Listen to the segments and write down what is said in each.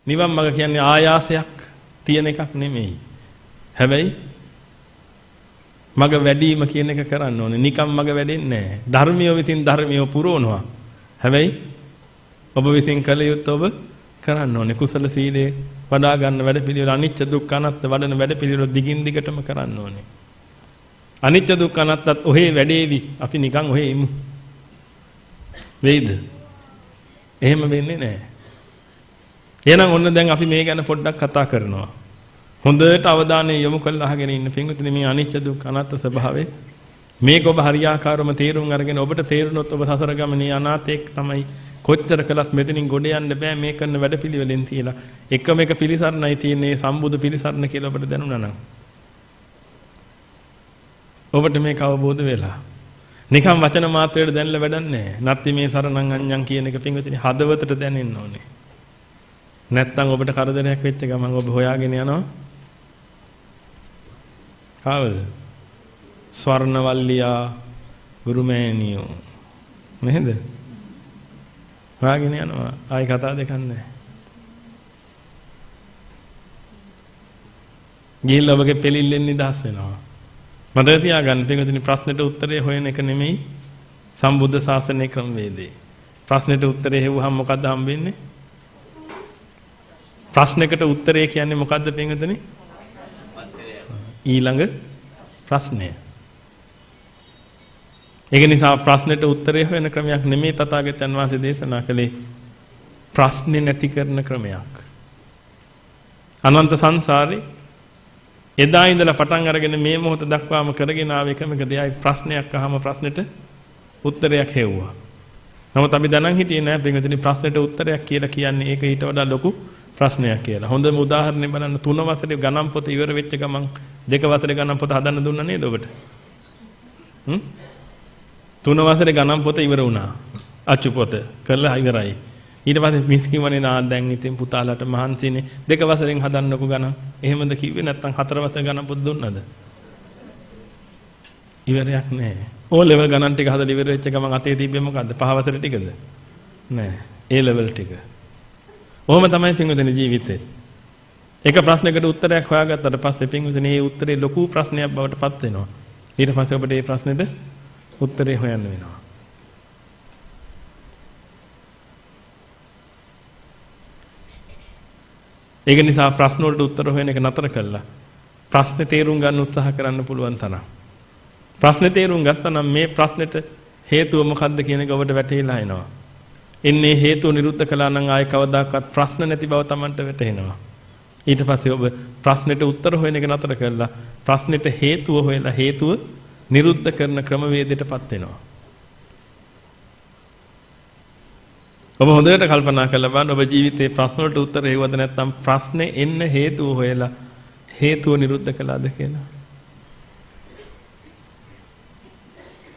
නිවන් මඟ කියන්නේ ආයාසයක් තියෙන එකක් නෙමෙයි. හැබැයි මඟ වැඩිම කියන එක කරන්න ඕනේ. නිකම් මඟ වැඩෙන්නේ නැහැ. ධර්මිය විසින් ධර්මිය පුරවනවා. හැබැයි ඔබ විසින් කළ යුත්තේ ඔබ කරන්න ඕනේ. කුසල සීලේ වඩා ගන්න වැඩ පිළිවෙල අනිච්ච දුක්ඛ අනාත්ම වඩන වැඩ පිළිවෙල දිගින් දිගටම කරන්න ඕනේ. අනිච්ච දුක්ඛ අනාත්තත් ඔහේ වැඩේවි. අපි නිකන් ඔහේ ඉමු. වෙයිද? එහෙම වෙන්නේ නැහැ. එහෙනම් ඔන්න දැන් අපි මේ ගැන පොඩ්ඩක් කතා කරනවා. හොඳට අවධානය යොමු කරලා අහගෙන ඉන්න පින්විතනේ මේ අනිච්ච දුක්ඛ අනාත්ම ස්වභාවය මේක ඔබ හරියාකාරවම තේරුම් අරගෙන ඔබට තේරුනොත් ඔබ සසර ගමනේ අනාථයෙක් තමයි. කොච්චර කළත් මෙතනින් ගොඩ යන්න බෑ මේ කරන වැඩපිළිවෙලෙන් තියලා. එකම එක පිළිසරණයි තියෙන්නේ සම්බුදු පිළිසරණ කියලා ඔබට දැනුණා නම්. ඔබට මේක අවබෝධ වෙලා. නිකම් වචන මාත්‍රයට දැනලා වැඩක් නැහැ. නැත්නම් මේ සරණං අඤ්ඤං කියන එක පින්විතනේ හදවතට දැනෙන්න ඕනේ. නැත්නම් ඔබට කරදරයක් වෙච්ච ගමන් ඔබ හොයාගෙන යනවා. කාවද? ස්වර්ණවල්ලියා ගුරුමෑණියෝ. නේද? හොයාගෙන යනවා. ආයි කතා දෙකක් නැහැ. ගිහිල්ලා ඔබගේ පෙලිල්ලෙන් නිදහස් වෙනවා. මතක තියාගන්න පිටුදින ප්‍රශ්නෙට උත්තරේ හොයන එක නෙමෙයි සම්බුද්ධ ශාසනයේ ක්‍රමවේදය. ප්‍රශ්නෙට උත්තරේ හෙව්වහම මොකද්ද හම්බෙන්නේ? ප්‍රශ්නයකට උත්තරය කියන්නේ මොකද්ද පිටුදින? ඊළඟ ප්‍රශ්නය. ඒක නිසා ප්‍රශ්නෙට උත්තරේ හොයන ක්‍රමයක් නෙමෙයි තථාගතයන් වහන්සේ දේශනා කළේ ප්‍රශ්නේ නැති කරන ක්‍රමයක්. අනන්ත සංසාරේ එදා ඉඳලා පටන් අරගෙන මේ මොහොත දක්වාම කරගෙන ආව එකම දෙයයි ප්‍රශ්නයක් අහම ප්‍රශ්නෙට උත්තරයක් හෙව්වා. නමුත් අපි දැනන් හිටියේ නෑ පින්වතුනි ප්‍රශ්නෙට උත්තරයක් කියලා කියන්නේ ඒක ඊට වඩා ලොකු ප්‍රශ්නයක් කියලා. හොඳම උදාහරණය බලන්න 3 වසරේ ගණන් පොත ඉවර වෙච්ච ගමන් 2 වසරේ ගණන් පොත හදන්න දුන්නා නේද ඔබට? 3 වසරේ ගණන් පොත ඉවර වුණා. අච්චු පොත කරලා ඉවරයි. ඊට පස්සේ මිස් කිව්වනේ දැන් ඉතින් පුතාලට මහන්සිනේ 2 වසරෙන් හදන්නකෝ ගණන්. එහෙමද කිව්වේ නැත්නම් 4 වසර ගණන් පොත දුන්නද? ඉවරයක් නැහැ. ඕ ලෙවල් ගණන් ටික හදලා ඉවර වෙච්ච ගමන් අතේ තිබ්බේ මොකද්ද? 5 වසර ටිකද? නෑ. ඒ ලෙවල් ටික. ඔහොම තමයි පින්වතුනි ජීවිතේ. එක ප්‍රශ්නයකට උත්තරයක් හොයාගත්තට පස්සේ පින්වතුනි මේ උත්තරේ ලොකු ප්‍රශ්නයක් බවට පත් වෙනවා. ඊට පස්සේ ඔබට මේ ප්‍රශ්නෙට උත්තරේ හොයන්න වෙනවා. ඒක නිසා ප්‍රශ්න වලට උත්තර හොයන එක නතර කළා. ප්‍රශ්නේ තේරුම් ගන්න උත්සාහ කරන්න පුළුවන් තරම්. ප්‍රශ්නේ තේරුම් ගත්තා නම් මේ ප්‍රශ්නෙට හේතුව මොකක්ද කියන එක ඔබට වැටහිලා එනවා. එන්නේ හේතුව නිරුද්ධ කළා නම් ආයෙ කවදාකවත් ප්‍රශ්න නැති බව Tamanට වැටහෙනවා. ඊට පස්සේ ඔබ ප්‍රශ්නෙට උත්තර හොයන එක නතර කළා. ප්‍රශ්නෙට හේතුව හොයලා හේතුව නිරුද්ධ කරන ක්‍රමවේදයටපත් වෙනවා. ඔබ හොඳට කල්පනා කරලා බලන්න ඔබ ජීවිතේ ප්‍රශ්න වලට උත්තර හේවද නැත්නම් ප්‍රශ්නේ එන්න හේතුව හොයලා හේතුව නිරුද්ධ කළාද කියලා.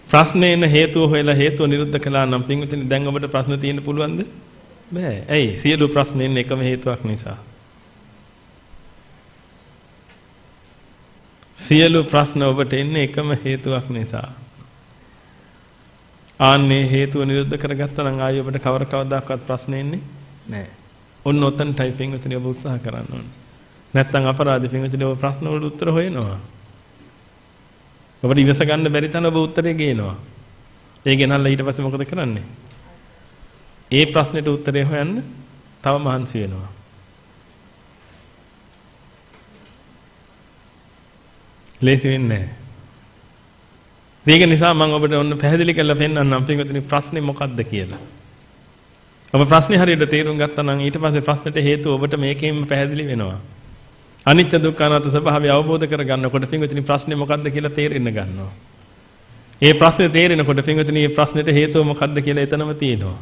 ප්‍රශ්නේ එන්න හේතුව හොයලා හේතුව නිරුද්ධ කළා නම් පින්විතනි දැන් ඔබට ප්‍රශ්න තියෙන්න පුළුවන්ද? බෑ. ඇයි? සියලු ප්‍රශ්න එන්නේ එකම හේතුවක් නිසා. සියලු ප්‍රශ්න ඔබට එන්නේ එකම හේතුවක් නිසා. ආන්නේ හේතුව නිරුද්ධ කරගත්තා නම් ආයෙ ඔබට කවදාකවත් ප්‍රශ්න එන්නේ නැහැ. ඔන්න ඔතන ටයිපින් උතන ඔබ උත්සාහ කරන්න ඕනේ. නැත්තම් අපරාධ පින්විතනේ ඔබ ප්‍රශ්න වලට උත්තර හොයනවා. ඔබට ඉවස ගන්න බැරි තැන ඔබ උත්තරේ ගේනවා. ඒ ගෙනල්ලා ඊට පස්සේ මොකද කරන්නේ? ඒ ප්‍රශ්නෙට උත්තරේ හොයන්න තව මහන්සි වෙනවා. ලේසි වෙන්නේ නැහැ. ඒක නිසා මම ඔබට ඔන්න පැහැදිලි කරලා පෙන්නන්නම් පින්වතුනි ප්‍රශ්නේ මොකක්ද කියලා. ඔබ ප්‍රශ්නේ හරියට තේරුම් ගත්තා නම් ඊට පස්සේ ප්‍රශ්නෙට හේතුව ඔබට මේකෙන්ම පැහැදිලි වෙනවා. අනිත්‍ය දුක්ඛ අනාත්ම ස්වභාවය අවබෝධ කරගන්නකොට පින්වතුනි ප්‍රශ්නේ මොකක්ද කියලා තේරෙන්න ගන්නවා. ඒ ප්‍රශ්නේ තේරෙනකොට පින්වතුනි මේ ප්‍රශ්නෙට හේතුව මොකක්ද කියලා එතනම තියෙනවා.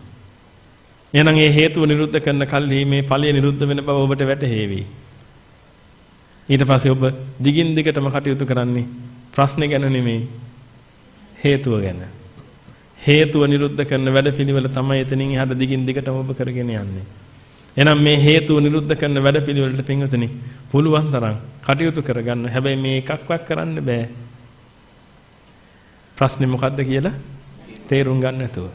එහෙනම් මේ හේතුව නිරුද්ධ කරන කල්හි මේ ඵලය නිරුද්ධ වෙන බව ඔබට වැටහෙවි. ඊට පස්සේ ඔබ දිගින් දිගටම කටයුතු කරන්නේ ප්‍රශ්නේ ගැන නෙමෙයි හේතුව ගැන. හේතුව නිරුද්ධ කරන වැඩපිළිවෙල තමයි එතනින් එහාට දිගින් දිගටම ඔබ කරගෙන යන්නේ. එහෙනම් මේ හේතුව නිරුද්ධ කරන වැඩපිළිවෙලට පින්වතුනි පුළුවන් තරම් කටයුතු කරගන්න. හැබැයි මේ එකක්වත් කරන්න බෑ. ප්‍රශ්නේ මොකද්ද කියලා තේරුම් ගන්න නැතුව.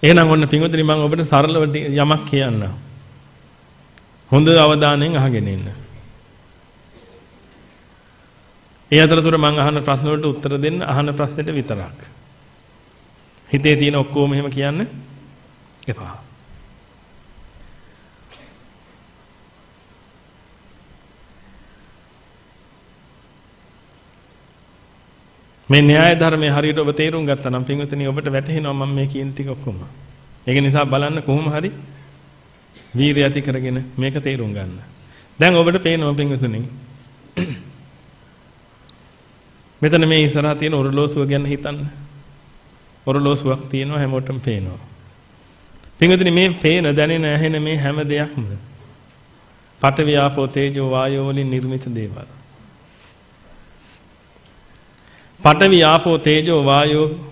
එහෙනම් ඔන්න පින්වතුනි මම ඔබට සරලව යමක් කියන්න. හොඳ අවධානයෙන් අහගෙන ඉන්න. ඒ අතරතුර මම අහන ප්‍රශ්න වලට උත්තර දෙන්න අහන ප්‍රශ්නෙට විතරක්. හිතේ තියෙන ඔක්කොම එහෙම කියන්න එපා. මේ න්‍යාය ධර්මයේ හරියට ඔබ තේරුම් ගත්තා නම් පින්වතුනි ඔබට වැටහෙනවා මම මේ කියන ටික ඔක්කොම. ඒක නිසා බලන්න කොහොම හරි වීරිය ඇති කරගෙන මේක තේරුම් ගන්න. දැන් ඔබට පේනවා පින්වතුනි මෙතන මේ ඉස්සරහා තියෙන ඔරලෝසුව ගැන හිතන්න. ඔරලෝසුවක් තියෙනවා හැමෝටම පේනවා. පින්වතුනි මේ පේන දැනෙන ඇහෙන මේ හැම දෙයක්ම පඨවි ආපෝ තේජෝ වායෝ වලින් නිර්මිත දේවල්. පඨවි ආපෝ තේජෝ වායෝ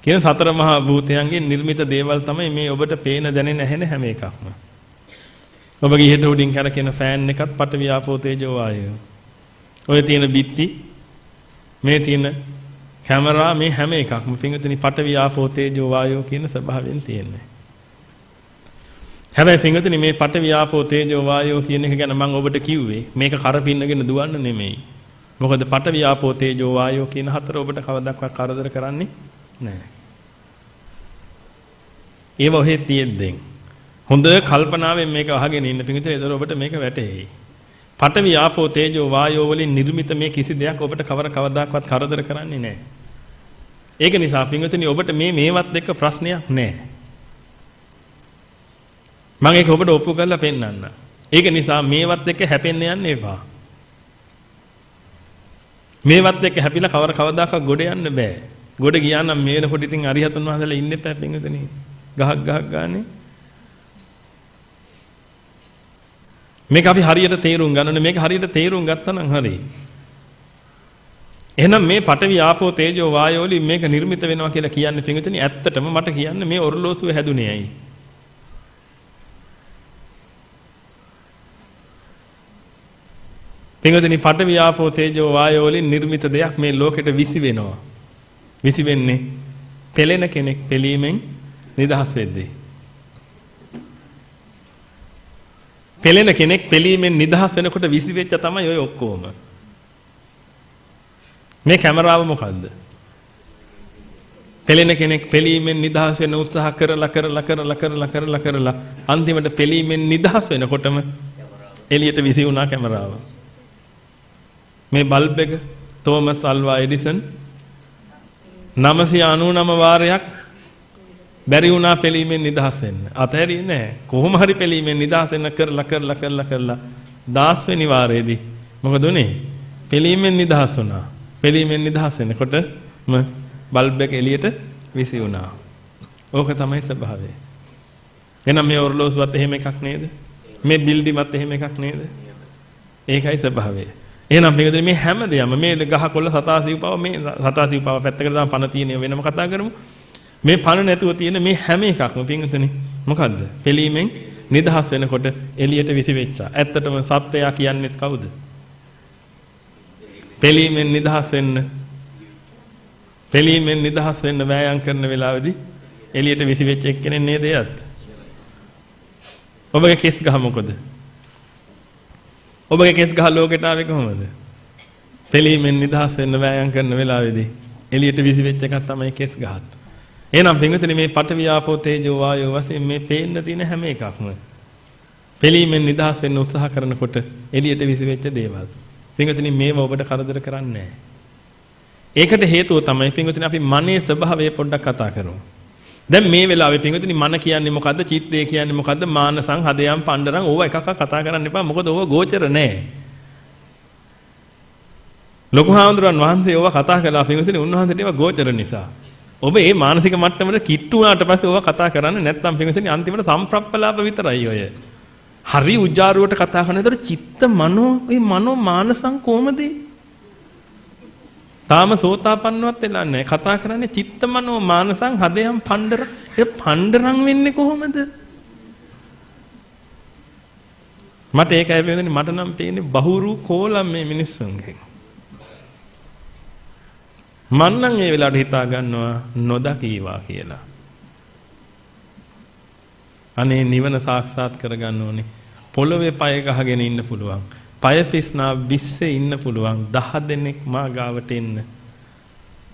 කියන සතර මහා භූතයන්ගෙන් නිර්මිත දේවල් තමයි මේ ඔබට පේන දැනෙන ඇහෙන හැම එකක්ම. ඔබ ගිහිට උඩින් කරකින ෆෑන් එකත් පඨවි ආපෝ තේජෝ වායෝ. ඔය තියෙන බිත්ති මේ තියෙන කැමරා මේ හැම එකක්ම පින්වතුනි පඨවි ආපෝ තේජෝ වායෝ කියන ස්වභාවයෙන් තියෙන්නේ. හැබැයි පින්වතුනි මේ පඨවි ආපෝ තේජෝ වායෝ කියන එක ගැන මම ඔබට කිව්වේ මේක කරපින්නගෙන දුවන්න නෙමෙයි. මොකද පඨවි ආපෝ තේජෝ වායෝ කියන හතර ඔබට කවදාවත් කරදර කරන්නේ නැහැ. ඒව ඔහෙ තියෙද්දෙන් හොඳ කල්පනාවෙන් මේක අහගෙන ඉන්න පිටුතේ ඒතර ඔබට මේක වැටහෙයි. පඨවි ආපෝ තේජෝ වායෝ වලින් නිර්මිත මේ කිසි දෙයක් ඔබට කවදාවත් කරදර කරන්නේ නැහැ. ඒක නිසා පිටුතේ ඔබට මේවත් එක්ක ප්‍රශ්නයක් නැහැ. මම ඒක ඔබට ඔප්පු කරලා පෙන්නන්න. ඒක නිසා මේවත් එක්ක හැපෙන්න යන්න එපා. මේවත් එක්ක හැපිලා කවදාකවත් ගොඩ යන්න බෑ. ගොඩ ගියා නම් මේනකොට ඉතින් අරිහතුන් වහන්සේලා ඉන්න එපා පින්වතුනි. ගහක් ගානේ. මේක අපි හරියට තේරුම් ගන්න ඕනේ. මේක හරියට තේරුම් ගත්තා නම් හරි. එහෙනම් මේ පඨවි ආපෝ තේජෝ වායෝ වලින් මේක නිර්මිත වෙනවා කියලා කියන්නේ පින්වතුනි ඇත්තටම මට කියන්න මේ ඔරලෝසුව හැදුනේ ඇයි? පින්වතුනි පඨවි ආපෝ තේජෝ වායෝ වලින් නිර්මිත දෙයක් මේ ලෝකෙට විසි වෙනවා. විසි වෙන්නේ පෙළෙන කෙනෙක් පෙළීමෙන් නිදහස් වෙද්දී. පෙළෙන කෙනෙක් පෙළීමෙන් නිදහස් වෙනකොට විසි වෙච්ච තමයි ඔය ඔක්කොම. මේ කැමරාව මොකද්ද? පෙළෙන කෙනෙක් පෙළීමෙන් නිදහස් වෙන්න උත්සාහ කරලා අන්තිමට පෙළීමෙන් නිදහස් වෙනකොටම එළියට විසි වුණා කැමරාව. මේ බල්බ් එක තෝමස් අල්වා එඩිසන් 999 වාරයක් බැරි වුණා පෙළීමෙන් නිදහස් වෙන්න. අතහැරියේ නැහැ. කොහොම හරි පෙළීමෙන් නිදහස් වෙන්න කරලා 10 වෙනි වාරයේදී මොකද උනේ? පෙළීමෙන් නිදහස් වුණා. පෙළීමෙන් නිදහස් වෙනකොටම බල්බ් එක එළියට විසි වුණා. ඕක තමයි ස්වභාවය. එහෙනම් මේ ඔරලෝසුවත් එහෙම එකක් නේද? මේ බිල්ඩිමත් එහෙම එකක් නේද? ඒකයි ස්වභාවය. එහෙනම් මේකද මේ හැම දෙයක්ම මේ ගහකොළ සතා සිව්පව මේ සතා සිව්පව පැත්තකට දාලා පණ තියෙන වෙනම කතා කරමු. මේ පණ නැතුව තියෙන මේ හැම එකක්ම පින්වතුනි මොකද්ද? පෙළීමෙන් නිදහස් වෙනකොට එළියට විසි වෙච්චා. ඇත්තටම සත්‍යය කියන්නේත් කවුද? පෙළීමෙන් නිදහස් වෙන්න වෑයම් කරන වෙලාවේදී එළියට විසි වෙච්ච එක්කෙනෙක් නේද එයත්? ඔබගේ කෙස් ගහ මොකද? ඔබගේ කෙස් ගහ ලෝකෙට ආවේ කොහොමද? පෙළීමෙන් නිදහස් වෙන්න වෑයම් කරන වෙලාවේදී එළියට විසි වෙච්ච එකක් තමයි කෙස් ගහත්. එහෙනම් පින්වතුනි මේ පඨවි ආපෝ තේජෝ වායෝ වශයෙන් මේ පේන්න තියෙන හැම එකක්ම පෙළීමෙන් නිදහස් වෙන්න උත්සාහ කරනකොට එළියට විසි වෙච්ච දේවල්. පින්වතුනි මේව ඔබට කරදර කරන්නේ නැහැ. ඒකට හේතුව තමයි පින්වතුනි අපි මනේ ස්වභාවය පොඩ්ඩක් කතා කරමු. දැන් මේ වෙලාවේ පින්වතුනි මන කියන්නේ මොකද්ද? චිත්තය කියන්නේ මොකද්ද? මානසං, හදයන්, පණ්ඩරං ඕවා එකක් කතා කරන්න එපා. මොකද ඕවා ගෝචර නැහැ. ලොකු හාමුදුරන් වහන්සේ ඕවා කතා කළා පින්වතුනි උන්වහන්සේට ඒවා ගෝචර නිසා. ඔබ මේ මානසික මට්ටමට කිට්ටු වුණාට පස්සේ ඕවා කතා කරන්නේ නැත්නම් පින්වතුනි අන්තිමට සම්ප්‍රප්පලාප විතරයි ඔය. හරි උජාරුවට කතා කරනකොට චිත්ත මනෝ මේ මනෝ මානසං කොහමද? තාම සෝතාපන්නවත් වෙලා නැහැ. කතා කරන්නේ චිත්ත මනෝ මානසං හදයන් පණ්ඩර. ඒ පණ්ඩරම් වෙන්නේ කොහොමද? මට ඒකයි වෙන්නේ මට නම් පේන්නේ බහුරු කෝලම් මේ මිනිස්සුන්ගෙන්. මම නම් ඒ වෙලාවට හිතා ගන්නවා නොදකීවා කියලා. අනේ නිවන සාක්ෂාත් කරගන්න ඕනේ. පොළවේ පය ගහගෙන ඉන්න පුළුවන්. පය පිස්නා 20 ඉන්න පුළුවන්. 10 දෙනෙක් මා ගාවට එන්න.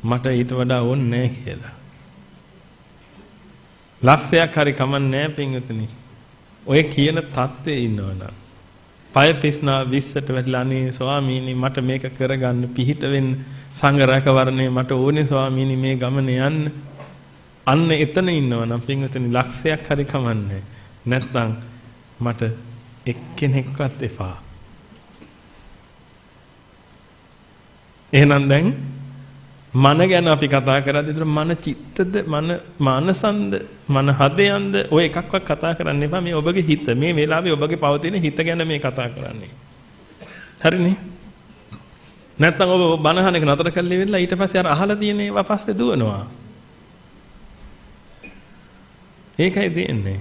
මට ඊට වඩා ඕනේ නැහැ කියලා. ලක්ෂයක් හරි කමන්නේ නැහැ පින්වතුනි. ඔය කියන தත්ත්වයේ ඉන්නවනම් පය පිස්නා 20ට වැටලා අනේ ස්වාමීනි මට මේක කරගන්න පිහිට වෙන්න සංඝ රැකවරණේ මට ඕනේ ස්වාමීනි මේ ගමනේ යන්න. අන්න එතන ඉන්නවනම් පින්වතුනි ලක්ෂයක් හරි කමන්නේ නැත්නම් මට එක්කෙනෙක්වත් එපා. එහෙනම් දැන් මන ගැන අපි කතා කරද්දී ඒතර මන චිත්තද මන මානසන්ද මන හදයන්ද ඔය එකක්වත් කතා කරන්න එපා. මේ ඔබගේ හිත මේ වෙලාවේ ඔබගේ පවතින හිත ගැන මේ කතා කරන්නේ. හරිනේ? නැත්නම් ඔබ බනහන එක නතර කරලා ඉවරලා ඊට පස්සේ අර අහලා තියෙන ඒවා පස්සේ දුවනවා. ඒකයි තියෙන්නේ.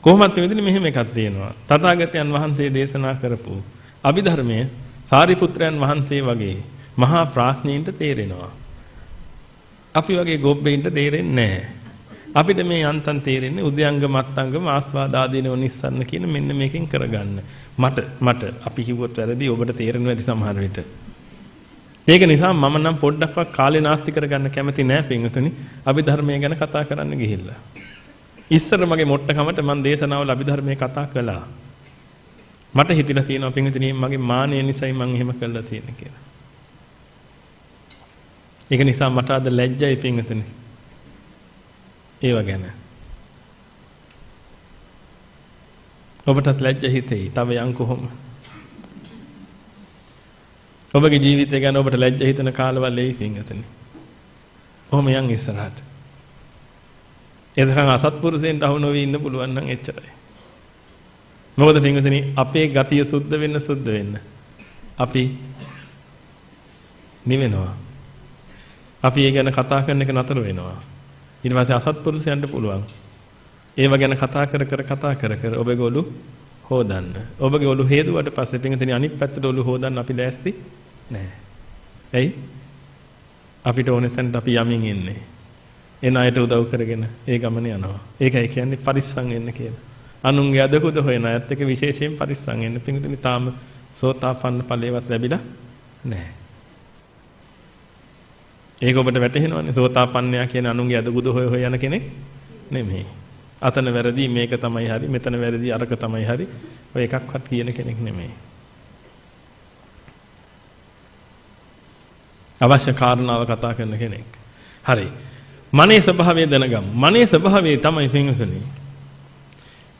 කොහොමද වෙන්නේ මෙහෙම එකක් තියෙනවා. තථාගතයන් වහන්සේ දේශනා කරපු අභිධර්මයේ සාරිපුත්‍රයන් වහන්සේ වගේ මහා ප්‍රඥයින්ට තේරෙනවා. අපි වගේ ගොබ්බෙයින්ට තේරෙන්නේ නැහැ. අපිට මේ යන්තම් තේරෙන්නේ උද්‍යංග මත්තංගම ආස්වාද ආදීනව නිස්සන්න කියන මෙන්න මේකෙන් කරගන්න. මට අපි කිව්වොත් වැරදි ඔබට තේරෙන්නේ නැති සමහර විට. ඒක නිසා මම නම් පොඩ්ඩක්වත් කාලේ නාස්ති කරගන්න කැමති නැහැ පින්වතුනි. අභිධර්මයේ ගැන කතා කරන්න ගිහිල්ලා. ඉස්සර මගේ මොට්ටකමට මම දේශනාවල අභිධර්මයේ කතා කළා. මට හිතිලා තියෙනවා පින්වතුනි මගේ මානෙ නිසායි මම එහෙම කළා තියෙන්නේ කියලා. ඒක නිසා මට අද ලැජ්ජයි පින්වතුනි. ඒව ගැන. ඔබටත් ලැජ්ජ හිතෙයි. තව යන් කොහොම? ඔබගේ ජීවිතය ගැන ඔබට ලැජ්ජ හිතෙන කාලවල එයි පින්වතුනි. කොහොම යන් ඉස්සරහට. එතකන් අසත්පුරුෂයන්ට අහු නොවී ඉන්න පුළුවන් නම් එච්චරයි. මොකද පින්වතුනි අපේ ගතිය සුද්ධ වෙන්න අපි නිවෙනවා. අපි ඒ ගැන කතා කරන එක නතර වෙනවා. ඊට පස්සේ අසත්පුරුෂයන්ට පුළුවන්. ඒව ගැන කතා කර ඔබගේ ඔලු හොදන්න. ඔබගේ ඔලු හේදුවට පස්සේ පින්වතුනි අනිත් පැත්තට ඔලු හොදන්න අපි ලෑස්ති නැහැ. ඇයි? අපිට ඕනෙ තැනට අපි යමින් ඉන්නේ. එන අයට උදව් කරගෙන ඒ ගමන යනවා. ඒකයි කියන්නේ පරිස්සම් වෙන්න කියලා. අනුන්ගේ අදකුද හොයන අයත් එක්ක විශේෂයෙන් පරිස්සම් වෙන්න. පින්වතුනි තාම සෝතාපන්න ඵලයවත් ලැබිලා නැහැ. ඒක ඔබට වැටහෙනවනේ සෝතාපන්නයා කියන අනුන්ගේ අදකුද හොය යන කෙනෙක් නෙමෙයි. අතන වැරදි මේක තමයි හරි මෙතන වැරදි අරක තමයි හරි ඔය එකක්වත් කියන කෙනෙක් නෙමෙයි. අවශ්‍ය කාරණාව කතා කරන කෙනෙක්. හරි. මනේ ස්වභාවය දැනගමු. මනේ ස්වභාවය තමයි පින්වතුනි.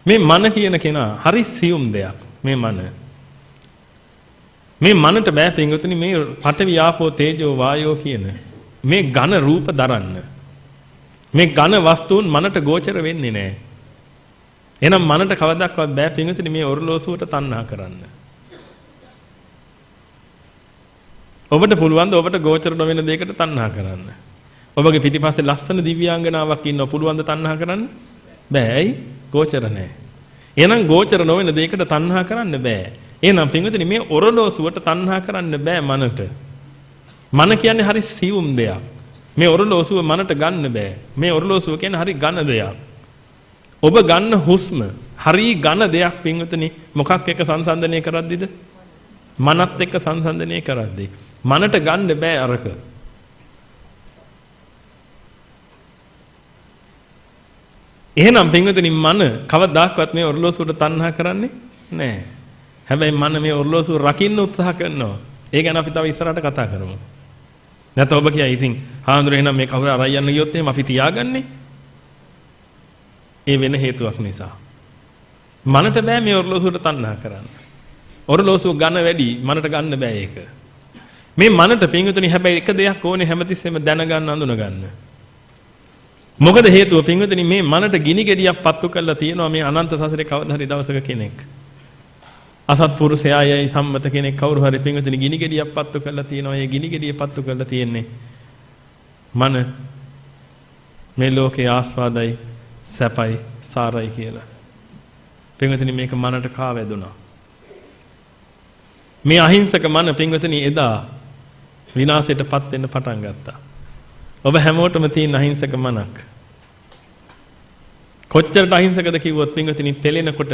මේ මන කියන කෙනා හරි සියුම් දෙයක්. මේ මනට බෑ පින්වතුනි මේ පඨවි ආපෝ තේජෝ වායෝ කියන මේ ඝන රූප දරන්න. මේ ඝන වස්තුන් මනට ගෝචර වෙන්නේ නැහැ. එහෙනම් මනට කවදාවත් බෑ පින්වතුනි මේ ඔරලෝසුවට තණ්හා කරන්න. ඔබට පුළුවන් ද ඔබට ගෝචර නොවන දෙයකට තණ්හා කරන්න? ඔබගේ පිටිපස්සේ ලස්සන දිව්‍යාංගනාවක් ඉන්නව පුළුවන් ද තණ්හා කරන්න? බෑ. ඇයි? ගෝචර නැහැ. එහෙනම් ගෝචර නොවන දෙයකට තණ්හා කරන්න බෑ. එහෙනම් පින්වතුනි මේ ඔරලෝසුවට තණ්හා කරන්න බෑ මනට. මන කියන්නේ හරි සියුම් දෙයක්. මේ ඔරලෝසුව මනට ගන්න බෑ. මේ ඔරලෝසුව කියන්නේ හරි ඝන දෙයක්. ඔබ ගන්න හුස්ම හරි ඝන දෙයක් පින්වතුනි මොකක් එක්ක සංසන්දනය කරද්දිද? මනත් එක්ක සංසන්දනය කරද්දී. මනට ගන්න බෑ අරක. එහෙනම් පින්වතුනි මන කවදාක්වත් මේ ඔරලෝසුවට තණ්හා කරන්නේ නැහැ. හැබැයි මන මේ ඔරලෝසුව රකින්න උත්සාහ කරනවා. ඒ ගැන අපි තව ඉස්සරහට කතා කරමු. නැත්නම් ඔබ කියයි ඉතින් හාමුදුරේ එහෙනම් මේ කවුරු අරයි යන්න ගියොත් එහෙම අපි තියාගන්නේ. ඒ වෙන හේතුවක් නිසා. මනට බෑ මේ ඔරලෝසුවට තණ්හා කරන්න. ඔරලෝසුව ගන්න වැඩි මනට ගන්න බෑ ඒක. මේ මනට පින්වතුනි හැබැයි එක දෙයක් ඕනේ හැමතිස්සෙම දැනගන්න අඳුන ගන්න. මොකද හේතුව පින්වතුනි මේ මනට ගිනි ගෙඩියක් පත්තු කරලා තියෙනවා මේ අනන්ත සසරේ කවදා හරි දවසක කෙනෙක්. අසත්පුරුෂයායයි සම්මත කෙනෙක් කවුරු හරි පින්වතුනි ගිනි ගෙඩියක් පත්තු කරලා තියෙනවා. ඒ ගිනි ගෙඩිය පත්තු කරලා තියෙන්නේ මන මේ ලෝකේ ආස්වාදයි සැපයි සාරයි කියලා. පින්වතුනි මේක මනට කා වැදුනා. මේ අහිංසක මන පින්වතුනි එදා විනාශයටපත් වෙන්න පටන් ගත්තා. ඔබ හැමෝටම තියෙන අහිංසක මනක්. කොච්චරට අහිංසකද කිව්වොත් පින්වතුනි පෙලෙනකොට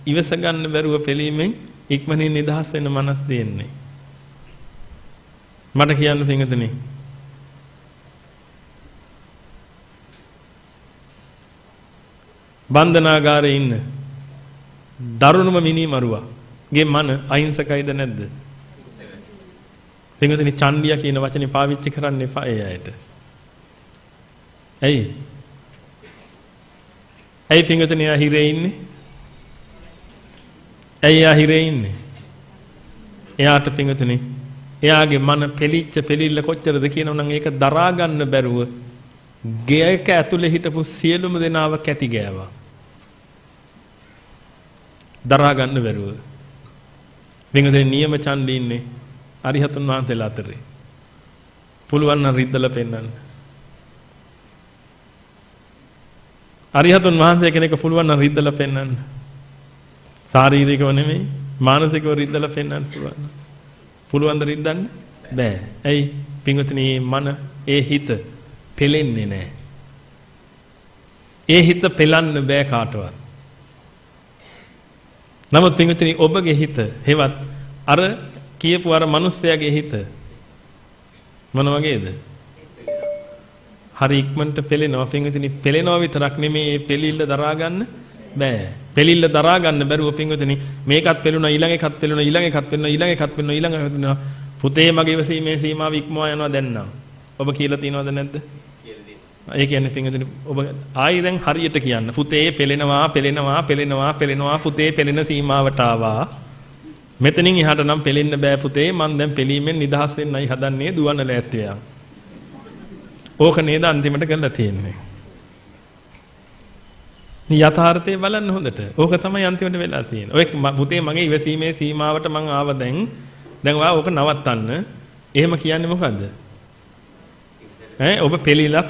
ඉවස ගන්න බැරුව පෙලීමෙන් ඉක්මනින් නිදහස් වෙන මනස් දෙන්නේ. මට කියන්න පින්වතුනි බන්ධනාගාරේ ඉන්න දරුණුම මිනිමරුවාගේ මන අහිංසකයිද නැද්ද? පින්වතුනි චණ්ඩියා කියන වචනේ පාවිච්චි කරන්න එපා ඒ අයට. ඇයි? ඇයි පින්වතුනි එයා හිරේ ඉන්නේ? ඇයි එයා හිරේ ඉන්නේ? එයාට පින්වතුනි එයාගේ මන පෙලිල්ල කොච්චරද කියනවනම් ඒක දරා ගන්න බැරුව ගෙයක ඇතුලේ හිටපු සියලුම දෙනාව කැටි ගෑවා. දරා ගන්න බැරුව. පින්වතුනි නියම ඡන්දේ ඉන්නේ අරිහතුන් වහන්සේලා අතරේ. පුළුවන් නම් රිද්දලා පෙන්නන්න. අරිහතුන් වහන්සේ කෙනෙක් පුළුවන් නම් රිද්දලා පෙන්නන්න. ශාරීරිකව නෙමෙයි මානසිකව රිද්දලා පෙන්නන්න පුළුවන්. පුළුවන් ද රිද්දන්න? බෑ. ඇයි? පින්වතුනි මන ඒ හිත පෙලෙන්නේ නැහැ. ඒ හිත පෙලන්න බෑ කාටවත්. නමුත් පින්වතුනි ඔබගේ හිත හෙවත් අර කියපු අර මිනිස්යාගේ හිත මොන වගේද? හරි ඉක්මනට පෙලෙනවා. පින්වතුනි පෙලෙනවා විතරක් නෙමෙයි මේ පෙලිල්ල දරා ගන්න බෑ. පෙලිල්ල දරා ගන්න බැරුව පින්වතුනි මේකත් පෙළුණා ඊළඟ එකත් පෙළුණා ඊළඟ එකත් පෙළුණා ඊළඟ එකත් පෙළුණා ඊළඟ එකත් පෙළුණා. පුතේ මගේ ඉවසීමේ සීමාව ඉක්මවා යනවා දැන් නම්. ඔබ කියලා තියනවද නැද්ද? ඒ කියන්නේ පින්වතුනි ඔබ ආයි දැන් හරියට කියන්න. පුතේ පෙලෙනවා පුතේ පෙලෙන සීමාවට ආවා. මෙතනින් එහාට නම් පෙලෙන්න බෑ පුතේ මං දැන් පෙලීමෙන් නිදහස් වෙන්නයි හදන්නේ දුවන්න ලෑස්ති වෙනවා. ඕක නේද අන්තිමට කරලා තියෙන්නේ. යථාර්ථය බලන්න හොඳට. ඕක තමයි අන්තිමට වෙලා තියෙන්නේ. ඔය පුතේ මගේ ඉවසීමේ සීමාවට මං ආව දැන් ඔයා ඕක නවත්තන්න. එහෙම කියන්නේ මොකද්ද? ඔබ පෙලිලා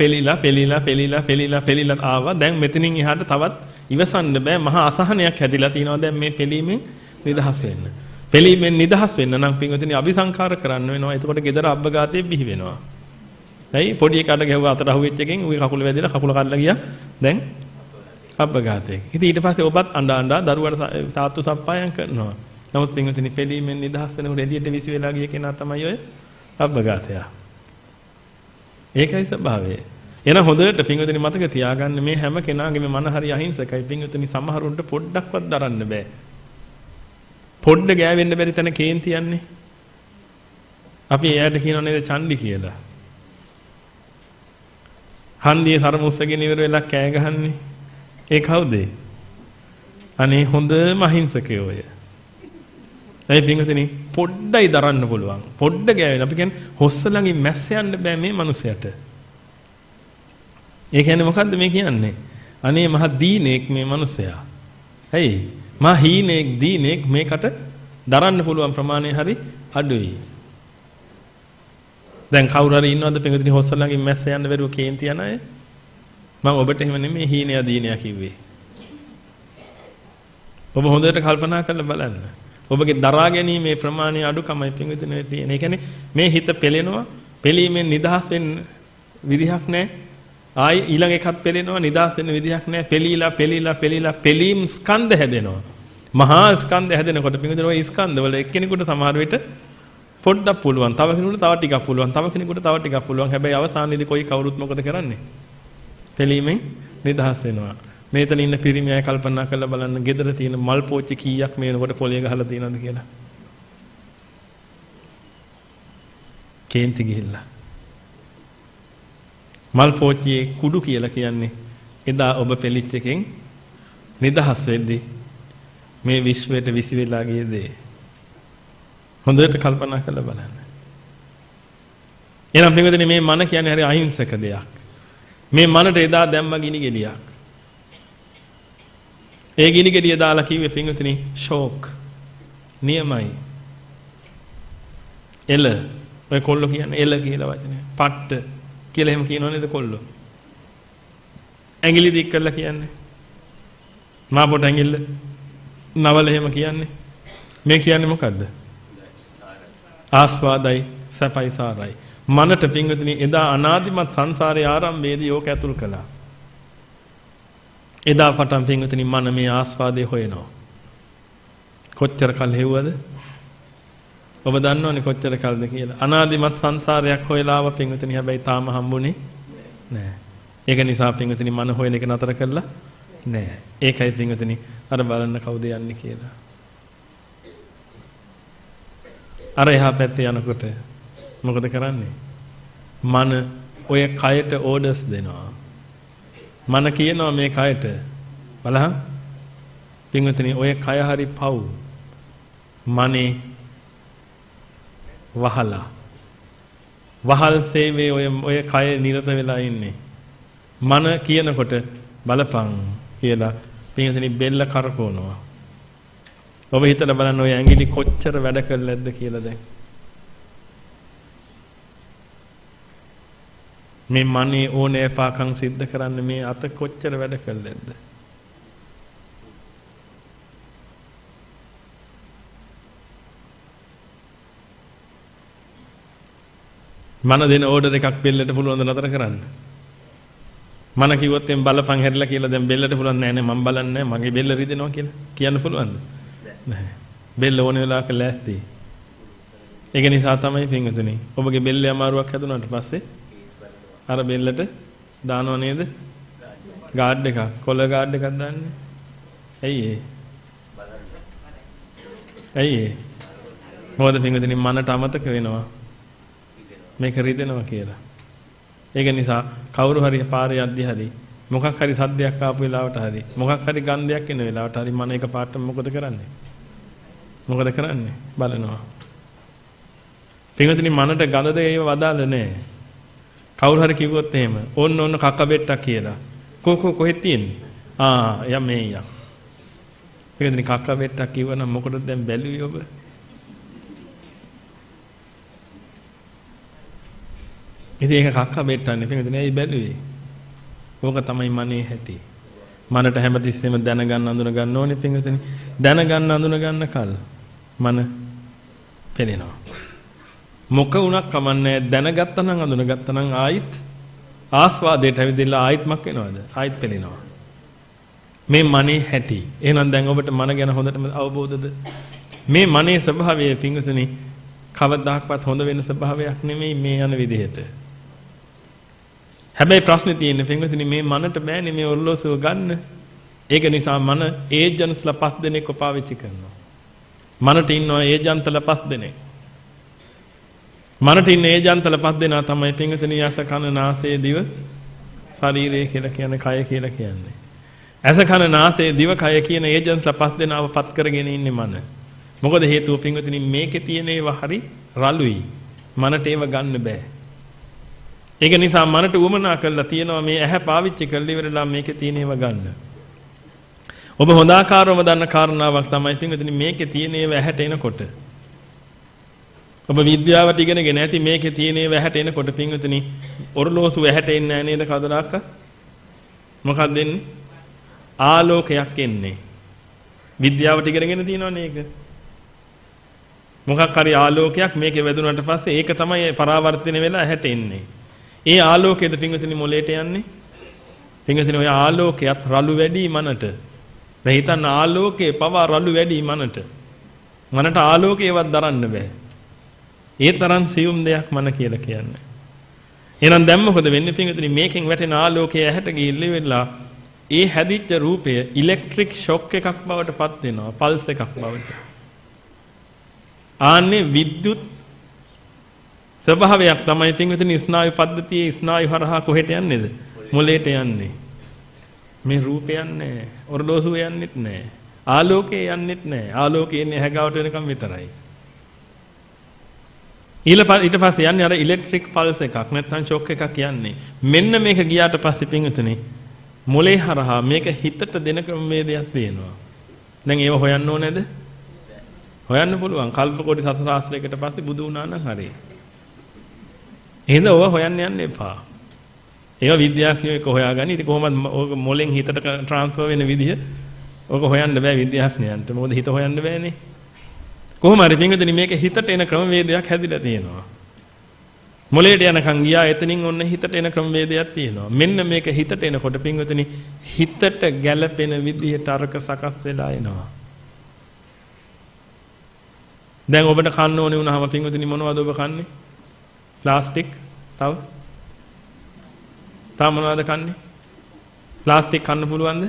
ආවා. දැන් මෙතනින් එහාට තවත් ඉවසන්න බෑ. මහා අසහනයක් හැදිලා තිනවා දැන් මේ පෙලීමෙන් නිදහස් වෙන්න. පෙලීමෙන් නිදහස් වෙන්න නම් පින්වතුනි අபிසංකාර කරන්න වෙනවා. එතකොට gedara අබ්බගාතේ බිහි වෙනවා. ඇයි පොඩි එකාට ගැහුවා අතට අහුවෙච්ච එකෙන් උගේ කකුල වැදිලා කකුල කඩලා ගියා. දැන් අබ්බගාතේ. ඉතින් ඊට පස්සේ ඔබත් අඬා දරුවට සාත්තු සප්පායම් කරනවා. නමුත් පින්වතුනි පෙලීමෙන් නිදහස් වෙනකොට එළියට විසි වෙලා ගිය කෙනා තමයි ඔය අබ්බගාතයා. ඒකයි ස්වභාවය. එහෙනම් හොඳට පින්වතුනි මතක තියාගන්න මේ හැම කෙනාගේම මන හරි අහිංසකයි. පින්වතුනි සමහරුන්ට පොඩ්ඩක්වත් දරන්න බෑ. පොඩ්ඩ ගෑවෙන්න බැරි තැන කේන්ති යන්නේ. අපි එයාට කියනවා නේද චණ්ඩි කියලා. හන්දියේ සරමුස්සගෙන ඉවර වෙලා කෑ ගහන්නේ. ඒ කවුද? අනේ හොඳම අහිංසකයෝ ඔය. ඒ පින්වතුනි පොඩ්ඩයි දරන්න පුළුවන්. පොඩ්ඩ ගෑවෙන. අපි කියන්නේ හොස්ස ළඟින් මැස්ස යන්න බෑ මේ මිනිසයාට. ඒ කියන්නේ මොකද්ද මේ කියන්නේ? අනේ මහ දීනෙක් මේ මිනිසයා. ඇයි? මා හීනෙක් දීනෙක් මේකට දරන්න පුළුවන් ප්‍රමාණය හරි අඩුයි. දැන් කවුරු හරි ඉන්නවද පින්වතුනි හොස්ස ළඟින් මැස්ස යන්න බැරුව කේන්ති යන අය? මම ඔබට එහෙම නෙමෙයි හීනයා දීනයා කිව්වේ. ඔබ හොඳට කල්පනා කරලා බලන්න. ඔබගේ දරා ගැනීමේ ප්‍රමාණය අඩුකමයි පින්වතුනි තියෙන. ඒ කියන්නේ මේ හිත පෙලෙනවා, පෙලීමෙන් නිදහස් වෙන්න විදිහක් නැහැ. ආයි ඊළඟ එකත් පෙලෙනවා, නිදහස් වෙන්න විදිහක් නැහැ. පෙලීලා පෙලීම් ස්කන්ධ හැදෙනවා. මහා ස්කන්ධ හැදෙනකොට පින්වතුනි ওই ස්කන්ධ වල එක්කෙනෙකුට සමහර විට පොඩ්ඩක් පුළුවන්, තව කෙනෙකුට තව ටිකක් පුළුවන්, තව කෙනෙකුට තව ටිකක් පුළුවන්. හැබැයි අවසානයේදී කොයි කවුරුත් මොකද කරන්නේ? පෙලීමෙන් නිදහස් වෙනවා. මේතන ඉන්න පිරිමි අය කල්පනා කරලා බලන්න ගෙදර තියෙන මල් පෝච්චි කීයක් මේනකොට පොලිය ගහලා තියෙනවද කියලා. කේන්ති ගිහිල්ලා. මල් පෝච්චියේ කුඩු කියලා කියන්නේ එදා ඔබ පෙලිච්ච එකෙන් නිදහස් වෙද්දී මේ විශ්වයට විසි වෙලා ගිය දේ. හොඳට කල්පනා කරලා බලන්න. එහෙනම් පින්වතුනි මේ මන කියන්නේ හරි අහිංසක දෙයක්. මේ මනට එදා දැම්ම ගිනි ගෙඩියක්. ඒ ගිනි ගෙඩිය දාලා කිව්වේ පින්වතුනි ෂෝක්. නියමයි. එල ඔය කොල්ලෝ කියන්නේ එල කියලා වචනේ. පට්ට කියලා එහෙම කියනව නේද කොල්ලෝ? ඇඟිලි දික් කරලා කියන්නේ. මා පොට ඇඟිල්ල නවල එහෙම කියන්නේ. මේ කියන්නේ මොකද්ද? ආස්වාදයි සපයි සාරයි. මනට පින්වතුනි එදා අනාදිමත් සංසාරයේ ආරම්භයේදී ඕක ඇතුල් කළා. එදා පටන් පින්වතුනි මන මේ ආස්වාදේ හොයනවා. කොච්චර කල් හෙව්වද? ඔබ දන්නවනේ කොච්චර කල්ද කියලා. අනාදිමත් සංසාරයක් හොයලාව පින්වතුනි හැබැයි තාම හම්බුනේ නෑ. ඒක නිසා පින්වතුනි මන හොයන එක නතර කරලා නෑ. ඒකයි පින්වතුනි අර බලන්න කවුද යන්නේ කියලා. අර එහා පැත්තේ යනකොට මොකද කරන්නේ? මන ඔය කයට ඕඩර්ස් දෙනවා. මන කියනවා මේ කයට බලහන් පින්වතුනි ඔය කය හරි පව්. මනේ වහල් සේවයේ ඔය කය නිරත වෙලා ඉන්නේ. මන කියනකොට බලපං කියලා පින්වතුනි බෙල්ල කරකවනවා. ඔබ හිතලා බලන්න ඔය ඇඟිලි කොච්චර වැඩ කරලා නැද්ද කියලා දැන්. මේ මනේ ඕනේ පාකම් සිද්ධ කරන්න මේ අත කොච්චර වැඩ කරලා නැද්ද? මන දෙන ඕඩර් එකක් බෙල්ලට පුළුවන් ද නතර කරන්න? මන කිව්වොත් එම් බලපං හැරිලා කියලා දැන් බෙල්ලට පුළුවන් නෑ නේ මම බලන්නේ මගේ බෙල්ල රිදෙනවා කියලා කියන්න පුළුවන්ද? නැහැ. බෙල්ල ඕන වෙලාවක ලෑස්ති. ඒක නිසා තමයි පින්වතුනි ඔබගේ බෙල්ලේ අමාරුවක් හැදුනාට පස්සේ අර බෙල්ලට දානව නේද? ගාඩ් එකක්, කොළ ගාඩ් එකක් දාන්නේ. ඇයි ඒ? ඇයි ඒ? මොකද පින්වතුනි මනට අමතක වෙනවා. මේක රිදෙනවා කියලා. ඒක නිසා කවුරු හරි පාරේ යද්දි හරි මොකක් හරි සද්දයක් ආපු වෙලාවට හරි මොකක් හරි ගන්ධයක් එන වෙලාවට හරි මන එක පාට මොකද කරන්නේ? මොකද කරන්නේ? බලනවා. පින්වතුනි මනට ගඳද ඒව වදාළ නැහැ. කවුරු හරි කිව්වොත් එහෙම ඕන්න කක්ක බෙට්ටක් කියලා. කොහෙද තියෙන්නේ? යා මේ යා. පින්වතුනි කක්ක බෙට්ටක් කිව්වනම් මොකටද දැන් බැලුවේ ඔබ? ඉතින් ඒක කක්ක බෙට්ටන්නේ පින්වතුනි ඇයි බැලුවේ? ඕක තමයි මනේ හැටි. මනට හැමතිස්සෙම දැනගන්න අඳුන ගන්න ඕනේ පින්වතුනි. දැනගන්න අඳුන ගන්න කල් මන පෙනෙනවා. මොක වුණක් කමන්නේ දැනගත්තා නම් අඳුනගත්තා නම් ආයිත් ආස්වාදයට ඇවිදලා ආයිත් මක් වෙනවද? ආයිත් පෙනෙනවා. මේ මනේ හැටි. එහෙනම් දැන් ඔබට මන ගැන හොඳටම අවබෝධද? මේ මනේ ස්වභාවය පින්වතුනි කවදාක්වත් හොඳ වෙන ස්වභාවයක් නෙමෙයි මේ යන විදිහට. හැබැයි ප්‍රශ්නේ තියෙන්නේ පින්වතුනි මේ මනට බෑනේ මේ ඔරලෝසුව ගන්න. ඒක නිසා මන ඒජන්ස්ලා 5 දෙනෙක් පාවිච්චි කරනවා. මනට ඉන්නවා ඒජන්තලා 5 දෙනෙක්. මනට ඉන්න ඒජන්තලා 5 දෙනා තමයි පින්වතුනි ඇස කන නාසය දිව ශරීරය කියලා කියන්නේ කය කියලා කියන්නේ. ඇස කන නාසය දිව කය කියන ඒජන්ස්ලා 5 දෙනාව පත් කරගෙන ඉන්නේ මන. මොකද හේතුව පින්වතුනි මේකේ තියෙන ඒවා හරි රළුයි. මනට ඒව ගන්න බෑ. ඒක නිසා මනට උවමනා කරලා තියෙනවා මේ ඇහැ පාවිච්චි කරලා ඉවරලා මේකේ තියෙන ඒවා ගන්න. ඔබ හොඳ ආකාරවම දන්න කාරණාවක් තමයි පින්වතුනි මේකේ තියෙන ඒවා ඇහැට එනකොට. ඔබ විද්‍යාවට ඉගෙනගෙන ඇති මේකේ තියෙන ඒවා ඇහැට එනකොට පින්වතුනි ඔරලෝසුව ඇහැට එන්නේ නැහැ නේද කවදාක? මොකක්ද එන්නේ? ආලෝකයක් එන්නේ. විද්‍යාවට ඉගෙනගෙන තියෙනවනේ ඒක. මොකක් හරි ආලෝකයක් මේකේ වැදුනට පස්සේ ඒක තමයි පරාවර්තනය වෙලා ඇහැට එන්නේ. ඒ ආලෝකයේද පින්වතුනි මොලේට යන්නේ? පින්වතුනි ඔය ආලෝකයක් රළු වැඩි මනට. දැන් හිතන්න ආලෝකයේ පවා රළු වැඩි මනට. මනට ආලෝකයවත් දරන්න බෑ. ඒ තරම් සියුම් දෙයක් මන කියලා කියන්නේ. එහෙනම් දැන් මොකද වෙන්නේ පින්වතුනි මේකෙන් වැටෙන ආලෝකය ඇහැට ගිහිල්ලා වෙලා ඒ හැදිච්ච රූපය ඉලෙක්ට්‍රික් ෂොක් එකක් බවට පත් වෙනවා. පල්ස් එකක් බවට. ආන්නේ විද්‍යුත් ස්වභාවයක් තමයි පින්වතුනි ස්නායු පද්ධතියේ ස්නායු හරහා කොහෙට යන්නේද? මොලේට යන්නේ. මේ රූපය යන්නේ ඔරලෝසුව යන්නෙත් නෑ. ආලෝකය යන්නෙත් නෑ. ආලෝකය එන්නේ හැගාවට වෙනකම් විතරයි. ඊට පස්සේ යන්නේ අර ඉලෙක්ට්‍රික් පල්ස් එකක් නැත්නම් ෂොක් එකක් යන්නේ. මෙන්න මේක ගියාට පස්සේ පින්වතුනි මොලේ හරහා මේක හිතට දෙන ක්‍රමවේදයක් තියෙනවා. දැන් ඒව හොයන්න ඕනේද? හොයන්න පුළුවන්. කල්ප කොටි සතසාස්ත්‍රයකට පස්සේ බුදු වුණා නම් හරියි. එහෙනම් ඔය හොයන්න යන්න එපා. ඒවා විද්‍යාඥයෝ එක හොයාගන්න. ඉතින් කොහොමද මොලෙන් හිතට ට්‍රාන්ස්ෆර් වෙන විදිහ ඔක හොයන්න බෑ විද්‍යාඥයන්ට. මොකද හිත හොයන්න බෑනේ. කොහොම හරි පින්වතුනි මේක හිතට එන ක්‍රමවේදයක් හැදිලා තියෙනවා. මොලේට යනකම් ගියා එතනින් ඔන්න හිතට එන ක්‍රමවේදයක් තියෙනවා. මෙන්න මේක හිතට එනකොට පින්වතුනි හිතට ගැළපෙන විදිහට අරක සකස් වෙලා එනවා. දැන් ඔබට කන්න ඕනේ වුණාම පින්වතුනි මොනවද ඔබ කන්නේ? ප්ලාස්ටික්. තව මොනවද කන්නේ? ප්ලාස්ටික් කන්න පුළුවන්ද?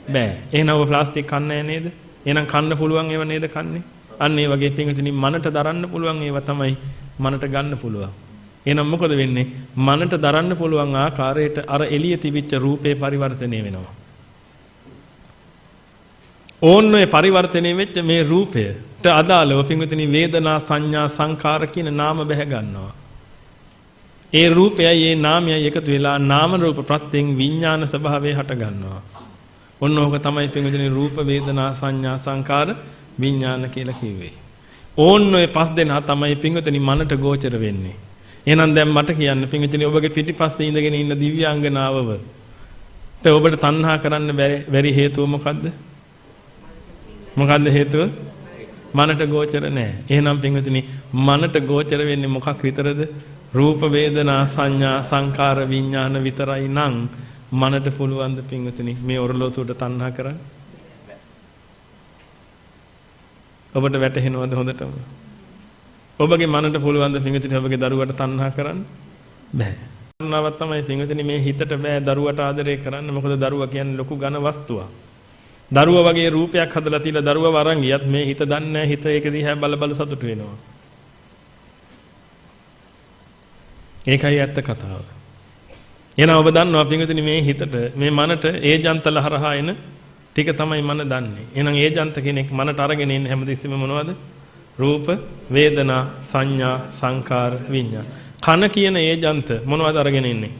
බෑ. එහෙනම් ඔබ ප්ලාස්ටික් කන්නේ නැහැ නේද? එහෙනම් කන්න පුළුවන් ඒවා නේද කන්නේ? අන්න ඒ වගේ පින්වතුනි මනට දරන්න පුළුවන් ඒවා තමයි මනට ගන්න පුළුවන්. එහෙනම් මොකද වෙන්නේ? මනට දරන්න පුළුවන් ආකාරයට අර එළිය තිබිච්ච රූපේ පරිවර්තනය වෙනවා. ඕන්නේ පරිවර්තනය වෙච්ච මේ රූපයට අදාළව පින්වතුනි වේදනා සංඥා සංකාර කියන නාම බැහැ ගන්නවා. ඒ රූපයයි ඒ නාමයයි එකතු වෙලා නාම රූප ප්‍රත්‍යයෙන් විඥාන ස්වභාවය හට ගන්නවා. ඔන්න ඕක තමයි පින්වතුනි රූප වේදනා සංඥා සංකාර විඥාන කියලා කිව්වේ. ඕන්න ඔය පස් දෙනා තමයි පින්වතුනි මනට ගෝචර වෙන්නේ. එහෙනම් දැන් මට කියන්න පින්වතුනි ඔබගේ පිටිපස්සේ ඉඳගෙන ඉන්න දිව්‍යාංගනාවව ඔබට තණ්හා කරන්න බැරි හේතුව මොකද්ද? මොකද්ද හේතුව? මනට ගෝචර නැහැ. එහෙනම් පින්වතුනි මනට ගෝචර වෙන්නේ මොකක් විතරද? රූප වේදනා සංඥා සංකාර විඥාන විතරයි නම් මනට පුළුවන් ද පින්වතුනි මේ ඔරලෝසුවට තණ්හා කරන්න? ඔබට වැටහෙනවද හොඳටම? ඔබගේ මනට පුළුවන් ද පින්වතුනි ඔබගේ දරුවට තණ්හා කරන්න? බෑ. තණ්හාවක් තමයි පින්වතුනි මේ හිතට බෑ දරුවට ආදරය කරන්න. මොකද දරුවා කියන්නේ ලොකු ඝන වස්තුවක්. දරුවා වගේ රූපයක් හදලා තියලා දරුවව අරන් ගියත් මේ හිත දන්නේ නැහැ. හිත ඒක දිහා බල බල සතුටු වෙනවා. ඒකයි ඇත්ත කතාව. එහෙනම් ඔබ දන්නවා පින්වතුනි මේ හිතට මේ මනට ඒජන්තල හරහා එන ටික තමයි මන දන්නේ. එහෙනම් ඒජන්ත කෙනෙක් මනට අරගෙන ඉන්න හැමතිස්සෙම මොනවද? රූප වේදනා සංඥා සංකාර විඥාන. කන කියන ඒජන්ත මොනවද අරගෙන ඉන්නේ?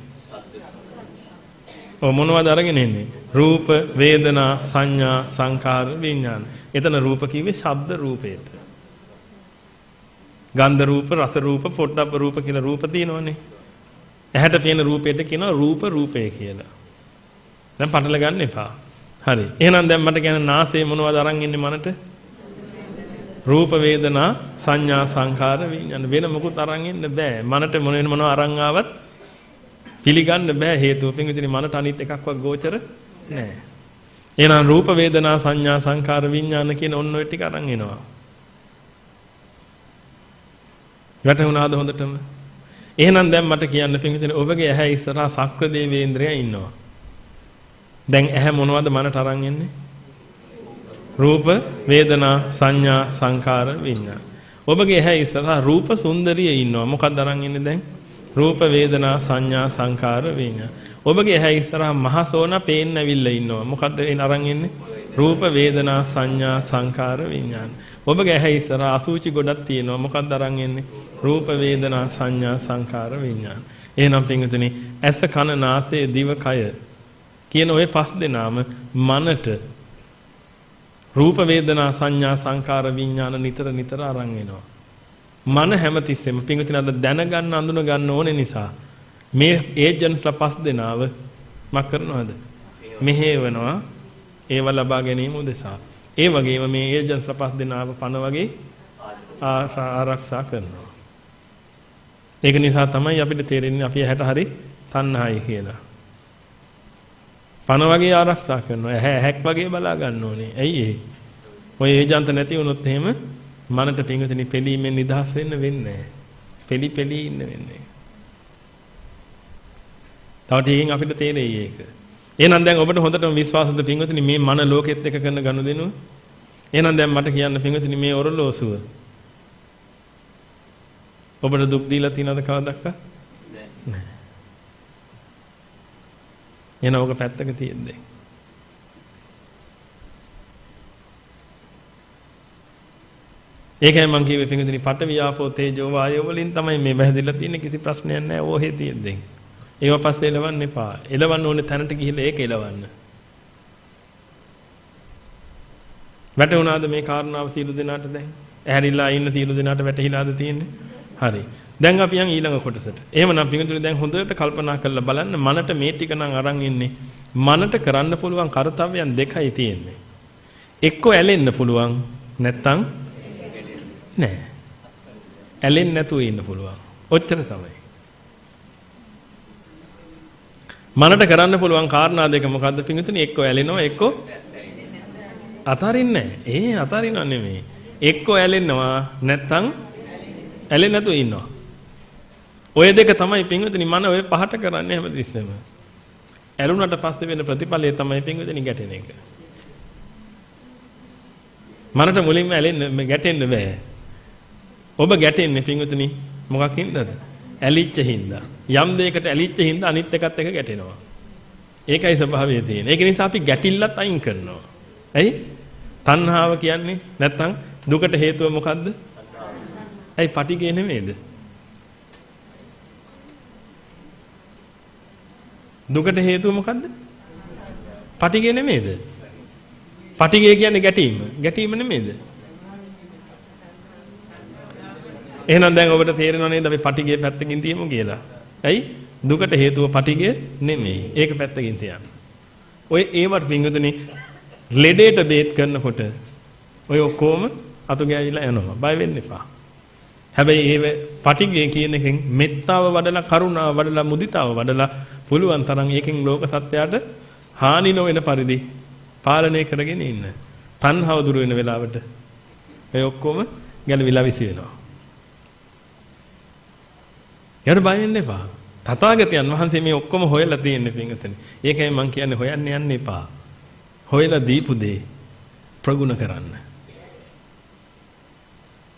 මොනවද අරගෙන ඉන්නේ? රූප වේදනා සංඥා සංකාර විඥාන. එතන රූප කිව්වේ ශබ්ද රූපේට. ගන්ධ රූප රස රූප පොට්ටබ්බ රූප කියලා රූප තියෙනවනේ. ඇහැට පේන රූපයට කියනවා රූප රූපය කියලා. දැන් පටල ගන්න එපා. හරි. එහෙනම් දැන් මට කියන නාසයේ මොනවද අරන් ඉන්නේ මනට? රූප වේදනා සංඥා සංකාර විඥාන. වෙන මොකුත් අරන් ඉන්න බෑ. මනට මොනව අරන් ආවත් පිළිගන්න බෑ. හේතුව පින්විතනි මනට අනිත් එකක්වත් ගෝචර නෑ. එහෙනම් රූප වේදනා සංඥා සංකාර විඥාන කියන ඔන්න ඔය ටික අරන් එනවා. වැටුණාද හොඳටම? එහෙනම් දැන් මට කියන්න පින්විතනි ඔබගේ ඇහැ ඉස්සරහා සක්‍ර දේවේන්ද්‍රය ඉන්නවා. දැන් ඇහැ මොනවද මනට අරන් එන්නේ? රූප වේදනා සංඥා සංකාර විඥාන. ඔබගේ ඇහැ ඉස්සරහා රූප සුන්දරිය ඉන්නවා. මොකක්ද අරන් ඉන්නේ දැන්? රූප වේදනා සංඥා සංකාර විඥාන. ඔබගේ ඇහැ ඉස්සරහා මහසෝනා පේන්න ඇවිල්ලා ඉන්නවා. මොකක්ද අරන් ඉන්නේ? රූප වේදනා සංඥා සංකාර විඥාන. ඔබගේ ඇහැ ඉස්සරහා අසුචි ගොඩක් තියෙනවා. මොකක්ද අරන් එන්නේ? රූප වේදනා සංඥා සංකාර විඥාන. එහෙනම් පින්වතුනි ඇස කන නාසය දිව කය කියන ওই පස් දෙනාම මනට රූප වේදනා සංඥා සංකාර විඥාන නිතර නිතර අරන් එනවා. මන හැමතිස්සෙම පින්වතුනි අද දැනගන්න අඳුන ගන්න ඕනේ නිසා මේ ඒජන්ස්ලා පස් දෙනාව මක් කරනවද? මෙහෙවනවා ඒව ලබා ගැනීම උදෙසා. ඒ වගේම මේ ඒජන්ස්ලා පස් දෙනාව පන වගේ ආරක්ෂා කරනවා. ඒක නිසා තමයි අපිට තේරෙන්නේ අපි ඇහැට හරි තණ්හායි කියලා. පන වගේ ආරක්ෂා කරනවා. ඇහැක් වගේ බලා ගන්න ඕනේ. ඇයි ඒ? ඔය ඒජන්ත නැති වුණොත් එහෙම මනට පින්විතනි පිළීමෙන් නිදහස් වෙන්න වෙන්නේ නැහැ. පිළි ඉන්න වෙන්නේ. තව ටිකකින් අපිට තේරෙයි ඒක. එහෙනම් දැන් ඔබට හොඳටම විශ්වාසද පින්විතනි මේ මන ලෝකෙත් එක කරන ගනුදෙනුව? එහෙනම් දැන් මට කියන්න පින්විතනි මේ ඔරලෝසුව ඔබට දුක් දීලා තියෙනවද කවදාවත්? නැහැ. එහෙනම් ඔක පැත්තක තියෙද්දී. ඒකයි මම කිව්වේ පින්විතනි පඨවි ආපෝ තේජෝ වායෝ වලින් තමයි මේ බහැදිලා තියෙන්නේ කිසි ප්‍රශ්නයක් නැහැ ඕහේ තියෙද්දී. ඒව පස්සේ එලවන්න එපා. එලවන්න ඕනේ තැනට ගිහිල්ලා ඒක එලවන්න. වැටුණාද මේ කාරණාව සියලු දෙනාට දැන්? ඇහැරිලා ඉන්න සියලු දෙනාට වැටහිලාද තියෙන්නේ? හරි. දැන් අපි යන් ඊළඟ කොටසට. එහෙමනම් පින්විතනි දැන් හොඳට කල්පනා කරලා බලන්න මනට මේ ටික නම් අරන් ඉන්නේ. මනට කරන්න පුළුවන් කාර්යයන් දෙකයි තියෙන්නේ. එක්ක ඇලෙන්න පුළුවන් නැත්තම් නෑ. ඇලෙන්නේ නැතුව ඉන්න පුළුවන්. ඔච්චර තමයි. මනට කරන්න පුළුවන් කාරණා දෙක මොකද්ද පින්විතනි? එක්ක ඇලෙනවා එක්ක අතාරින්නේ නැහැ. අතාරිනව නෙමෙයි. එක්ක ඇලෙනවා නැත්නම් ඇලෙන්නේ නැතුව ඉන්නවා. ඔය දෙක තමයි පින්විතනි මන ඔය පහට කරන්නේ හැමතිස්සෙම. ඇලුනට පස්සේ වෙන ප්‍රතිඵලය තමයි පින්විතනි ගැටෙන එක. මනට මුලින්ම ඇලෙන්න ගැටෙන්න බෑ. ඔබ ගැටෙන්නේ පින්විතනි මොකක් හින්දාද? ඇලිච්ච හින්දා. යම් දෙයකට ඇලිච්ච හින්දා අනිත් එකත් එක ගැටෙනවා. ඒකයි ස්වභාවය තියෙන්නේ. ඒක නිසා අපි ගැටිල්ලත් අයින් කරනවා. ඇයි? තණ්හාව කියන්නේ නැත්තම් දුකට හේතුව මොකද්ද? ඇයි පටිඝය නෙමෙයිද? දුකට හේතුව මොකද්ද? පටිඝය නෙමෙයිද? පටිඝය කියන්නේ ගැටීම. ගැටීම නෙමෙයිද? එහෙනම් දැන් ඔබට තේරෙනව නේද අපි පටිඝය පැත්තකින් තියමු කියලා. ඇයි? දුකට හේතුව පටිඝය නෙමෙයි. ඒක පැත්තකින් තියන්න. ඔය ඒවට පින්වතුනි ලෙඩේට බේත් කරනකොට ඔය ඔක්කොම අතු ගෑවිලා යනවා. බය වෙන්න එපා. හැබැයි ඒ පටිඝය කියන එකෙන් මෙත්තාව වඩලා කරුණාව වඩලා මුදිතාව වඩලා පුළුවන් තරම් ඒකෙන් ලෝක සත්‍යයට හානි නොවන පරිදි පාලනය කරගෙන ඉන්න. තණ්හාව දුර වෙන වෙලාවට ඔය ඔක්කොම ගැලවිලා විසි වෙනවා. යට බය වෙන්න එපා. තථාගතයන් වහන්සේ මේ ඔක්කොම හොයලා තියෙන්නේ පින්වතුනි. ඒකයි මම කියන්නේ හොයන්න යන්න එපා. හොයලා දීපු දේ ප්‍රගුණ කරන්න.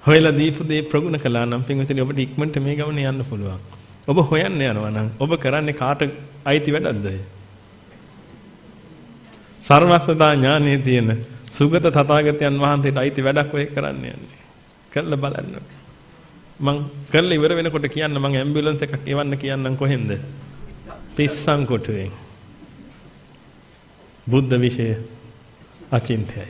හොයලා දීපු දේ ප්‍රගුණ කළා නම් පින්වතුනි ඔබට ඉක්මනට මේ ගමනේ යන්න පුළුවන්. ඔබ හොයන්න යනවා නම් ඔබ කරන්නේ කාට අයිති වැඩක්ද? සර්වඥතා ඥානයේ තියෙන සුගත තථාගතයන් වහන්සේට අයිති වැඩක් ඔය කරන්න යන්නේ. කරලා බලන්න. මං කරලා ඉවර වෙනකොට කියන්න මං ඇම්බියුලන්ස් එකක් එවන්න කියන්නම් කොහෙන්ද? පිස්සන් කොටුවෙන්. බුද්ධ විෂය අචින්තයයි.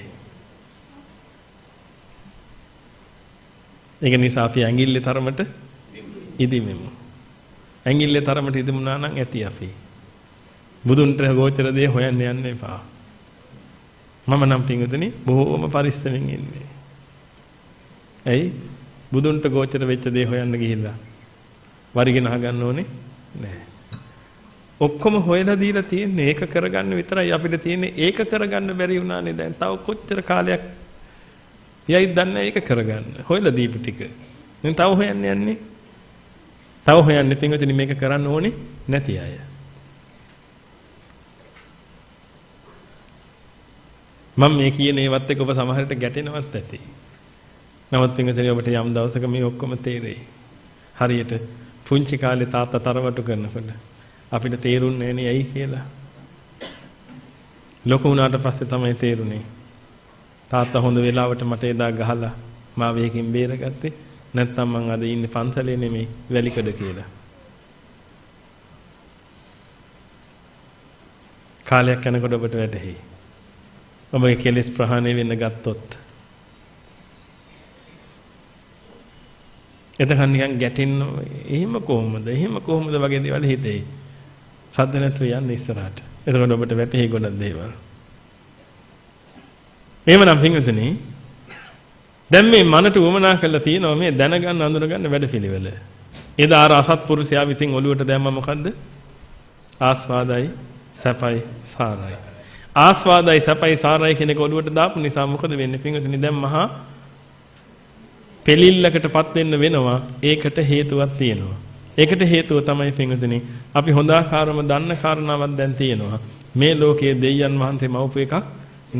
ඒක නිසා අපි ඇඟිල්ලේ තරමට ඉදිමෙමු. ඇඟිල්ලේ තරමට ඉදිමුනා නම් ඇති අපි. බුදුන්ට ගෝචර දේ හොයන්න යන්න එපා. මම නම් පින්වතුනි බොහෝම පරිස්සමෙන් ඉන්නේ. ඇයි? බුදුන්ට ගෝචර වෙච්ච දේ හොයන්න ගිහිල්ලා වරිගෙන අහගන්න ඕනේ නෑ. ඔක්කොම හොයලා දීලා තියෙන්නේ ඒක කරගන්න විතරයි අපිට තියෙන්නේ. ඒක කරගන්න බැරි වුණානේ දැන්. තව කොච්චර කාලයක් යයිද දන්නේ ඒක කරගන්න. හොයලා දීපු ටික. දැන් තව හොයන්න යන්නේ. තව හොයන්නේ පින්වතුනි මේක කරන්න ඕනේ නැති අය. මම මේ කියන ඒවත් එක්ක ඔබ සමහරට ගැටෙනවත් ඇති. නමුත් පින්වතුනි ඔබට යම් දවසක මේ ඔක්කොම තේරෙයි. හරියට පුංචි කාලේ තාත්තා තරවටු කරනකොට අපිට තේරුන්නේ නෑනේ ඇයි කියලා. ලොකු වුණාට පස්සේ තමයි තේරුනේ. තාත්තා හොඳ වෙලාවට මට එදා ගහලා මාව එකකින් බේරගත්තේ. නැත්නම් මං අද ඉන්නේ පන්සලේ නෙමෙයි වැලිකඩ කියලා. කාලයක් යනකොට ඔබට වැටහෙයි. ඔබගේ කෙලෙස් ප්‍රහාණය වෙන්න ගත්තොත් එතකන් නිකන් ගැටෙන්න එහෙම කොහොමද වගේ දේවල් හිතෙයි. සද්ද නැතුව යන්න ඉස්සරහට. එතකොට ඔබට වැටහෙයි ගොඩක් දේවල්. එහෙමනම් පින්වතුනි දැන් මේ මනට උවමනා කරලා තියෙනවා මේ දැනගන්න අඳුනගන්න වැඩපිළිවෙල. එදා අර අසත්පුරුෂයා විසින් ඔළුවට දැම්ම මොකද්ද? ආස්වාදයි සැපයි සාරයි. ආස්වාදයි සැපයි සාරයි කියන එක ඔළුවට දාපු නිසා මොකද වෙන්නේ පින්වතුනි? දැන් මහා පෙලිල්ලකටපත් වෙන්න වෙනවා. ඒකට හේතුවක් තියෙනවා. ඒකට හේතුව තමයි පින්වතුනි අපි හොඳාකාරම දන්න කාරණාවක් දැන් තියෙනවා. මේ ලෝකයේ දෙයයන් වහන්සේ මවපු එකක්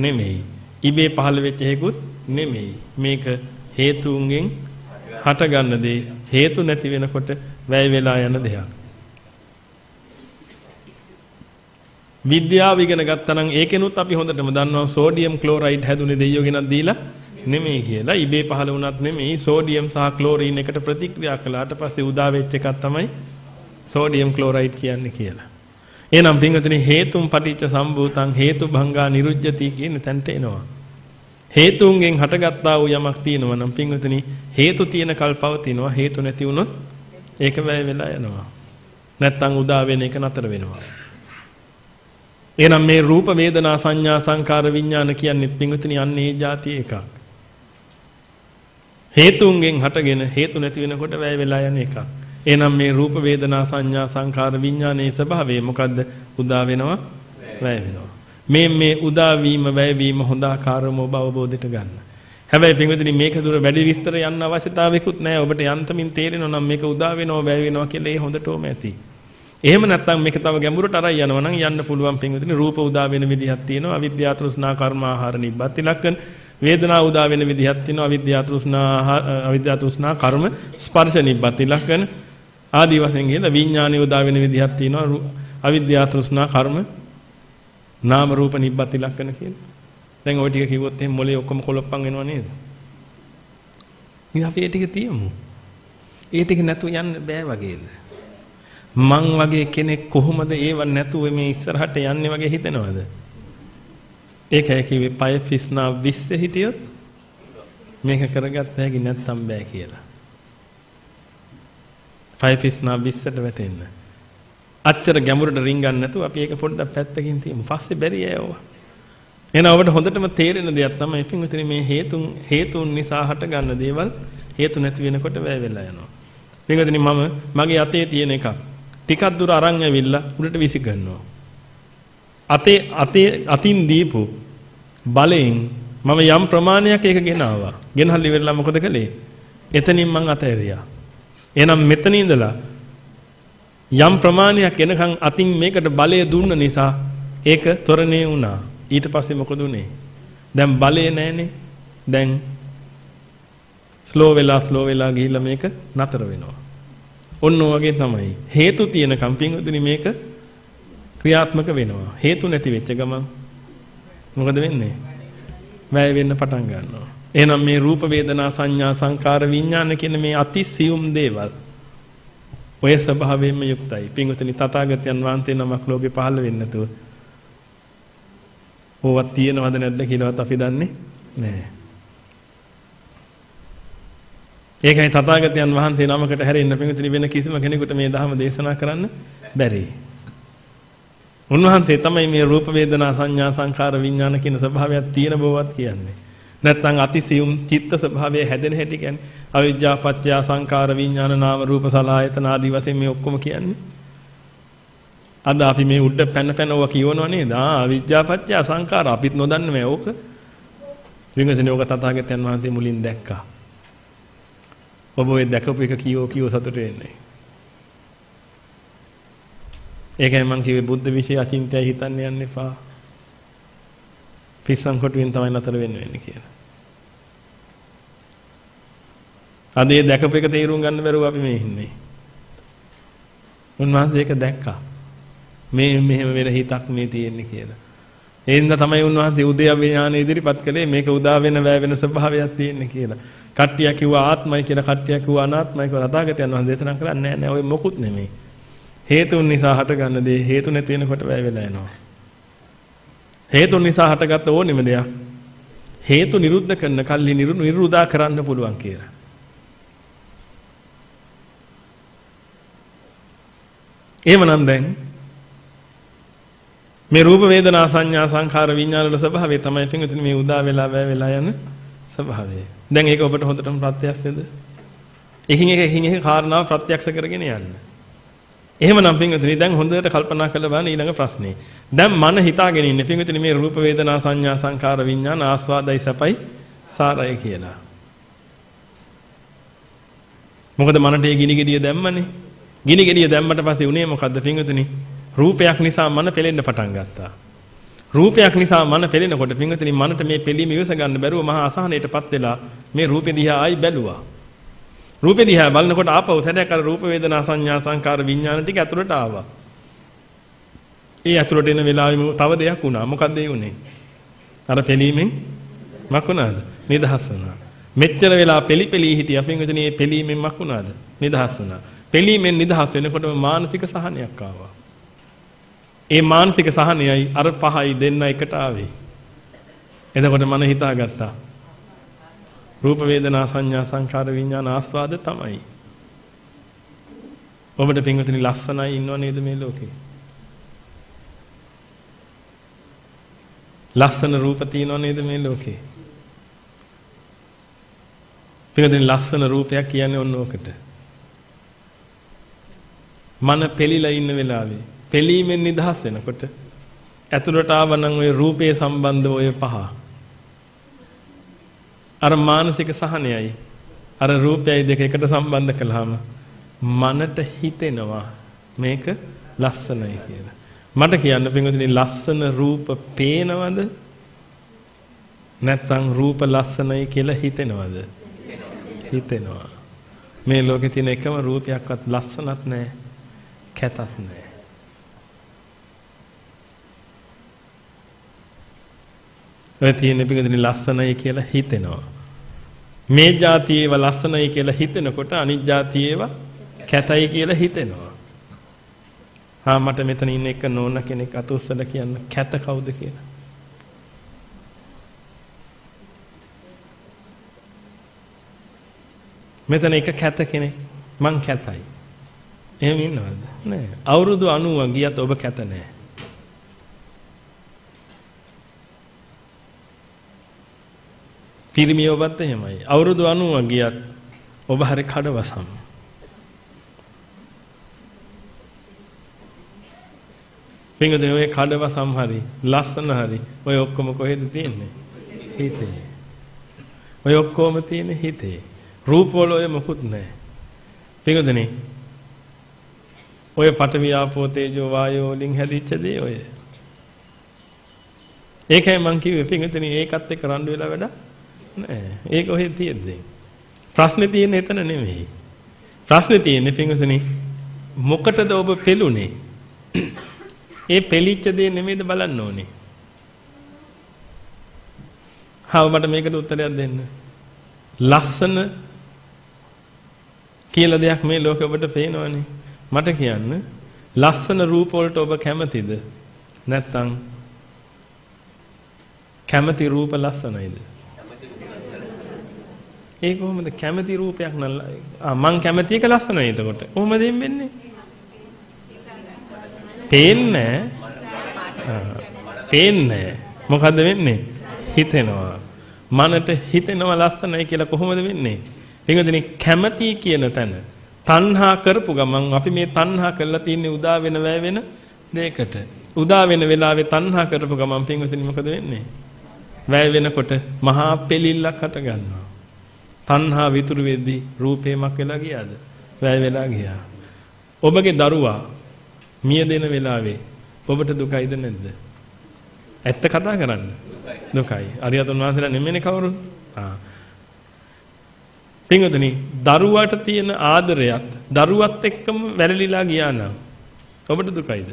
නෙමෙයි. ඉබේ පහළ වෙච්ච හේකුත් නෙමෙයි. මේක හේතුන්ගෙන් හටගන්න දේ. හේතු නැති වෙනකොට වැය වෙලා යන දෙයක්. විද්‍යාව ඉගෙන ගත්තා නම් ඒකෙනුත් අපි හොඳටම දන්නවා සෝඩියම් ක්ලෝරයිඩ් හැදුනේ දෙයියෝ ගෙනත් දීලා නෙමෙයි කියලා. ඉබේ පහළ වුණත් නෙමෙයි. සෝඩියම් සහ ක්ලෝරින් එකට ප්‍රතික්‍රියා කළාට පස්සේ උදා වෙච්ච එකක් තමයි සෝඩියම් ක්ලෝරයිඩ් කියන්නේ කියලා. එහෙනම් පින්වතුනි හේතුම් පටිච්ච සම්භූතං හේතු භංගා නිරුජ්ජති කියන තැනට එනවා. හේතුන්ගෙන් හටගත්තා වූ යමක් තියෙනවා නම් පින්වතුනි හේතු තියෙන කල් පවතිනවා. හේතු නැති වුණොත් ඒක වැය වෙලා යනවා. නැත්තම් උදා වෙන එක නතර වෙනවා. එහෙනම් මේ රූප වේදනා සංඥා සංකාර විඥාන කියන්නේ පින්වතුනි අන්නේ જાති එකක්. හේතුන්ගෙන් හටගෙන හේතු නැති වෙනකොට වැය වෙලා යන එකක්. එහෙනම් මේ රූප වේදනා සංඥා සංඛාර විඥානයේ ස්වභාවය මොකද්ද? උදා වෙනවා, වැය වෙනවා. මේ උදා වීම වැය වීම හොඳ ආකාරව ඔබ අවබෝධයට ගන්න. හැබැයි පින්වතුනි මේක දුර වැඩි විස්තර යන්න අවශ්‍යතාවයකුත් නැහැ. ඔබට යන්තමින් තේරෙනවා නම් මේක උදා වෙනවා වැය වෙනවා කියලා ඒ හොඳටම ඇති. එහෙම නැත්නම් මේක තව ගැඹුරට අරයි යනවා නම් යන්න පුළුවන් පින්වතුනි. රූප උදා වෙන විදිහක් තියෙනවා. අවිද්‍යාව තෘෂ්ණා කර්ම ආහාර නිබ්බත් ලක්ෂණ. වේදනා උදා වෙන විදිහක් තියෙනවා. අවිද්‍යාව තෘෂ්ණා කර්ම ස්පර්ශ නිබ්බත් ලක්ෂණ. ආදී වශයෙන් ගිහලා විඥානය උදා වෙන විදිහක් තියෙනවා. අවිද්‍යාව තෘෂ්ණා කර්ම නාම රූප නිබ්බත් ලක්ෂණ කියලා. දැන් ওই ටික කිව්වොත් එහෙනම් මොලේ ඔක්කොම කොලොප්පන් වෙනව නේද? ඉතින් අපි ඒ ටික තියමු. ඒ ටික නැතුව යන්න බෑ වගේද? මං වගේ කෙනෙක් කොහොමද ඒව නැතුව මේ ඉස්සරහට යන්නේ වගේ හිතනවද? ඒකයි කිව්වේ පය පිස්නා 20 හිටියොත් මේක කරගත්ත හැකි නැත්තම් බෑ කියලා. පය පිස්නා 20ට වැටෙන්න. අච්චර ගැඹුරට රින්ගන්න නැතුව අපි ඒක පොඩ්ඩක් පැත්තකින් තියමු. පස්සේ බැරි ඇයව. එහෙනම් ඔබට හොඳටම තේරෙන දෙයක් තමයි පින්විතනි මේ හේතුන් නිසා හට ගන්න දේවල් හේතු නැති වෙනකොට වැය වෙලා යනවා. පින්විතනි මගේ අතේ තියෙන එකක් ටිකක් දුර අරන් ඇවිල්ලා උඩට විසි කරනවා. අතින් දීපු බලයෙන් මම යම් ප්‍රමාණයක් ඒක ගෙනාවා. ගෙනහල්ලි වෙරලා මොකද කළේ? එතනින් මං අතහැරියා. එහෙනම් මෙතන ඉඳලා යම් ප්‍රමාණයක් එනකන් අතින් මේකට බලය දුන්න නිසා ඒක තොරණේ වුණා. ඊට පස්සේ මොකද උනේ? දැන් බලය නැහනේ. දැන් ස්ලෝ වෙලා ගිහිල්ලා මේක නතර වෙනවා. ඔන්න ඔයගේ තමයි. හේතු තියෙනකම් පින්වතුනි මේක ක්‍රියාත්මක වෙනවා. හේතු නැති වෙච්ච ගමන් මොකද වෙන්නේ? වැය වෙන්න පටන් ගන්නවා. එහෙනම් මේ රූප වේදනා සංඥා සංකාර විඥාන කියන මේ අති සියුම් දේවල් ඔය ස්වභාවයෙන්ම යුක්තයි. පින්වතුනි තථාගතයන් වහන්සේ නමක් ලෝකේ පහළ වෙන්නේ නැතුව ඕවත් තියෙනවද නැද්ද කියලාවත් අපි දන්නේ නැහැ. ඒකයි තථාගතයන් වහන්සේ නමකට හැරෙන්න පින්වතුනි වෙන කිසිම කෙනෙකුට මේ ධර්ම දේශනා කරන්න බැරි. උන්වහන්සේ තමයි මේ රූප වේදනා සංඥා සංකාර විඥාන කියන ස්වභාවයක් තියෙන බවවත් කියන්නේ. නැත්නම් අතිසියුම් චිත්ත ස්වභාවය හැදෙන හැටි කියන්නේ අවිජ්ජා පත්‍ය සංකාර විඥාන නාම රූප සලආයතන ආදී වශයෙන් මේ ඔක්කොම කියන්නේ. අද අපි මේ උඩ පැන ඕවා කියවනවා නේද? අවිජ්ජා පත්‍ය සංකාර අපිත් නොදන්නේ ඕක. වින්ගසනේ ඕක තථාගතයන් වහන්සේ මුලින් දැක්කා. ඔබ ඔය දැකපු එක කියෝ සතුට වෙන්නේ. ඒකයි මම කිව්වේ බුද්ධ විශ්ේ අචින්තය හිතන්න යන්න එපා. පිස්සන් කොටුවෙන් තමයි නතර වෙන්නේ කියලා. අද ඒ දැකපු එක තේරුම් ගන්න බැරුව අපි මේ ඉන්නේ. උන්වහන්සේ ඒක දැක්කා. මේ මෙහෙම වෙන හිතක් මේ තියෙන්නේ කියලා. ඒ හින්දා තමයි උන්වහන්සේ උදේ අභිඥාන ඉදිරිපත් කළේ මේක උදා වෙන වැය වෙන ස්වභාවයක් තියෙන්නේ කියලා. කට්ටිය කිව්වා ආත්මයි කියලා, කට්ටිය කිව්වා අනාත්මයි කියලා. තථාගතයන් වහන්සේ දේශනා කරන්නේ නැහැ. ඔය මොකුත් නෙමෙයි. හේතුන් නිසා හටගන්න දේ හේතු නැති වෙනකොට වැය වෙලා යනවා. හේතුන් නිසා හටගත්ත ඕනෙම දෙයක් හේතු නිරුද්ධ කරන කල්ලි නිරුදා කරන්න පුළුවන් කියලා. එහෙමනම් දැන් මේ රූප වේදනා සංඥා සංඛාර විඥාන වල ස්වභාවය තමයි පින්විතනි මේ උදා වෙලා වැය වෙලා යන ස්වභාවය. දැන් ඒක ඔබට හොඳටම ප්‍රත්‍යක්ෂද? එකින් එක කාරණාව ප්‍රත්‍යක්ෂ කරගෙන යන්න. එහෙමනම් පින්විතනි දැන් හොඳට කල්පනා කරලා බලන්න ඊළඟ ප්‍රශ්නේ. දැන් මන හිතාගෙන ඉන්නේ පින්විතනි මේ රූප වේදනා සංඥා සංඛාර විඥාන ආස්වාදයි සැපයි සාරයි කියලා. මොකද මනට ඒ ගිනි ගෙඩිය දැම්මනේ. ගිනි ගෙඩිය දැම්මට පස්සේ උනේ මොකද්ද පින්විතනි? රූපයක් නිසා මන පෙලෙන්න පටන් ගත්තා. රූපයක් නිසා මන පෙලෙනකොට පින්විතනි මනට මේ පෙලීම ඉවස ගන්න බැරුව මහා අසහනයටපත් වෙලා මේ රූපෙ දිහා ආයි බැලුවා. රූපෙ දිහා බලනකොට ආපහු සැරයක් අර රූප වේදනා සංඥා සංකාර විඥාන ටික ඇතුළට ආවා. ඒ ඇතුළට එන වෙලාවෙම තව දෙයක් වුණා. මොකද්ද ඒ උනේ? අර පෙලීමෙන් මක් වුණාද? නිදහස් වුණා. මෙච්චර වෙලා පෙලි හිටියා. පින්විතනි මේ පෙලීමෙන් මක් වුණාද? නිදහස් වුණා. පෙලීමෙන් නිදහස් වෙනකොටම මානසික සහනයක් ආවා. ඒ මානසික සහනයයි අර පහයි දෙන්න එකට ආවේ. එතකොට මන හිතාගත්තා. රූප වේදනා සංඥා සංඛාර විඥාන ආස්වාද තමයි. ඔබට පින්වතුනි ලස්සනයි ඉන්නව නේද මේ ලෝකේ? ලස්සන රූප තියෙනව නේද මේ ලෝකේ? පින්වතුනි ලස්සන රූපයක් කියන්නේ ඔන්න ඕකට. මන පෙලිලා ඉන්න වෙලාවේ පෙලීමෙන් නිදහස් වෙනකොට ඇතුළට ආවනම් ওই රූපේ සම්බන්ධ ඔය පහ අර මානසික සහනයයි අර රූපයයි දෙක එකට සම්බන්ධ කළාම මනට හිතෙනවා මේක ලස්සනයි කියලා. මට කියන්න පින්වතුනි ලස්සන රූප පේනවද? නැත්නම් රූප ලස්සනයි කියලා හිතෙනවද? හිතෙනවා. මේ ලෝකේ තියෙන එකම රූපයක්වත් ලස්සනක් නැහැ, කැතක් නැහැ. ඔය තියෙන පිටුදින ලස්සනයි කියලා හිතෙනවා. මේ જાතියේව ලස්සනයි කියලා හිතෙනකොට අනිත් જાතියේව කැතයි කියලා හිතෙනවා. මට මෙතන ඉන්න එක නෝන කෙනෙක් අත උස්සලා කියන්න කැත කවුද කියලා. මෙතන එක කැත කෙනෙක් මං කැතයි. එහෙම ඉන්නවද? නෑ. අවුරුදු 90 ගියත් ඔබ කැත නෑ. පිරිමිය ඔබත් එහෙමයි. අවුරුදු 90 ගියත් ඔබ හරි කඩවසම්. පින්වතුනි ඔය කඩවසම් හරි ලස්සන හරි ඔය ඔක්කොම කොහෙද තියෙන්නේ? හිතේ. ඔය ඔක්කොම තියෙන්නේ හිතේ. රූප වල ඔය මොකුත් නැහැ. පින්වතුනි ඔය පඨවි ආපෝ තේජෝ වායෝ වලින් හැදිච්ච දේ ඔය. ඒකයි මං කිව්වේ පින්වතුනි ඒකත් එක්ක රණ්ඩු වෙලා වැඩ නෑ. ඒක ඔහෙ තියෙද්දී. ප්‍රශ්නේ තියෙන්නේ එතන නෙමෙයි. ප්‍රශ්නේ තියෙන්නේ පින්වතුනි මොකටද ඔබ පෙළුනේ? ඒ පෙලිච්ච දේ නෙමෙයිද බලන්න ඕනේ. මට මේකට උත්තරයක් දෙන්න. ලස්සන කියලා දෙයක් මේ ලෝකෙ ඔබට පේනවනේ. මට කියන්න ලස්සන රූප වලට ඔබ කැමතිද? නැත්නම් කැමති රූප ලස්සනයිද? ඒ කොහොමද කැමති රූපයක් නම් මං කැමති එක ලස්සනයි එතකොට. කොහොමද වෙන්නේ? පේන්නේ පේන්නේ මොකද්ද වෙන්නේ? හිතෙනවා. මනට හිතෙනවා ලස්සනයි කියලා කොහොමද වෙන්නේ? පින්වතුනි කැමති කියන තැන තණ්හා කරපු ගමන් අපි මේ තණ්හා කරලා තින්නේ උදා වෙන වැය වෙන දෙයකට. උදා වෙන වෙලාවේ තණ්හා කරපු ගමන් පින්වතුනි මොකද වෙන්නේ? වැය වෙනකොට මහා පෙලිල්ලක් හට ගන්නවා. තණ්හා විතුරු වෙද්දී රූපේමක් වෙලා ගියාද? වැය වෙලා ගියා. ඔබගේ දරුවා මිය දෙන වෙලාවේ ඔබට දුකයිද නැද්ද? ඇත්ත කතා කරන්න. දුකයි. අරියතුන් වහන්සේලා නෙමෙයිනේ කවුරු? පින්වතුනි දරුවාට තියෙන ආදරයත් දරුවත් එක්කම වැළලීලා ගියා නම් ඔබට දුකයිද?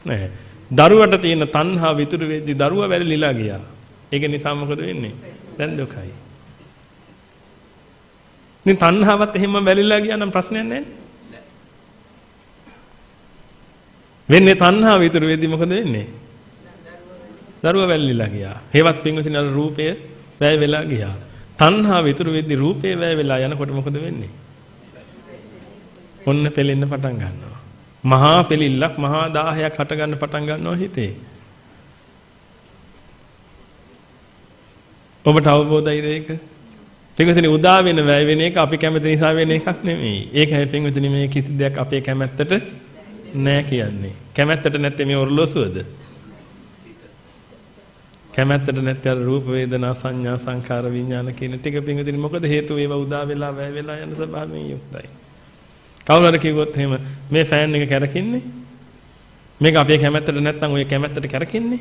නැහැ. දරුවට තියෙන තණ්හා විතුරු වෙද්දී දරුවා වැළලීලා ගියා. ඒක නිසා මොකද වෙන්නේ? දැන් දුකයි. ඉතින් තණ්හාවත් එහෙම වැළලීලා ගියා නම් ප්‍රශ්නයක් නැහැ. වෙන්නේ තණ්හා විතුරු වෙද්දී මොකද වෙන්නේ? දරුවා වැළලීලා ගියා. හේවත් පින්වතුනි අර රූපය වැය වෙලා ගියා. තණ්හා විතුරු වෙද්දී රූපේ වැය වෙලා යනකොට මොකද වෙන්නේ? ඔන්න පෙලෙන්න පටන් ගන්නවා. මහා පෙලිල්ලක් මහා දාහයක් හට ගන්න පටන් ගන්නවා හිතේ. ඔබට අවබෝධයිද ඒක? පින්වතුනි උදා වෙන වැය වෙන එක අපි කැමති නිසා වෙන එකක් නෙමෙයි. ඒකයි පින්වතුනි මේ කිසි දෙයක් අපේ කැමැත්තට නෑ කියන්නේ. කැමැත්තට නැත්තේ මේ ඔරලෝසුවද? කැමැත්තට නැත්නම් රූප වේදනා සංඥා සංඛාර විඥාන කියන ටික පින්වතුනි මොකද හේතුව ඒවා උදා වෙලා වැය වෙලා යන ස්වභාවයෙන් යුක්තයි. කවුරු හරි කිව්වොත් එහෙම මේ ෆෑන් එක කැරකින්නේ මේක අපේ කැමැත්තට නැත්නම් ඔය කැමැත්තට කැරකින්නේ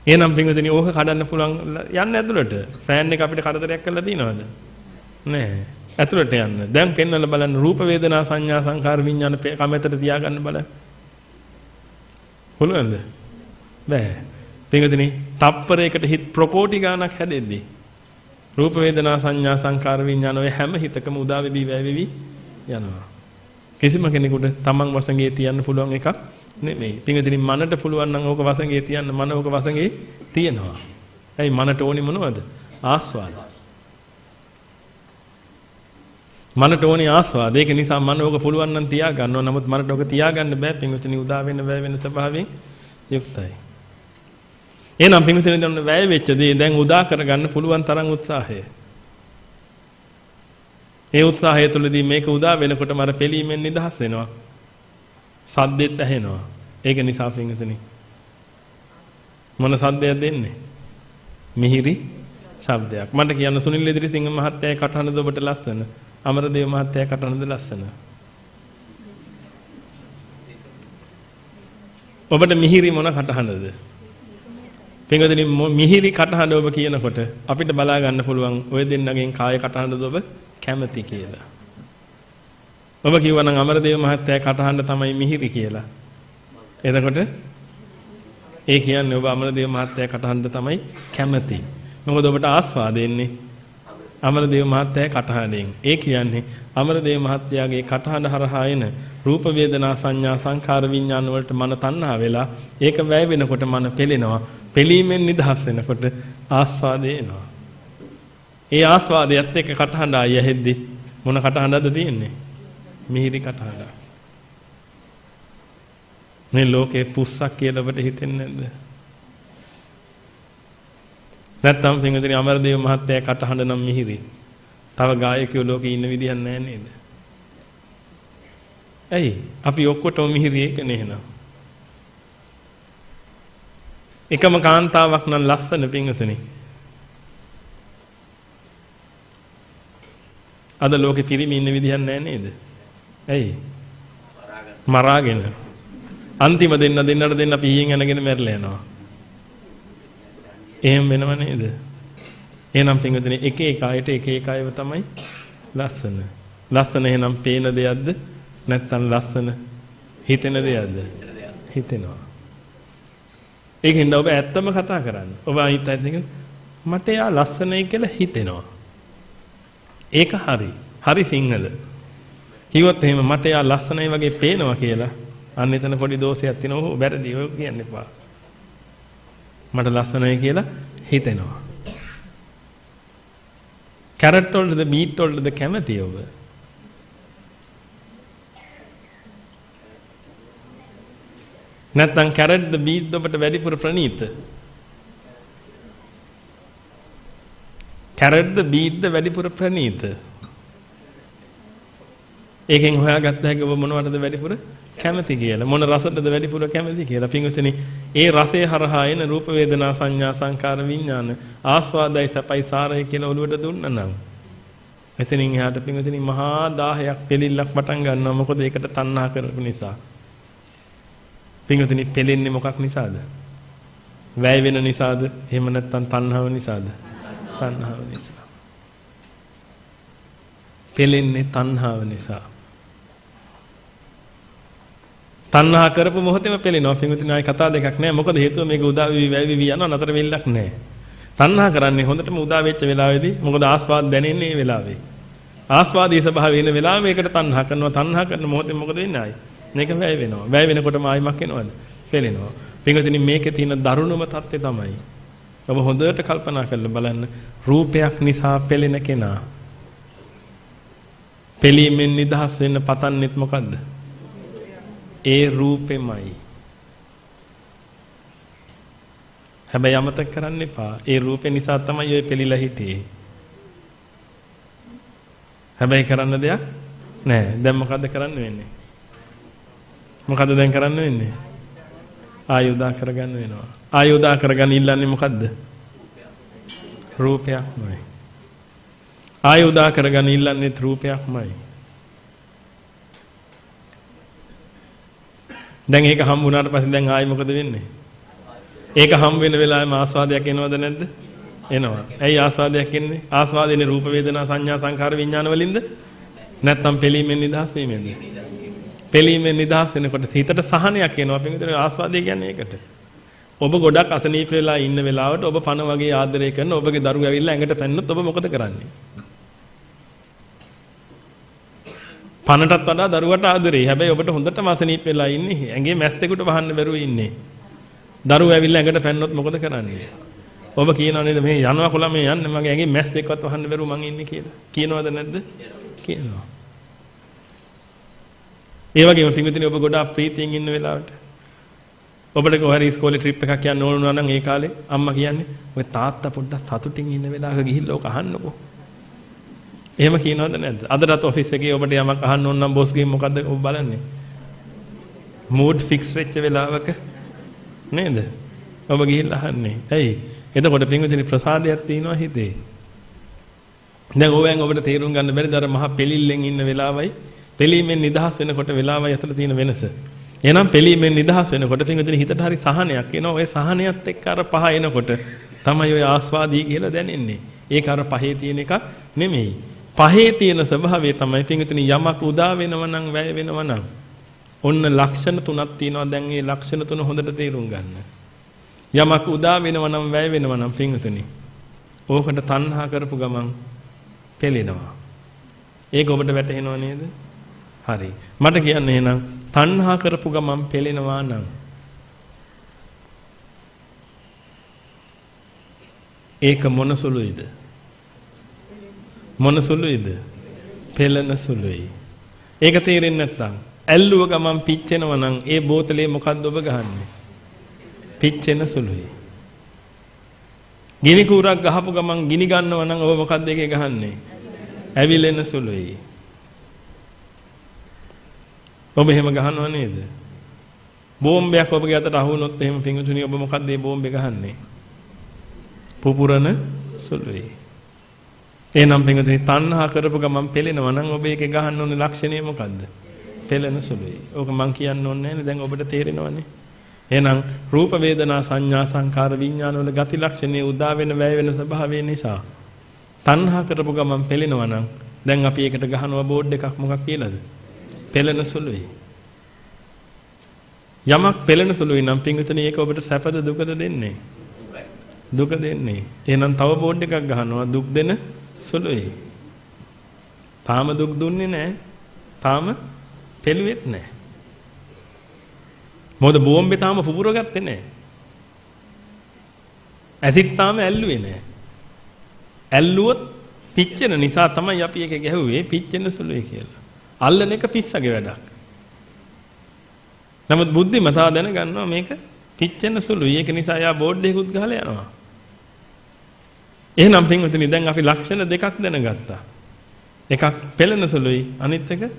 එහෙනම් පින්වතුනි ඕක කඩන්න පුළුවන් යන්න ඇතුළට ෆෑන් එක අපිට කරදරයක් කරලා තියනවද? නෑ. ඇතුළට යන්න. දැන් පෙන්වලා බලන්න රූප වේදනා සංඥා සංඛාර විඥාන කැමැත්තට තියාගන්න බලන්න. පුළුවන්ද? බෑ. පින්වතුනි තප්පරයකට හිත ප්‍රකෝටි ගාණක් හැදෙද්දී රූප වේදනා සංඥා සංඛාර විඥාන ඔය හැම හිතකම උදා වෙවි වැය වෙවි යනවා. කිසිම කෙනෙකුට තමන් වසඟේ තියන්න පුළුවන් එකක් නෙමෙයි. පින්වතුනි මනට පුළුවන් නම් ඕක වසඟේ තියන්න මන ඕක වසඟේ තියනවා. ඇයි මනට ඕනි මොනවද? ආස්වාද. මනට ඕනි ආස්වාද. ඒක නිසා මන ඕක පුළුවන් නම් තියා ගන්නවා. නමුත් මනට ඕක තියාගන්න බෑ. පින්වතුනි උදා වෙන වැය වෙන ස්වභාවයෙන් යුක්තයි. එහෙනම් පින්විතනේ දැන් වැය වෙච්ච දේ දැන් උදා කරගන්න පුළුවන් තරම් උත්සාහය. ඒ උත්සාහය තුළදී මේක උදා වෙනකොට මර පිළීමෙන් නිදහස් වෙනවා. සද්දෙත් ඇහෙනවා. ඒක නිසා පින්විතනේ මොන සද්දයක් දෙන්නේ? මිහිරි ශබ්දයක්. මට කියන්න සුනිල් ඉදිරිසිංහ මහත්තයාගේ කටහඬ ඔබට ලස්සන. අමරදේව මහත්තයාගේ කටහඬ ලස්සන. ඔබට මිහිරි මොන කටහඬද? පින්වතුනි මිහිරි කටහඬ ඔබ කියනකොට අපිට බලා ගන්න පුළුවන් ඔය දෙන්නගෙන් කායේ කටහඬද ඔබ කැමති කියලා. ඔබ කිව්වා නම් අමරදේව මහත්තයාගේ කටහඬ තමයි මිහිරි කියලා. එතකොට ඒ කියන්නේ ඔබ අමරදේව මහත්තයාගේ කටහඬ තමයි කැමති. මොකද ඔබට ආස්වාද එන්නේ අමරදේව මහත්තයාගේ කටහඬෙන්. ඒ කියන්නේ අමරදේව මහත්තයාගේ කටහඬ හරහා එන රූප වේදනා සංඥා සංඛාර විඥාන වලට මන තණ්හා වෙලා ඒක වැය වෙනකොට මන පෙළෙනවා. පෙළීමෙන් නිදහස් වෙනකොට ආස්වාදය එනවා. ඒ ආස්වාදයත් එක්ක කටහඬ ආය හැද්දි මොන කටහඬද තියෙන්නේ? මිහිරි කටහඬ. මේ ලෝකේ පුස්සක් කියලා ඔබට හිතෙන්නේ නැද්ද? නැත්තම් පින්වතුනි අමරදේව මහත්තයා කටහඬ නම් මිහිරි. තව ගායකයෝ ලෝකේ ඉන්න විදිහක් නැහැ නේද? ඇයි? අපි ඔක්කොටම මිහිරි එක නෙහෙනම්. එකම කාන්තාවක් නම් ලස්සන පින්වතුනි. අද ලෝකේ පිරිමි ඉන්න විදිහක් නැහැ නේද? ඇයි? මරාගෙන. අන්තිම දෙන්නට පිහින් යනගෙන මැරලා යනවා. එහෙම වෙනව නේද? එහෙනම් පින්වතුනි එක එක අයට එක එක අයව තමයි ලස්සන. ලස්සන එහෙනම් පේන දෙයක්ද? නැත්නම් ලස්සන හිතෙන දෙයක්ද? හිතෙනවා. ඒකෙන්ද ඔබ ඇත්තම කතා කරන්නේ. ඔබ අනිත් අයට නිකන් මට යා ලස්සනයි කියලා හිතෙනවා. ඒක හරි. හරි සිංහල. කිව්වොත් එහෙම මට යා ලස්සනයි වගේ පේනවා කියලා අන්න එතන පොඩි දෝෂයක් තියෙනවා. ඔබ වැරදි ඔය කියන්න එපා. මට ලස්සනයි කියලා හිතෙනවා. කැරට් වලද බීට් වලද කැමති ඔබ? නැත්නම් කැරට්ද බීට්ද ඔබට වැඩිපුර ප්‍රණීත? කැරට්ද බීට්ද වැඩිපුර ප්‍රණීත? ඒකෙන් හොයාගත්ත හැකි ඔබ මොනවටද වැඩිපුර කැමති කියලා? මොන රසටද වැඩිපුර කැමති කියලා? පින්වතුනි ඒ රසය හරහා එන රූප වේදනා සංඥා සංකාර විඥාන ආස්වාදයි සපයි සාරයි කියලා ඔළුවට දුන්නා නම් එතනින් එහාට පින්වතුනි මහා 10ක් පිළිල්ලක් පටන් ගන්නවා. මොකද ඒකට තණ්හා කරපු නිසා. පින්වතුනි පෙලෙන්නේ මොකක් නිසාද? වැය වෙන නිසාද? එහෙම නැත්නම් තණ්හාව නිසාද? තණ්හාව නිසා. පෙලෙන්නේ තණ්හාව නිසා. තණ්හා කරපු මොහොතේම පෙලෙනවා. පින්වතුනි ආයි කතා දෙකක් නැහැ. මොකද හේතුව මේක උදා වෙවි වැය වෙවි යනවා. නතර වෙල්ලක් නැහැ. තණ්හා කරන්නේ හොඳටම උදා වෙච්ච වෙලාවේදී. මොකද ආස්වාද දැනෙන්නේ මේ වෙලාවේ. ආස්වාදයේ ස්වභාවය වෙන වෙලාවෙ මේකට තණ්හා කරනවා. තණ්හා කරන මොහොතේ මොකද වෙන්නේ ආයි? මේක වැය වෙනවා. වැය වෙනකොටම ආයිමක් එනවද? පෙලෙනවා. පින්වතුනි මේකේ තියෙන දරුණුම தත්ත්වය තමයි. ඔබ හොඳට කල්පනා කරලා බලන්න. රූපයක් නිසා පෙලෙන කෙනා පෙලීමෙන් නිදහස් වෙන්න පතන්නෙත් මොකද්ද? ඒ රූපෙමයි. හැබැයි අමතක කරන්න එපා. ඒ රූපේ නිසා තමයි ඔය පෙලිලා හිටියේ. හැබැයි කරන්න දෙයක් නැහැ. දැන් මොකද්ද කරන්න වෙන්නේ? මොකද්ද දැන් කරන්න වෙන්නේ? ආයුදා කරගන්න වෙනවා. ආයුදා කරගන්න ඉල්ලන්නේ මොකද්ද? රූපයක්මයි. ආයුදා කරගන්න ඉල්ලන්නේ රූපයක්මයි. දැන් ඒක හම්බ වුණාට පස්සේ දැන් ආයි මොකද වෙන්නේ? ඒක හම්බ වෙන වෙලාවෙම ආස්වාදයක් එනවද නැද්ද? එනවා. ඇයි ආස්වාදයක් එන්නේ? ආස්වාදෙන්නේ රූප වේදනා සංඥා සංඛාර විඥාන වලින්ද? නැත්නම් පෙලීමෙන් නිදහස් වීමෙන්ද? පෙලීමෙන් නිදහස් වෙනකොට හිතට සහනයක් එනවා. පින්විතනේ ආස්වාදය කියන්නේ ඒකට. ඔබ ගොඩක් අසනීප වෙලා ඉන්න වෙලාවට ඔබ පණ වගේ ආදරය කරන ඔබගේ දරුවෝ ඇවිල්ලා ඇඟට පැන්නොත් ඔබ මොකද කරන්නේ? පණටත් වඩා දරුවට ආදරේ. හැබැයි ඔබට හොඳටම අසනීප වෙලා ඉන්නේ. ඇඟේ මැස්සෙකුට වහන්න බැරුව ඉන්නේ. දරුවෝ ඇවිල්ලා ඇඟට පැන්නොත් මොකද කරන්නේ? ඔබ කියනවා නේද මේ යනවා කොළම මේ යන්නේ මගේ ඇඟේ මැස්සෙක්වත් වහන්න බැරුව මං ඉන්නේ කියලා. කියනවද නැද්ද? කියනවා. ඒ වගේම පින්විතනේ ඔබ ගොඩාක් ප්‍රීතියෙන් ඉන්න වෙලාවට ඔබට කොහේ හරි ඉස්කෝලේ ට්‍රිප් එකක් යන්න ඕන වුණා නම් ඒ කාලේ අම්මා කියන්නේ ඔය තාත්තා පොඩ්ඩක් සතුටින් ඉන්න වෙලාවක ගිහිල්ලා ඔක අහන්නකෝ. එහෙම කියනවද නැද්ද? අදටත් ඔෆිස් එකේ ඔබට යමක් අහන්න ඕන නම් බොස්ගෙන් මොකද්ද ඔබ බලන්නේ? මූඩ් ෆික්ස් වෙච්ච වෙලාවක නේද? ඔබ ගිහිල්ලා අහන්නේ. ඇයි? එතකොට පින්විතනි ප්‍රසාදයක් තියෙනවා හිතේ. දැන් ඕවෙන් ඔබට තේරුම් ගන්න බැරිද අර මහා පෙලිල්ලෙන් ඉන්න වෙලාවයි පෙලීමෙන් නිදහස් වෙනකොට වෙලාවයි අතර තියෙන වෙනස. එහෙනම් පෙලීමෙන් නිදහස් වෙනකොට පින්විතනි හිතට හරි සහනයක් එනවා. ඔය සහනයත් එක්ක අර පහ එනකොට තමයි ඔය ආස්වාදී කියලා දැනෙන්නේ. ඒක අර පහේ තියෙන එකක් නෙමෙයි. පහේ තියෙන ස්වභාවය තමයි පින්විතනි යමක් උදා වෙනව නම් වැය වෙනව නම් ඔන්න ලක්ෂණ තුනක් තියෙනවා. දැන් මේ ලක්ෂණ තුන හොඳට තේරුම් ගන්න. යමක් උදා වෙනව නම් වැය වෙනව නම් පින්විතනි ඕකට තණ්හා කරපු ගමන් පෙළෙනවා. ඒක ඔබට වැටහෙනව නේද? හරි. මට කියන්න එහෙනම් තණ්හා කරපු ගමන් පෙළෙනවා නම් ඒක මොන සුළුයිද? මොන සුළුයිද? පෙළෙන සුළුයි. ඒක තේරෙන්නේ නැත්නම් ඇල්ලුව ගමන් පිච්චෙනවා නම් ඒ බෝතලේ මොකද්ද ඔබ ගහන්නේ? පිච්චෙන සුළුයි. ගිනි කූරක් ගහපු ගමන් ගිනි ගන්නවා නම් ඔබ මොකද්ද ඒකේ ගහන්නේ? ඇවිලෙන සුළුයි. ඔබ එහෙම ගහනව නේද? බෝම්බයක් ඔබගේ අතට අහු වුණොත් එහෙම පිංගුතුනි ඔබ මොකද්ද මේ බෝම්බේ ගහන්නේ? පුපුරන සුළුයි. එහෙනම් පිංගුතුනි තණ්හා කරපු ගමන් පෙළෙනවා නම් ඔබ ඒකේ ගහන්න ඕනේ ලක්ෂණය මොකද්ද? පෙළෙන සුළුයි. ඕක මං කියන්න ඕනේ නැහැ නේ. දැන් ඔබට තේරෙනවනේ. එහෙනම් රූප වේදනා සංඥා සංකාර විඥාන වල ගති ලක්ෂණේ උදා වෙන වැය වෙන ස්වභාවය නිසා තණ්හා කරපු ගමන් පෙළෙනවා නම් දැන් අපි ඒකට ගහනවා බෝඩ් එකක් මොකක් කියලාද? පෙළෙන සුළුයි. යමක් පෙළෙන සුළුයි නම් පිංගුතුනි ඒක ඔබට සැපද දුකද දෙන්නේ? දුක දෙන්නේ. එහෙනම් තව බෝඩ් එකක් ගහනවා දුක් දෙන සුළුයි. තාම දුක් දුන්නේ නැහැ. තාම පෙළුවෙත් නැහැ. මොකද බෝම්බේ තාම පුපුර ගත්තේ නැහැ. ඇසිඩ් තාම ඇල්ලුවේ නැහැ. ඇල්ලුවොත් පිච්චෙන නිසා තමයි අපි ඒක ගැහුවේ පිච්චෙන සුළුයි කියලා. අල්ලන එක පිස්සගේ වැඩක්. නමුත් බුද්ධිමතා දැනගන්නවා මේක පිච්චෙන සුළුයි. ඒක නිසා යා බෝඩ් එකකුත් ගහලා යනවා. එහෙනම් පින්වතුනි දැන් අපි ලක්ෂණ දෙකක් දැනගත්තා. එකක් පෙළෙන සුළුයි අනිත් එක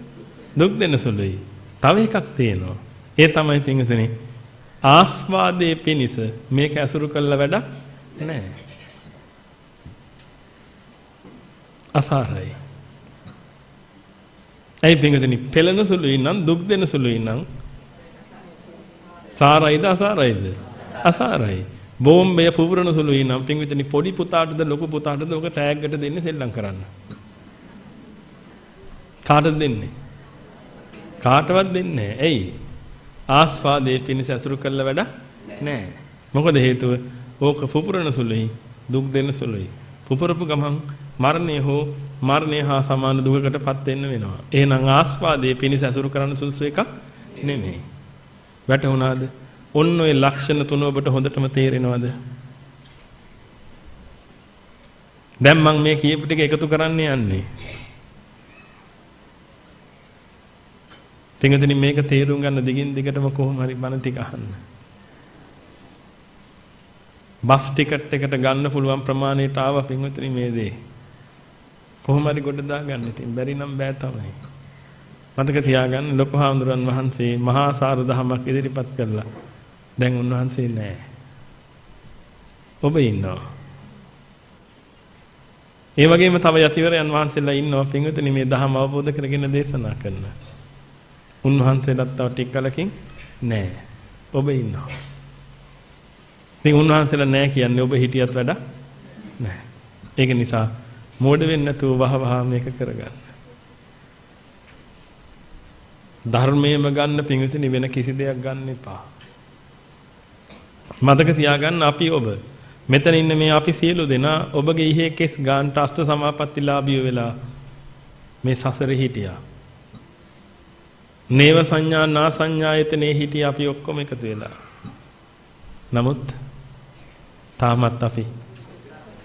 දුක් දෙන සුළුයි. තව එකක් තියෙනවා. ඒ තමයි පින්වතුනි ආස්වාදයේ පිනිස මේක ඇසුරු කළ වැඩක් නැහැ. අසාරයි. ඇයි පින්වතුනි පෙළෙන සුළුයි නම් දුක් දෙන සුළුයි නම් සාරයිද අසාරයිද? අසාරයි. බෝම්බය පුපුරන සුළුයි නම් පින්වතුනි පොඩි පුතාටද ලොකු පුතාටද ඔක ටැග්ගට දෙන්නේ සෙල්ලම් කරන්න. කාටද දෙන්නේ? කාටවත් දෙන්නේ නැහැ. ඇයි? ආස්වාදයේ පිනිස ඇසුරු කළ වැඩ නැහැ. මොකද හේතුව? ඕක පුපුරන සුළුයි, දුක් දෙන සුළුයි. පුපුරපු ගමන් මරණය හා සමාන දුකකටපත් වෙන්න වෙනවා. එහෙනම් ආස්වාදයේ පිනිස ඇසුරු කරන සුදුසු එකක් නෙමෙයි. වැටුණාද? ඔන්න ඔය ලක්ෂණ තුන ඔබට හොඳටම තේරෙනවද? දැන් මම මේ කියපු ටික එකතු කරන්න යන්නේ. පින්වතුනි මේක තේරුම් ගන්න දිගින් දිගටම කොහොම හරි බණ ටික අහන්න. බස් ටිකට් එකට ගන්න පුළුවන් ප්‍රමාණයට ආව පින්වතුනි මේ දේ. කොහොම හරි ගොඩ දා ගන්න. ඉතින් බැරි නම් බෑ තමයි. මතක තියාගන්න ලොකු හාමුදුරන් වහන්සේ මහා සාර දහමක් ඉදිරිපත් කළා. දැන් උන්වහන්සේ නෑ. ඔබ ඉන්නවා. ඒ වගේම තව යතිවරයන් වහන්සේලා ඉන්නවා පින්වතුනි මේ දහම අවබෝධ කරගෙන දේශනා කරන. උන්වහන්සේලාත් තව ටික කලකින් නෑ. ඔබ ඉන්නවා. ඉතින් උන්වහන්සේලා නෑ කියන්නේ ඔබ හිටියත් වැඩක් නෑ. ඒක නිසා මෝඩ වෙන්නේ නැතුව වහවහ මේක කරගන්න. ධර්මයේම ගන්න පින්විතනි වෙන කිසි දෙයක් ගන්න එපා. මතක තියාගන්න අපි ඔබ මෙතන ඉන්න මේ අපි සියලු දෙනා ඔබගේ ඉහි කෙස් ගාන්ට අෂ්ට සමාපත්තිලාභිය වෙලා මේ සසරේ හිටියා. නේව සංඥා නා සංඥායතනේ හිටිය අපි ඔක්කොම එකතු වෙලා. නමුත් තාමත් අපි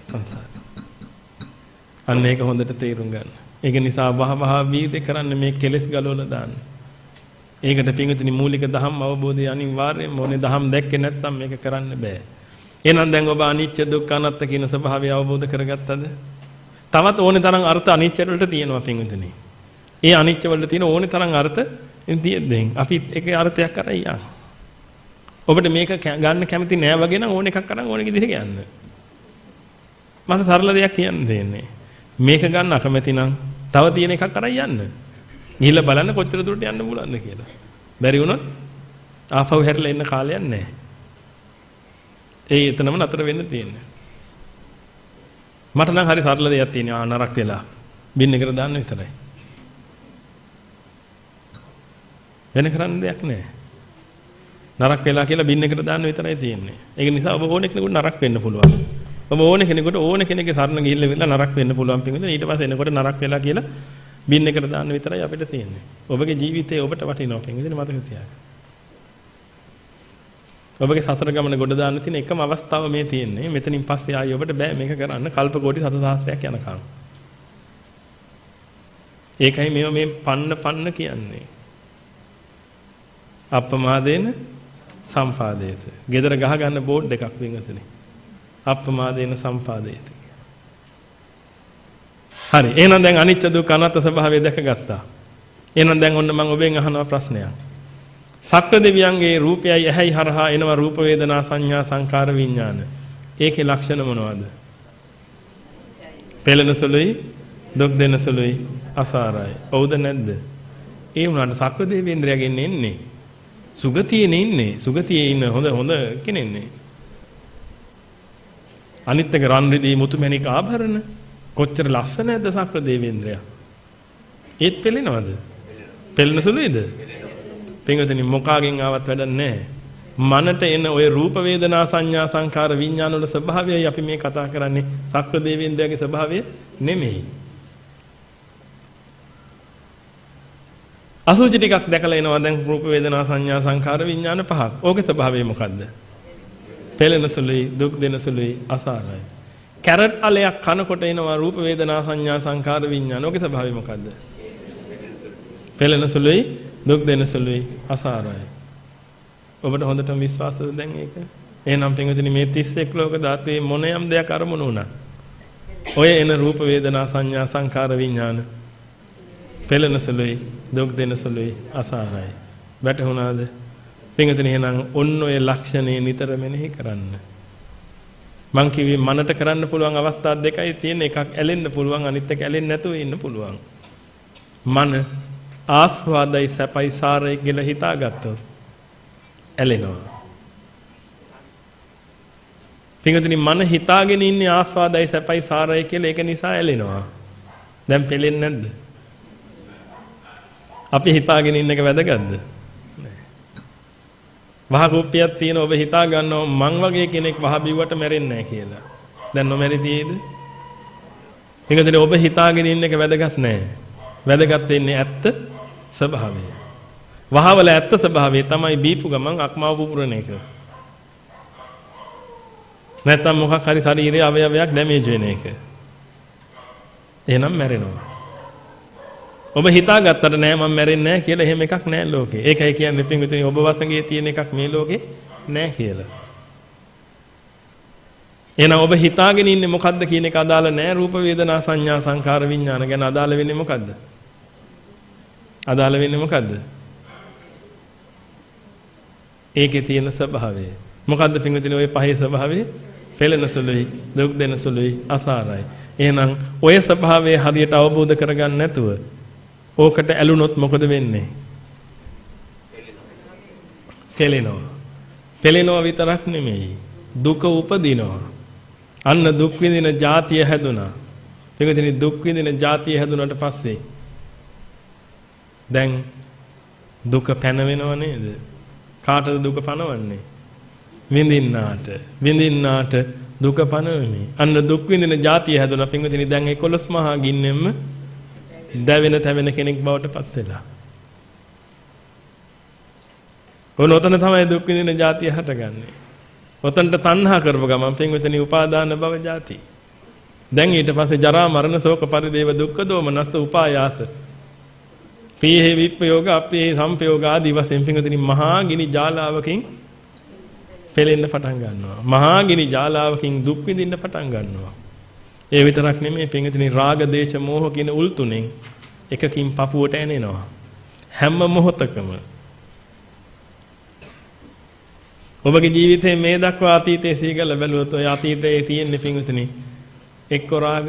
සංසාරේ. අන්න ඒක හොඳට තේරුම් ගන්න. ඒක නිසා වහවහ වීර්ය කරන්න මේ කෙලෙස් ගලවලා දාන්න. ඒකට පින්විතනි මූලික ධම්ම අවබෝධය අනිවාර්යයෙන්ම ඕනේ. ධම්ම දැක්කේ නැත්නම් මේක කරන්න බෑ. එහෙනම් දැන් ඔබ අනිත්‍ය දුක්ඛ අනාත්ම කියන ස්වභාවය අවබෝධ කරගත්තද? තවත් ඕනේ තරම් අර්ථ අනිත්‍ය වලට තියෙනවා පින්විතනි. ඒ අනිත්‍ය වලට තියෙන ඕනේ තරම් අර්ථ තියෙද්දී අපි ඒකේ අර්ථයක් අරන් යන්න. ඔබට මේක ගන්න කැමති නෑ වගේ නම් ඕන එකක් අරන් ඕන විදිහට යන්න. මට සරල දෙයක් කියන්න දෙන්නේ. මේක ගන්න අකමැති නම් තව තියෙන එකක් අරන් යන්න. ගිහිල්ලා බලන්න කොච්චර දුරට යන්න පුළුවන්ද කියලා. බැරි වුණොත් ආපහු හැරිලා ඉන්න කාලයක් නැහැ. ඒ එතනම නතර වෙන්න තියෙන්නේ. මට නම් හරි සරල දෙයක් තියෙනවා. නරක වෙලා බින් එකට දාන්න විතරයි. වෙන කරන්න දෙයක් නැහැ. නරක වෙලා කියලා බින් එකට දාන්න විතරයි තියෙන්නේ. ඒක නිසා ඔබ ඕන කෙනෙකුට නරක වෙන්න පුළුවන්. ඔබ ඕන කෙනෙකුට ඕන කෙනෙක්ගේ සරණ ගිහිල්ලා වෙලා නරක වෙන්න පුළුවන් පිටින්. ඊට පස්සේ එනකොට නරක වෙලා කියලා බින් එකට දාන්න විතරයි අපිට තියෙන්නේ. ඔබගේ ජීවිතේ ඔබට වටිනවා පිටින්. මතක තියාගන්න. ඔබගේ සසර ගමන ගොඩ දාන්න තියෙන එකම අවස්ථාව මේ තියෙන්නේ. මෙතනින් පස්සේ ආයෙ ඔබට බෑ මේක කරන්න කල්ප කෝටි සත සහස්‍රයක් යනකම්. ඒකයි මේ පන්න කියන්නේ. අප්පමාදේන සම්පාදේත. ගෙදර ගහ ගන්න බෝඩ් එකක් වින්ගතනේ. අප්පමාදේන සම්පාදේත. හරි. එහෙනම් දැන් අනිත්‍ය දුක්ඛ අනාත්ම ස්වභාවය දැකගත්තා. එහෙනම් දැන් ඔන්න මම ඔබෙන් අහනවා ප්‍රශ්නයක්. සක්‍ර දෙවියන්ගේ රූපයයි ඇහැයි හරහා එනවා රූප වේදනා සංඥා සංකාර විඥාන. ඒකේ ලක්ෂණ මොනවද? පෙළෙන සුළුයි, දුක් දෙන සුළුයි, අසාරයි. ඔව්ද නැද්ද? ඒ වුණාට සක්‍ර දෙවියන්ද්‍රයගෙන් එන්නේ සුගතියේ ඉන්නේ. සුගතියේ ඉන්න හොඳ කෙනෙන්නේ. අනිත් එක රන් රිදී මුතුමැණික ආභරණ කොච්චර ලස්සන නැද්ද සක්‍ර දෙවියන්ද්‍රයා? ඒත් පෙළෙනවද? පෙළෙන සුළුයිද? පින්වතුනි මොකාගෙන් ආවත් වැඩක් නැහැ. මනට එන ওই රූප වේදනා සංඥා සංකාර විඥාන වල ස්වභාවයයි අපි මේ කතා කරන්නේ. සක්‍ර දෙවියන්ද්‍රයාගේ ස්වභාවය නෙමෙයි. අසුචි ටිකක් දැකලා එනවා දැන් රූප වේදනා සංඥා සංකාර විඥාන පහක්. ඕකේ ස්වභාවය මොකද්ද? පෙළෙන සුළුයි, දුක් දෙන සුළුයි, අසාරයි. කැරට් අලයක් කනකොට එනවා රූප වේදනා සංඥා සංකාර විඥාන. ඕකේ ස්වභාවය මොකද්ද? පෙළෙන සුළුයි, දුක් දෙන සුළුයි, අසාරයි. ඔබට හොඳටම විශ්වාසද දැන් ඒක? එහෙනම් පින්වතුනි මේ 31 ලෝක ධාතුවේ මොන යම් දෙයක් අරමුණු වුණා. ඔය එන රූප වේදනා සංඥා සංකාර විඥාන පෙළෙන සුළුයි, දුක් දෙන සුළුයි, අසාරයි. වැටහුණාද? පින්වතුනි එහෙනම් ඔන්න ඔය ලක්ෂණේ නිතර මෙනෙහි කරන්න. මං කිව්වේ මනට කරන්න පුළුවන් අවස්ථා දෙකයි තියෙන. එකක් ඇලෙන්න පුළුවන්, අනිත් එක ඇලෙන්නේ නැතුව ඉන්න පුළුවන්. මන ආස්වාදයි සැපයි සාරයි කියලා හිතාගත්තොත් ඇලෙනවා. පින්වතුනි මන හිතාගෙන ඉන්නේ ආස්වාදයි සැපයි සාරයි කියලා, ඒක නිසා ඇලෙනවා. දැන් පෙලෙන්නේ නැද්ද? අපි හිතාගෙන ඉන්න එක වැදගත්ද? වහ කුප්පියක් තියෙන ඔබ හිතා ගන්නවා මං වගේ කෙනෙක් වහ බිව්වට මැරෙන්නේ නැහැ කියලා. දැන් නොමැරි තියෙයිද? පින්වතුනි ඔබ හිතාගෙන ඉන්න එක වැදගත් නැහැ. වැදගත් වෙන්නේ ඇත්ත ස්වභාවය. වහවල ඇත්ත ස්වභාවය තමයි බීපු ගමන් අක්මාව පුපුරන එක. නැත්තම් මොකක් හරි ශරීරයේ අවයවයක් ඩැමේජ් වෙන එක. එහෙනම් මැරෙනවා. ඔබ හිතාගත්තට නෑ මම මැරෙන්නේ නෑ කියලා එහෙම එකක් නෑ ලෝකේ. ඒකයි කියන්නේ පින්විතනේ ඔබ වසඟේ තියෙන එකක් මේ ලෝකේ නෑ කියලා. එහෙනම් ඔබ හිතාගෙන ඉන්නේ මොකද්ද කියන එක අදාළ නෑ රූප වේදනා සංඥා සංකාර විඥාන ගැන. අදාළ වෙන්නේ මොකද්ද? අදාළ වෙන්නේ මොකද්ද? ඒකේ තියෙන ස්වභාවය. මොකද්ද පින්විතනේ ඔය පහේ ස්වභාවය? පෙළෙන සුළුයි, දුක් දෙන සුළුයි, අසාරයි. එහෙනම් ඔය ස්වභාවය හරියට අවබෝධ කරගන්න නැතුව ඕකට ඇලුනොත් මොකද වෙන්නේ? පෙළෙනවා. පෙළෙනවා විතරක් නෙමෙයි, දුක උපදිනවා. අන්න දුක් විඳින જાතිය හැදුනා. පින්විතනේ දුක් විඳින જાතිය හැදුනට පස්සේ දැන් දුක පැනවෙනව නේද? කාටද දුක පනවන්නේ? විඳින්නාට. විඳින්නාට දුක පනවන්නේ. අන්න දුක් විඳින જાතිය හැදුනා. පින්විතනේ දැන් 11 මහා ගින්නෙම දැවෙන තැවෙන කෙනෙක් බවට පත් වෙලා. ඔතන තමයි දුක් විඳින જાතිය හටගන්නේ. ඔතනට තණ්හා කරව ගමන් පින්විතනේ උපාදාන භව જાති. දැන් ඊට පස්සේ ජරා මරණ ශෝක පරිදේව දුක්ඛ දෝමනස්ස උපායාස පීහි විප්පයෝග අපේ සම්පයෝග ආදී වශයෙන් පින්වතුනි මහා ගිනි ජාලාවකින් පෙලෙන්න පටන් ගන්නවා. මහා ගිනි ජාලාවකින් දුක් විඳින්න පටන් ගන්නවා. ඒ විතරක් නෙමෙයි පින්වතුනි රාග දේශ මෝහ කියන උල් තුනෙන් එකකින් පපුවට ඇනෙනවා. හැම මොහොතකම ඔබගේ ජීවිතයේ මේ දක්වා අතීතයේ සීගල බැලුවොත් ඔය අතීතයේ තියෙන පින්වතුනි එක්ක රාග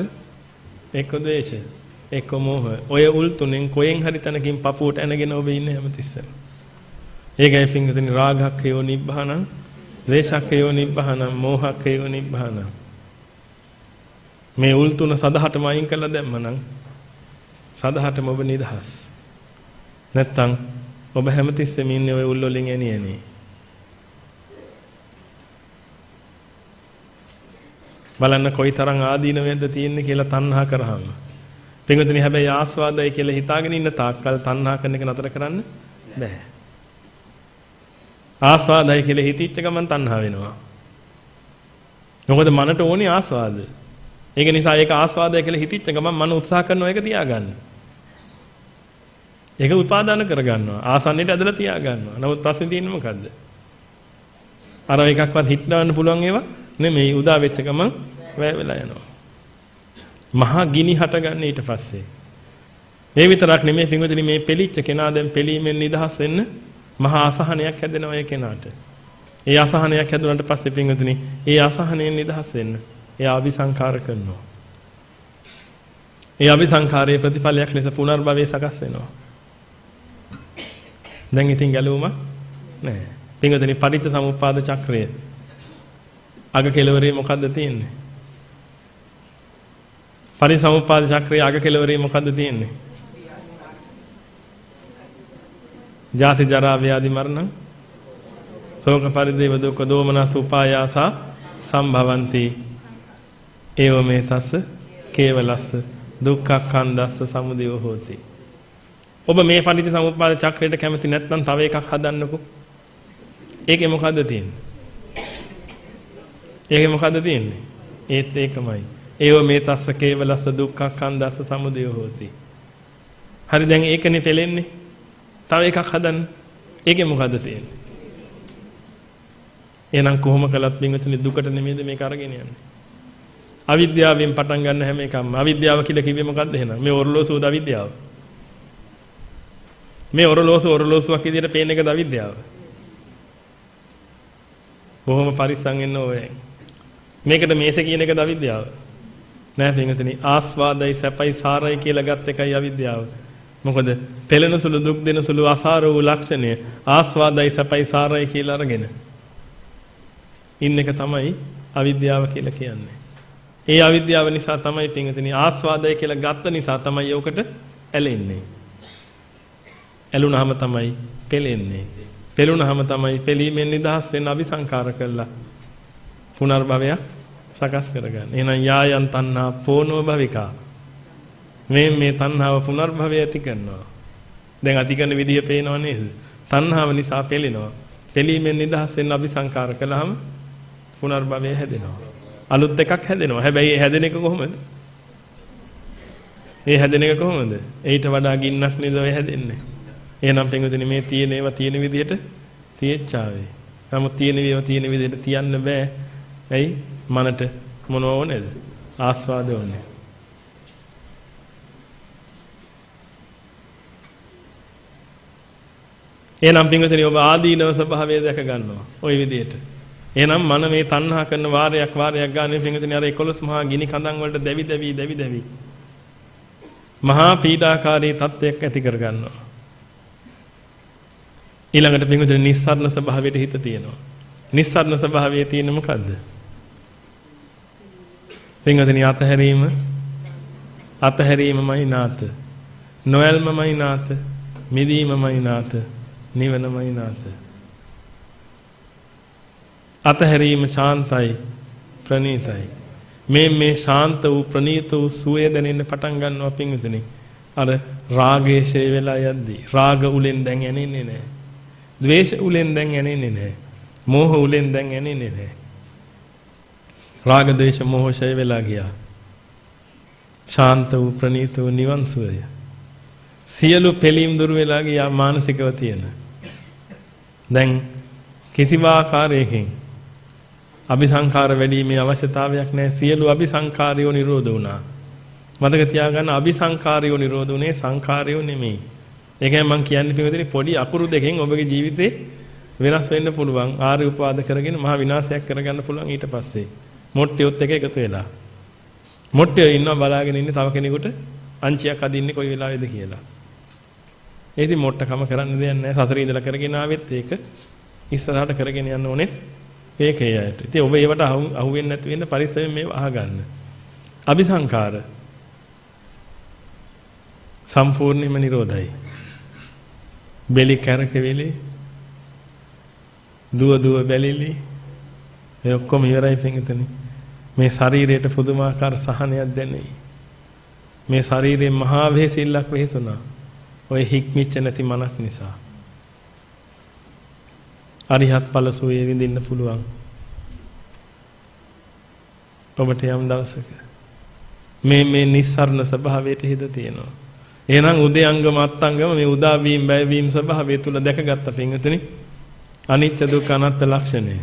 එක්ක ද්වේෂ එක්ක මෝහ ඔය උල් තුනෙන් කොහෙන් හරි තැනකින් පපුවට ඇනගෙන ඔබ ඉන්නේ හැමතිස්සෙම. ඒකයි පින්වතුනි රාගක්ඛයෝ නිබ්බානං ද්වේෂක්ඛයෝ නිබ්බානං මෝහක්ඛයෝ නිබ්බානං. මේ උල් තුන සදහටම අයින් කළා දැම්මනම් සදහටම ඔබ නිදහස්. නැත්තම් ඔබ හැමතිස්සෙම ඉන්නේ ඔය උල් වලින් එනියනේ. බලන්න කොයිතරම් ආදීනවද තියෙන්නේ කියලා තණ්හා කරාම. පින්වතුනි හැබැයි ආස්වාදයි කියලා හිතාගෙන ඉන්න තාක්කල් තණ්හා කරන එක නතර කරන්න බෑ. ආස්වාදයි කියලා හිතීච්ච ගමන් තණ්හා වෙනවා. මොකද මනට ඕනේ ආස්වාද. ඒක නිසා ඒක ආස්වාදයි කියලා හිතීච්ච ගමන් මන උත්සාහ කරනවා ඒක තියාගන්න. ඒක උපාදාන කරගන්නවා. ආසන්නයට ඇදලා තියාගන්නවා. නමුත් ප්‍රශ්නේ තියෙන්නේ මොකද්ද? අර එකක්වත් හිටවන්න පුළුවන් ඒවා නෙමෙයි උදා වෙච්ච ගමන් වැය වෙලා යනවා. මහා ගිනි හටගන්නේ ඊට පස්සේ. මේ විතරක් නෙමෙයි පින්වතුනි මේ පෙලිච්ච කෙනා දැන් පෙලීමෙන් නිදහස් වෙන්න මහා අසහනයක් හැදෙනවා ඒ කෙනාට. ඒ අසහනයක් හැදුනට පස්සේ පින්වතුනි ඒ අසහනයෙන් නිදහස් වෙන්න එයා අபிසංකාර කරනවා. ඒ අபிසංකාරයේ ප්‍රතිඵලයක් ලෙස පුනර්භවයේ සකස් වෙනවා. දැන් ඉතින් ගැලවුමක් නැහැ. පින්වතුනි පටිච්ච සමුප්පාද චක්‍රය අග කෙලවරේ මොකද්ද තියෙන්නේ? පටිච්ච සමුප්පාද චක්‍රයේ අග කෙලවරේ මොකද්ද තියෙන්නේ? ජාති ජරා ව්‍යාධි මරණ ශෝක පරිදේව දුක්ඛ දෝමනස් උපායාස සම්භවಂತಿ ඒව මේ තස්ස කේවලස්ස දුක්ඛඛණ්ඩස්ස සමුදයෝ හෝති. ඔබ මේ පටිච්ච සමුප්පාද චක්‍රයට කැමති නැත්නම් තව එකක් හදන්නකෝ. ඒකේ මොකද්ද තියෙන්නේ? ඒකේ මොකද්ද තියෙන්නේ? ඒත් ඒකමයි. ඒව මේ තස්ස කේවලස්ස දුක්ඛඛණ්ඩස්ස සමුදයෝ හෝති. හරි දැන් ඒකනේ පෙලෙන්නේ. තව එකක් හදන්න. ඒකේ මොකද්ද තියෙන්නේ? එහෙනම් කොහොම කළත් පින්වතුනි දුකට නෙමෙයිද මේක අරගෙන යන්නේ? අවිද්‍යාවෙන් පටන් ගන්න හැම එකක්ම අවිද්‍යාව කියලා කිව්වේ මොකද්ද එහෙනම්? මේ ඔරලෝසුවද අවිද්‍යාව? මේ ඔරලෝසුවක් විදියට පේන එකද අවිද්‍යාව? බොහොම පරිස්සම් වෙන්න ඕනේ. මේකට මේස කියන එකද අවිද්‍යාව? නෑ පින්වතුනි ආස්වාදයි සැපයි සාරයි කියලා ගත් එකයි අවිද්‍යාව. මොකද පෙළෙන සුළු දුක් දෙන සුළු අසාර වූ ලක්ෂණය ආස්වාදයි සැපයි සාරයි කියලා අරගෙන ඉන්න එක තමයි අවිද්‍යාව කියලා කියන්නේ. ඒ අවිද්‍යාව නිසා තමයි පින්වතුනි ආස්වාදයි කියලා ගත්ත නිසා තමයි යෝකට ඇලෙන්නේ. ඇලුනහම තමයි පෙලෙන්නේ. පෙලුනහම තමයි පෙලීමෙන් නිදහස් වෙන්න අபிසංකාර කළා පුනර්භවයක් සකස් කරගන්න. එහෙනම් යායන් තණ්හා පෝනෝ භවිකා. මේ තණ්හාව පුනර්භවය ඇති කරනවා. දැන් ඇති කරන විදිය පේනව නේද? තණ්හාව නිසා පෙලෙනවා. පෙලීමෙන් නිදහස් වෙන්න අபிසංකාර කළාම පුනර්භවය හැදෙනවා. අලුත් එකක් හැදෙනවා. හැබැයි ඒ හැදෙන එක කොහොමද? ඒ හැදෙන එක කොහොමද? ඊට වඩා ගින්නක් නේද ඔය හැදෙන්නේ. එහෙනම් පින්වතුනි මේ තියෙන ඒවා තියෙන විදිහට තියෙච්චාවේ. නමුත් තියෙන ඒවා තියෙන විදිහට තියන්න බෑ. ඇයි? මනට මොනව ඕනේද? ආස්වාද ඕනේ. එහෙනම් පින්වතුනි ඔබ ආදීනව ස්වභාවය දැක ගන්නවා. ওই විදිහට. එහෙනම් මන මේ තණ්හා කරන වාරයක් ගන්න පින්වතුනි අර 11 මහා ගිනි කඳන් වලට දැවි මහා පීඩාකාරී තත්ත්වයක් ඇති කර ගන්නවා. ඊළඟට පින්වතුනි නිස්සාරණ ස්වභාවයට හිත තියෙනවා. නිස්සාරණ ස්වභාවයේ තියෙන මොකද්ද? පින්වතුනි අතහැරීමමයි නාත. නොයල්මමයි නාත. මිදීමමයි නාත. නිවනමයි නාත. අතහැරීම ශාන්තයි ප්‍රණීතයි. මේ ශාන්ත වූ ප්‍රණීත වූ සුවය දැනෙන්න පටන් ගන්නවා පින්වතුනි. අර රාගයේ ෂේ වෙලා යද්දී රාග උලෙන් දැන් ඇනෙන්නේ නැහැ. ද්වේෂ උලෙන් දැන් ඇනෙන්නේ නැහැ. මෝහ උලෙන් දැන් ඇනෙන්නේ නැහැ. රාග ද්වේෂ මෝහ ෂේ වෙලා ගියා. ශාන්ත වූ ප්‍රණීත වූ නිවන් සුවය. සියලු පිළීම් දුරු වෙලා ගියා මානසිකව තියෙන. දැන් කිසිම ආකාරයකින් අபிසංකාර වැඩිීමේ අවශ්‍යතාවයක් නැහැ. සියලු අபிසංකාරයෝ නිරෝධ වුණා. මතක තියාගන්න අபிසංකාරයෝ නිරෝධ උනේ සංකාරයෝ නෙමෙයි. ඒකයි මම කියන්නේ පිටුදේ පොඩි අකුරු දෙකෙන් ඔබගේ ජීවිතේ වෙනස් වෙන්න පුළුවන්. ආර්ය උපාද කරගෙන මහා විනාශයක් කරගන්න පුළුවන් ඊට පස්සේ. මොට්ටියොත් එක එකතු වෙලා. මොට්ටියෝ ඉන්නවා බලාගෙන ඉන්නේ තව කෙනෙකුට අංචියක් අදින්නේ කොයි වෙලාවේද කියලා. ඒ ඉතින් මොට්ටකම කරන්න දෙයක් නැහැ. සසරේ ඉඳලා කරගෙන ආවෙත් ඒක ඉස්සරහට කරගෙන යන්න ඕනේ. ඒකේ ඇයට. ඉතින් ඔබ ඒවට අහු වෙන්නේ නැති වෙන්න පරිස්සමෙන් මේව අහගන්න. අபிසංකාර සම්පූර්ණයෙන්ම නිරෝධයි. බෙලි කැරක වෙලේ දුව බැලිලි ඒ ඔක්කොම ඉවරයි පින්විතනි. මේ ශරීරයට පුදුමාකාර සහනයක් දැනෙයි. මේ ශරීරයේ මහා වෙහෙසිල්ලක් වෙහෙසුණා. ඔය හික්මිච්ච නැති මනක් නිසා. අරිහත් ඵල සෝයේ විඳින්න පුළුවන්. ඔබට යම් දවසක මේ නිස්සරණ ස්වභාවයට හිත තියෙනවා. එහෙනම් උදයංගම අත්ංගම මේ උදා වීම බය වීම ස්වභාවය තුල දැකගත්ත පින්විතනි. අනිච්ච දුක්ඛ අනාත්ම ලක්ෂණය.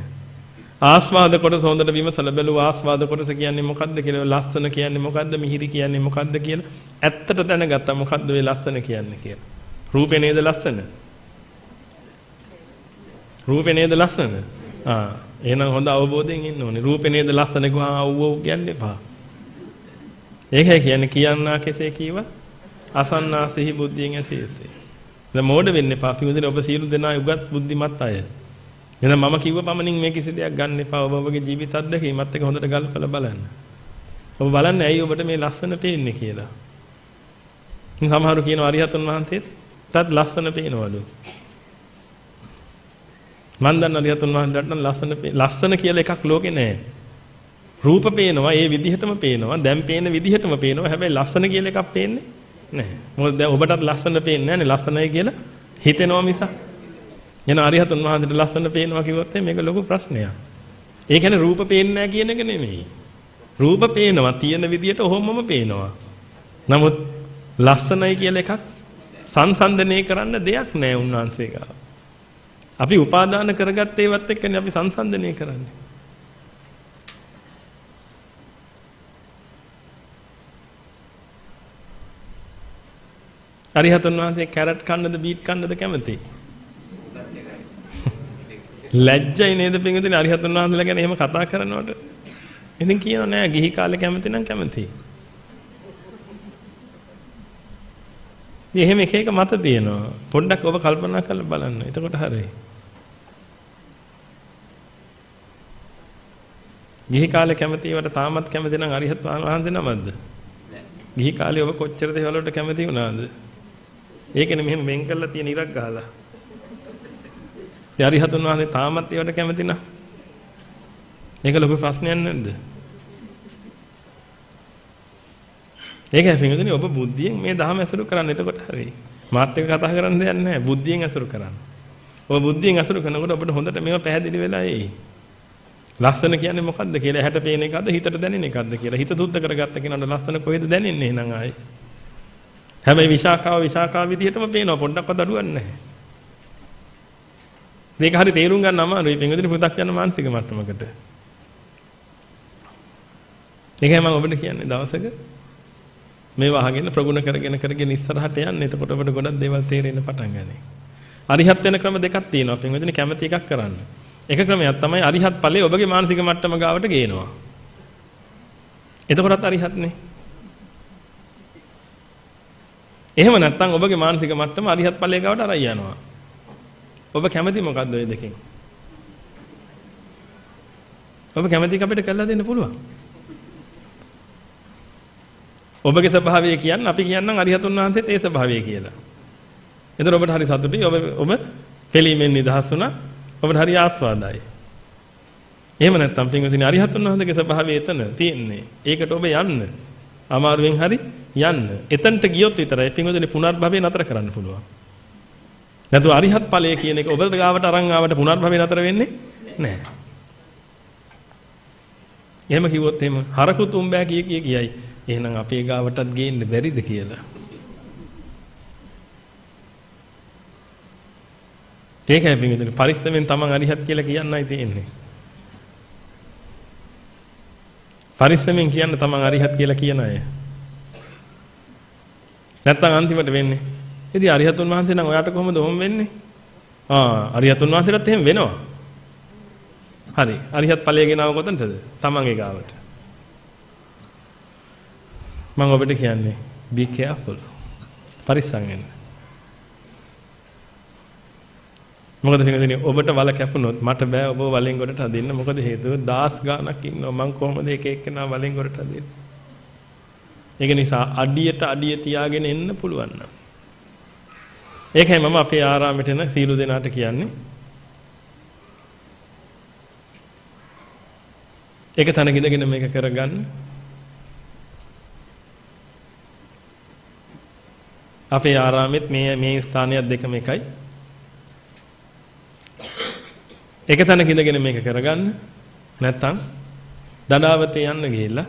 ආස්වාද කොටස හොඳට විමසල බැලුවා. ආස්වාද කොටස කියන්නේ මොකද්ද කියලා, ලස්සන කියන්නේ මොකද්ද, මිහිරි කියන්නේ මොකද්ද කියලා ඇත්තට දැනගත්තා. මොකද්ද මේ ලස්සන කියන්නේ කියලා. රූපේ නේද ලස්සන? රූපේ නේද ලස්සන? එහෙනම් හොඳ අවබෝධයෙන් ඉන්න ඕනේ. රූපේ නේද ලස්සන ගුහා අවුව කියන්නේ එපා. ඒකයි කියන්නේ කියන්නා කෙසේ කීවා අසන්නා සිහි බුද්ධියෙන් ඇසීසේ. දැන් මෝඩ වෙන්න එපා. පිටුදින ඔබ සියලු දෙනා උගත් බුද්ධිමත් අය. එහෙනම් මම කිව්ව පමණින් මේ කිසි දෙයක් ගන්න එපා. ඔබ ඔබගේ ජීවිත අත්දැකීමත් එක්ක හොඳට ගල්පලා බලන්න. ඔබ බලන්න ඇයි ඔබට මේ ලස්සන පේන්නේ කියලා. සමහරු කියනවා අරිහතුන් වහන්සේටත් ලස්සන පේනවලු. මන් දන්න අරිහතුන් වහන්සේට නම් ලස්සන කියලා එකක් ලෝකේ නැහැ. රූප පේනවා, ඒ විදිහටම පේනවා, දැන් පේන විදිහටම පේනවා. හැබැයි ලස්සන කියලා එකක් පේන්නේ නැහැ. මොකද දැන් ඔබටත් ලස්සන පේන්නේ නැහැනේ. ලස්සනයි කියලා හිතෙනවා මිසක්. එන අරිහතුන් වහන්සේට ලස්සන පේනවා කිව්වොත් මේක ලොකු ප්‍රශ්නයක්. ඒ කියන්නේ රූප පේන්නේ නැහැ කියන එක නෙමෙයි. රූප පේනවා, තියෙන විදිහට ඔහොමම පේනවා. නමුත් ලස්සනයි කියලා එකක් සංසන්දනය කරන්න දෙයක් නැහැ උන්වහන්සේ ගාව. අපි උපාදාන කරගත්ත ඒවත් එක්කනේ අපි සංසන්දනය කරන්නේ. අරිහතුන් වහන්සේ කැරට් කන්නද බීට් කන්නද කැමති? ලැජ්ජයි නේද පින්විතනේ අරිහතුන් වහන්සේලා ගැන එහෙම කතා කරනකොට. ඉතින් කියනවා නෑ ගිහි කාලේ කැමති නම් කැමති. එහෙම එක එක මත තියෙනවා. පොඩ්ඩක් ඔබ කල්පනා කරලා බලන්න. එතකොට හරියි. ගිහි කාලේ කැමති ඒවට තාමත් කැමති නම් අරිහත් වහන්සේ නමක්ද? ගිහි කාලේ ඔබ කොච්චර දේවල් වලට කැමති වුණාද? ඒකනේ මෙහෙම වෙන් කරලා තියෙන ඉරක් ගහලා. ඒ අරිහතුන් වහන්සේ තාමත් ඒවට කැමති නම් ඒක ලොකු ප්‍රශ්නයක් නැද්ද? ඒකයි පින්වතුනි ඔබ බුද්ධියෙන් මේ ධර්ම ඇසුරු කරන්න. එතකොට හරියි. මාත් එක්ක කතා කරන්න දෙයක් නැහැ. බුද්ධියෙන් ඇසුරු කරන්න. ඔබ බුද්ධියෙන් ඇසුරු කරනකොට ඔබට හොඳට මේවා පැහැදිලි වෙලා එයි. ලස්සන කියන්නේ මොකද්ද කියලා ඇහැට පේන එකද හිතට දැනෙන එකද කියලා. හිත දුද්ද කරගත්ත කෙනාට ලස්සන කොහෙද දැනෙන්නේ එහෙනම් ආයේ. හැබැයි විශාකාව විදිහටම පේනවා. පොඩ්ඩක්වත් අඩුවක් නැහැ. මේක හරි තේරුම් ගන්න අමාරුයි පින්වතුනි පු탁 යන මානසික මට්ටමකට. ඒකයි මම ඔබට කියන්නේ දවසක මේ වහගෙන ප්‍රගුණ කරගෙන ඉස්සරහට යන්න. එතකොට ඔබට ගොඩක් දේවල් තේරෙන්න පටන් ගන්නවා. අරිහත් වෙන ක්‍රම දෙකක් තියෙනවා. පින්වතුනි කැමැති එකක් කරන්න. එක ක්‍රමයක් තමයි අරිහත් ඵලයේ ඔබගේ මානසික මට්ටම ගාවට ගේනවා. එතකොටත් අරිහත්නේ. එහෙම නැත්නම් ඔබගේ මානසික මට්ටම අරිහත් ඵලයේ ගාවට අරයි යනවා. ඔබ කැමති මොකද්ද ඔය දෙකෙන්? ඔබ කැමති අපිට කරලා දෙන්න පුළුවන්. ඔබගේ ස්වභාවය කියන්න අපි කියන්නම් අරිහතුන් වහන්සේත් ඒ ස්වභාවය කියලා. එතකොට ඔබට හරි සතුටුයි. ඔබ පිළීමෙන් නිදහස් වුණා. ඔබට හරි ආස්වාදයි. එහෙම නැත්නම් පින්වතුනි අරිහතුන් වහන්සේගේ ස්වභාවය එතන තියෙන්නේ. ඒකට ඔබ යන්න. අමාරුවෙන් හරි යන්න. එතනට ගියොත් විතරයි පින්වතුනි පුනර්භවය නතර කරන්න පුළුවන්. නැතු අරිහත් ඵලය කියන එක ඔබට ගාවට අරන් ආවට පුනර්භවය නතර වෙන්නේ නැහැ. එහෙම කිව්වොත් එහෙම හරකුත් උඹෑ කියයි. එහෙනම් අපේ ගාවටත් ගේන්න බැරිද කියලා. ඒකයි පින්විතනේ පරිස්සමෙන් තමන් අරිහත් කියලා කියන්නයි තියෙන්නේ. පරිස්සමෙන් කියන්න තමන් අරිහත් කියලා කියන අය. නැත්තම් අන්තිමට වෙන්නේ. ඉතින් අරිහතුන් වහන්සේ නම් ඔයාට කොහොමද ඔහොම වෙන්නේ? අරිහතුන් වහන්සේටත් එහෙම වෙනවා. හරි. අරිහත් ඵලය ගෙනාව කොතනද? තමන්ගේ ගාවට. මම ඔබට කියන්නේ be careful. පරිස්සම් වෙන්න. මොකද පින්වතුනි ඔබට වල කැපුණොත් මට බෑ ඔබ වලෙන් ගොඩට අදින්න. මොකද හේතුව දාස් ගාණක් ඉන්නවා. මං කොහොමද එක එක්කෙනා වලෙන් ගොඩට අදින්නේ? ඒක නිසා අඩියට අඩිය තියාගෙන එන්න පුළුවන් නම්. ඒකයි මම අපේ ආරාමෙට එන සීල දෙනාට කියන්නේ. ඒක තනක ඉඳගෙන මේක කරගන්න. අපේ ආරාමෙත් මේ ස්ථානයත් දෙකම එකයි. එක තැනක ඉඳගෙන මේක කරගන්න. නැත්තම් දඩාවතේ යන්න ගිහිල්ලා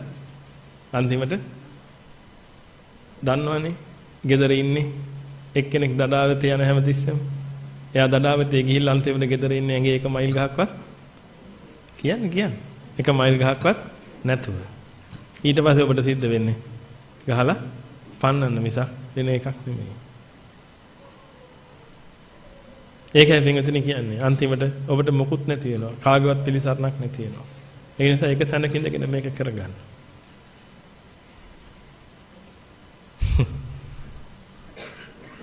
අන්තිමට දන්නවනේ ගෙදර ඉන්නේ එක්කෙනෙක් දඩාවතේ යන හැමතිස්සෙම. එයා දඩාවතේ ගිහිල්ලා අන්තිමට ගෙදර ඉන්නේ ඇඟේ 1 මයිල් ගහක්වත් කියන්නේ 1 මයිල් ගහක්වත් නැතුව. ඊට පස්සේ ඔබට සිද්ධ වෙන්නේ ගහලා පන්නන්න මිසක් දෙන එකක් නෙමෙයි. ඒකයි පින්වතුනි කියන්නේ අන්තිමට ඔබට මොකුත් නැති වෙනවා. කාගේවත් පිළිසරණක් නැති වෙනවා. ඒ නිසා එක තැනක ඉඳගෙන මේක කරගන්න.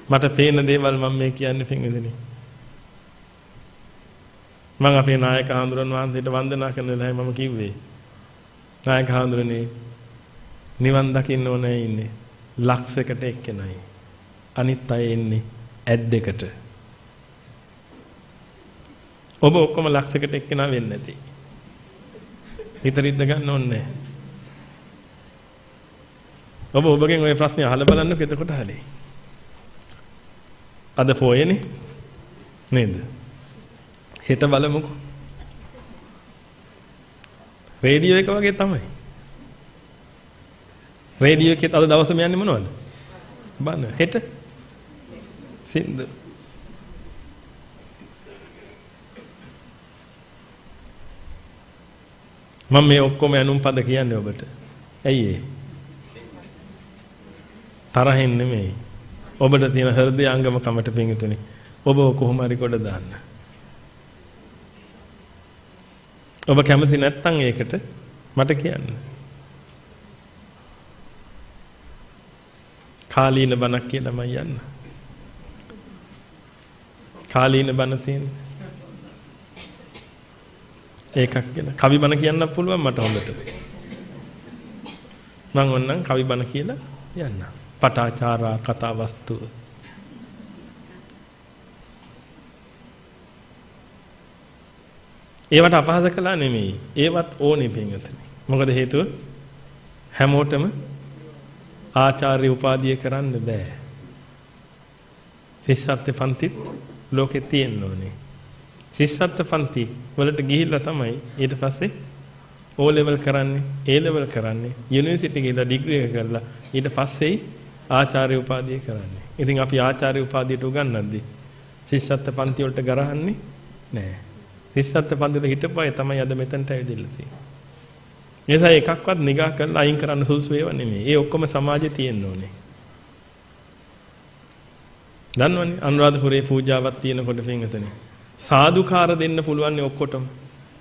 මට පේන දේවල් මම මේ කියන්නේ පින්වතුනි. මම අපේ නායක හඳුරන වහන්සේට වන්දනා කරන වෙලාවේ මම කිව්වේ නායක හඳුරන්නේ නිවන් දකින්න ඕනේ ඉන්නේ ලක්ෂයකට එක්කෙනයි. අනිත් අය එන්නේ ඇඩ් එකට. ඔබ ඔක්කොම ලක්ෂයකට එක්කෙනා වෙන්නේ නැති. හිතරිද්ද ගන්න ඕනේ. ඔබ ඔබගෙන් ওই ප්‍රශ්නේ අහලා බලන්නකෝ එතකොට හරි. අද පොයේනේ නේද? හෙට බලමුකෝ. රේඩියෝ එක වගේ තමයි. රේඩියෝ එකේ අද දවසම යන්නේ මොනවද? බන්න. හෙට සින්දු. මම මේ ඔක්කොම යනුම් පද කියන්නේ ඔබට. ඇයි ඒ? තරහින් නෙමෙයි. ඔබට තියෙන හෘදය අංගම කමට පිංගුතුනි. ඔබ කොහොම හරි කොට දාන්න. ඔබ කැමති නැත්නම් ඒකට මට කියන්න. කාලීන බණක් කියලා මම යන්න. කාලීන බණ තියෙන්නේ. ඒකක් කියලා. කවි බණ කියන්න පුළුවන් මට හොඳට. මම ඕනනම් කවි බණ කියලා යන්න. පටාචාරා කතා වස්තුව. ඒවට අපහාස කළා නෙමෙයි. ඒවත් ඕනේ පින්වතුනි. මොකද හේතුව හැමෝටම ආචාර්ය උපාධිය කරන්න බෑ. ශිෂ්‍යත්ව පන්තිත් ලෝකේ තියෙන්න ඕනේ. ශිෂ්‍යත්ව පන්ති වලට ගිහිල්ලා තමයි ඊට පස්සේ O level කරන්නේ, A level කරන්නේ, යුනිවර්සිටි ගිහිල්ලා ඩිග්‍රී එක කරලා ඊට පස්සේ ආචාර්ය උපාධිය කරන්නේ. ඉතින් අපි ආචාර්ය උපාධියට උගන්වද්දී ශිෂ්‍යත්ව පන්ති වලට ගරහන්නේ නෑ. ශිෂ්‍යත්ව පන්ති වල හිටපුවා තමයි අද මෙතනට ඇවිදilla තියෙන්නේ. එනිසා එකක්වත් නිගා කරලා අයින් කරන්න සුදුසු ඒවා නෙමෙයි. ඒ ඔක්කොම සමාජයේ තියෙන්න ඕනේ. දන්නවනේ අනුරාධපුරේ පූජාවක් තියෙනකොට පින්වතුනි සාදුකාර දෙන්න පුළුවන් ඔක්කොටම.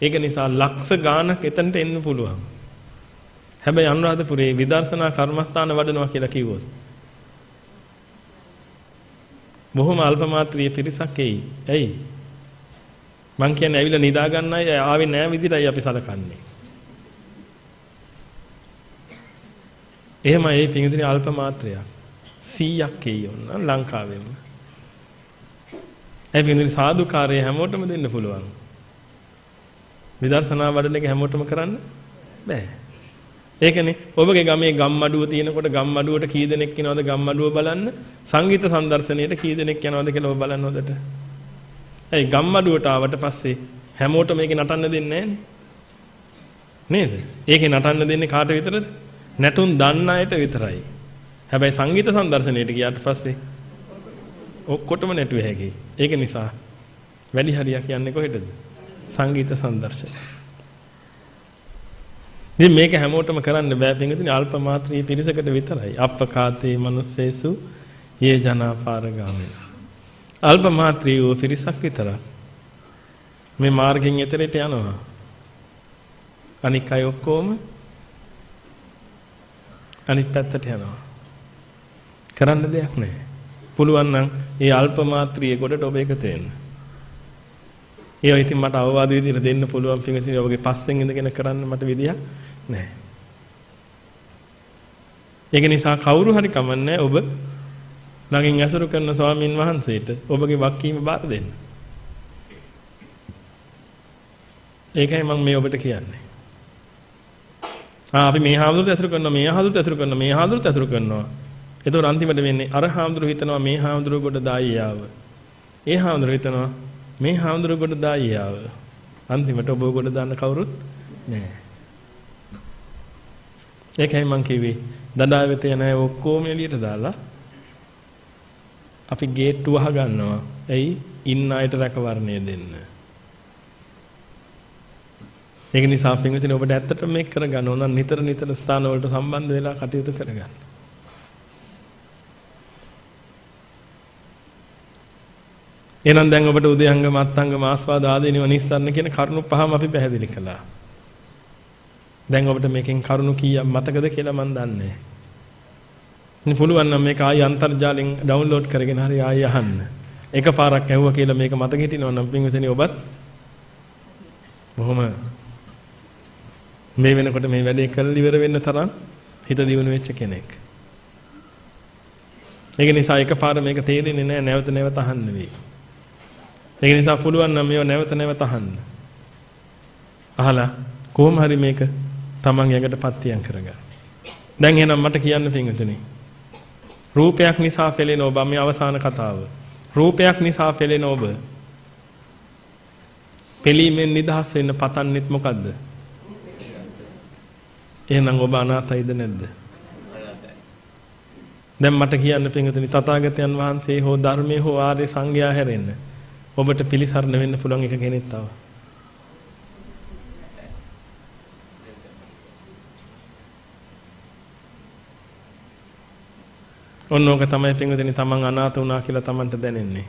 ඒක නිසා ලක්ෂ ගාණක් එතනට එන්න පුළුවන්. හැබැයි අනුරාධපුරේ විදර්ශනා කර්මස්ථාන වඩනවා කියලා කිව්වොත් බොහොම අල්ප මාත්‍රිය පිරිසක් එයි. ඇයි? මං කියන්නේ ඇවිල්ලා නිදා ගන්න අය ආවේ නෑ විදිහටයි අපි සලකන්නේ. එහෙමයි මේ පිංගුතුනි අල්ප මාත්‍රයක් 100ක් එයි ඔන්න ලංකාවෙම. ඒ පිංගුතුනි සාදුකාරය හැමෝටම දෙන්න පුළුවන්. විදර්ශනා වඩන එක හැමෝටම කරන්න බෑ. ඒකනේ ඔබගේ ගමේ ගම්මඩුව තියෙනකොට ගම්මඩුවට කී දෙනෙක් යනවද ගම්මඩුව බලන්න සංගීත සංදර්ශනයට කී දෙනෙක් යනවද කියලා ඔබ බලන්න හොදට. ඒ ගම්මඩුවට ආවට පස්සේ හැමෝටම මේක නටන්න දෙන්නේ නේද? ඒකේ නටන්න දෙන්නේ කාට විතරද? නැටුම් දන්න අයට විතරයි. හැබැයි සංගීත සංදර්ශනයට ගියාට පස්සේ ඔක්කොටම නැටුව හැකියි. ඒක නිසා වැඩි හරියක් යන්නේ කොහෙටද? සංගීත සංදර්ශන. ඉතින් මේක හැමෝටම කරන්න බෑ පින්විතනි අල්ප මාත්‍රී පිරිසකට විතරයි. අප්පකාතේ මනුස්සේසු යේ ජනාපාරගාමී. අල්ප මාත්‍රී වූ පිරිසක් විතරක් මේ මාර්ගෙන් එතරට යනවා. අනික් අය ඔක්කොම අනිත් පැත්තට යනවා. කරන්න දෙයක් නැහැ. පුළුවන් නම් ඒ අල්ප මාත්‍රියේ කොටට ඔබ එකතු වෙන්න. ඒ ඉතින් මට අවවාද විදිහට දෙන්න පුළුවන් පින්විතනි ඔබගේ පස්සෙන් ඉඳගෙන කරන්න මට විදියක් නැහැ. ඒක නිසා කවුරු හරි කමන්නේ ඔබ ළඟින් ඇසුරු කරන ස්වාමින් වහන්සේට ඔබගේ වක්කීම බාර දෙන්න. ඒකයි මම මේ ඔබට කියන්නේ. අපි මේ හාමුදුරුවෝ ඇසුරු කරනවා මේ හාමුදුරුවෝ ඇසුරු කරනවා මේ හාමුදුරුවෝ ඇසුරු කරනවා. එතකොට අන්තිමට වෙන්නේ අර හාමුදුරුවෝ හිතනවා මේ හාමුදුරුවෝ කොට දායියාව. ඒ හාමුදුරුවෝ හිතනවා මේ හාමුදුරුවෝ කොට දායියාව. අන්තිමට ඔබ කොට දාන්න කවුරුත් නැහැ. ඒකයි මං කිව්වේ දඩාව වෙත යන අය ඔක්කොම එළියට දාලා අපි ගේට්ටු වහ ගන්නවා. එයි ඉන්න අයට රැකවරණය දෙන්න. ඒක නිසා පින්විතනේ ඔබට ඇත්තටම මේක කරගන්න ඕන නම් නිතර නිතර ස්ථාන වලට සම්බන්ධ වෙලා කටයුතු කරගන්න. එහෙනම් දැන් ඔබට උදයංග මත්ංග මාස්වාද ආදී නිවනිස්තරණ කියන කරුණු පහම අපි පැහැදිලි කළා. දැන් ඔබට මේකෙන් කරුණු කීයක් මතකද කියලා මම දන්නේ නැහැ. ඉතින් පුළුවන් නම් මේක ආයි අන්තර්ජාලයෙන් ඩවුන්ලෝඩ් කරගෙන හරි ආයි අහන්න. එකපාරක් ඇහුවා කියලා මේක මතක හිටිනවා නම් පින්විතනේ ඔබත් බොහොම මේ වෙනකොට මේ වැඩේ කරලා ඉවර වෙන්න තරම් හිත දියුණු වෙච්ච කෙනෙක්. ඒක නිසා එකපාර මේක තේරෙන්නේ නැහැ නැවත නැවත අහන්න වෙයි. ඒක නිසා පුළුවන් නම් මේව නැවත නැවත අහන්න. අහලා කොහොම හරි මේක තමන් යකට පත්තියම් කරගන්න. දැන් එහෙනම් මට කියන්න පින්විතනේ. රූපයක් නිසා පෙළෙන ඔබ මේ අවසාන කතාව. රූපයක් නිසා පෙළෙන ඔබ පෙළීමෙන් නිදහස් වෙන්න පතන්නෙත් මොකද්ද? එහෙනම් ඔබ අනාථයිද නැද්ද? දැන් මට කියන්න පින්විතනි තථාගතයන් වහන්සේ හෝ ධර්මයේ හෝ ආර්ය සංඝයා හැරෙන්න ඔබට පිළිසරණ වෙන්න පුළුවන් එක කෙනෙක් තව. ඔන්නෝක තමයි පින්විතනි තමන් අනාථ වුණා කියලා තමන්ට දැනෙන්නේ.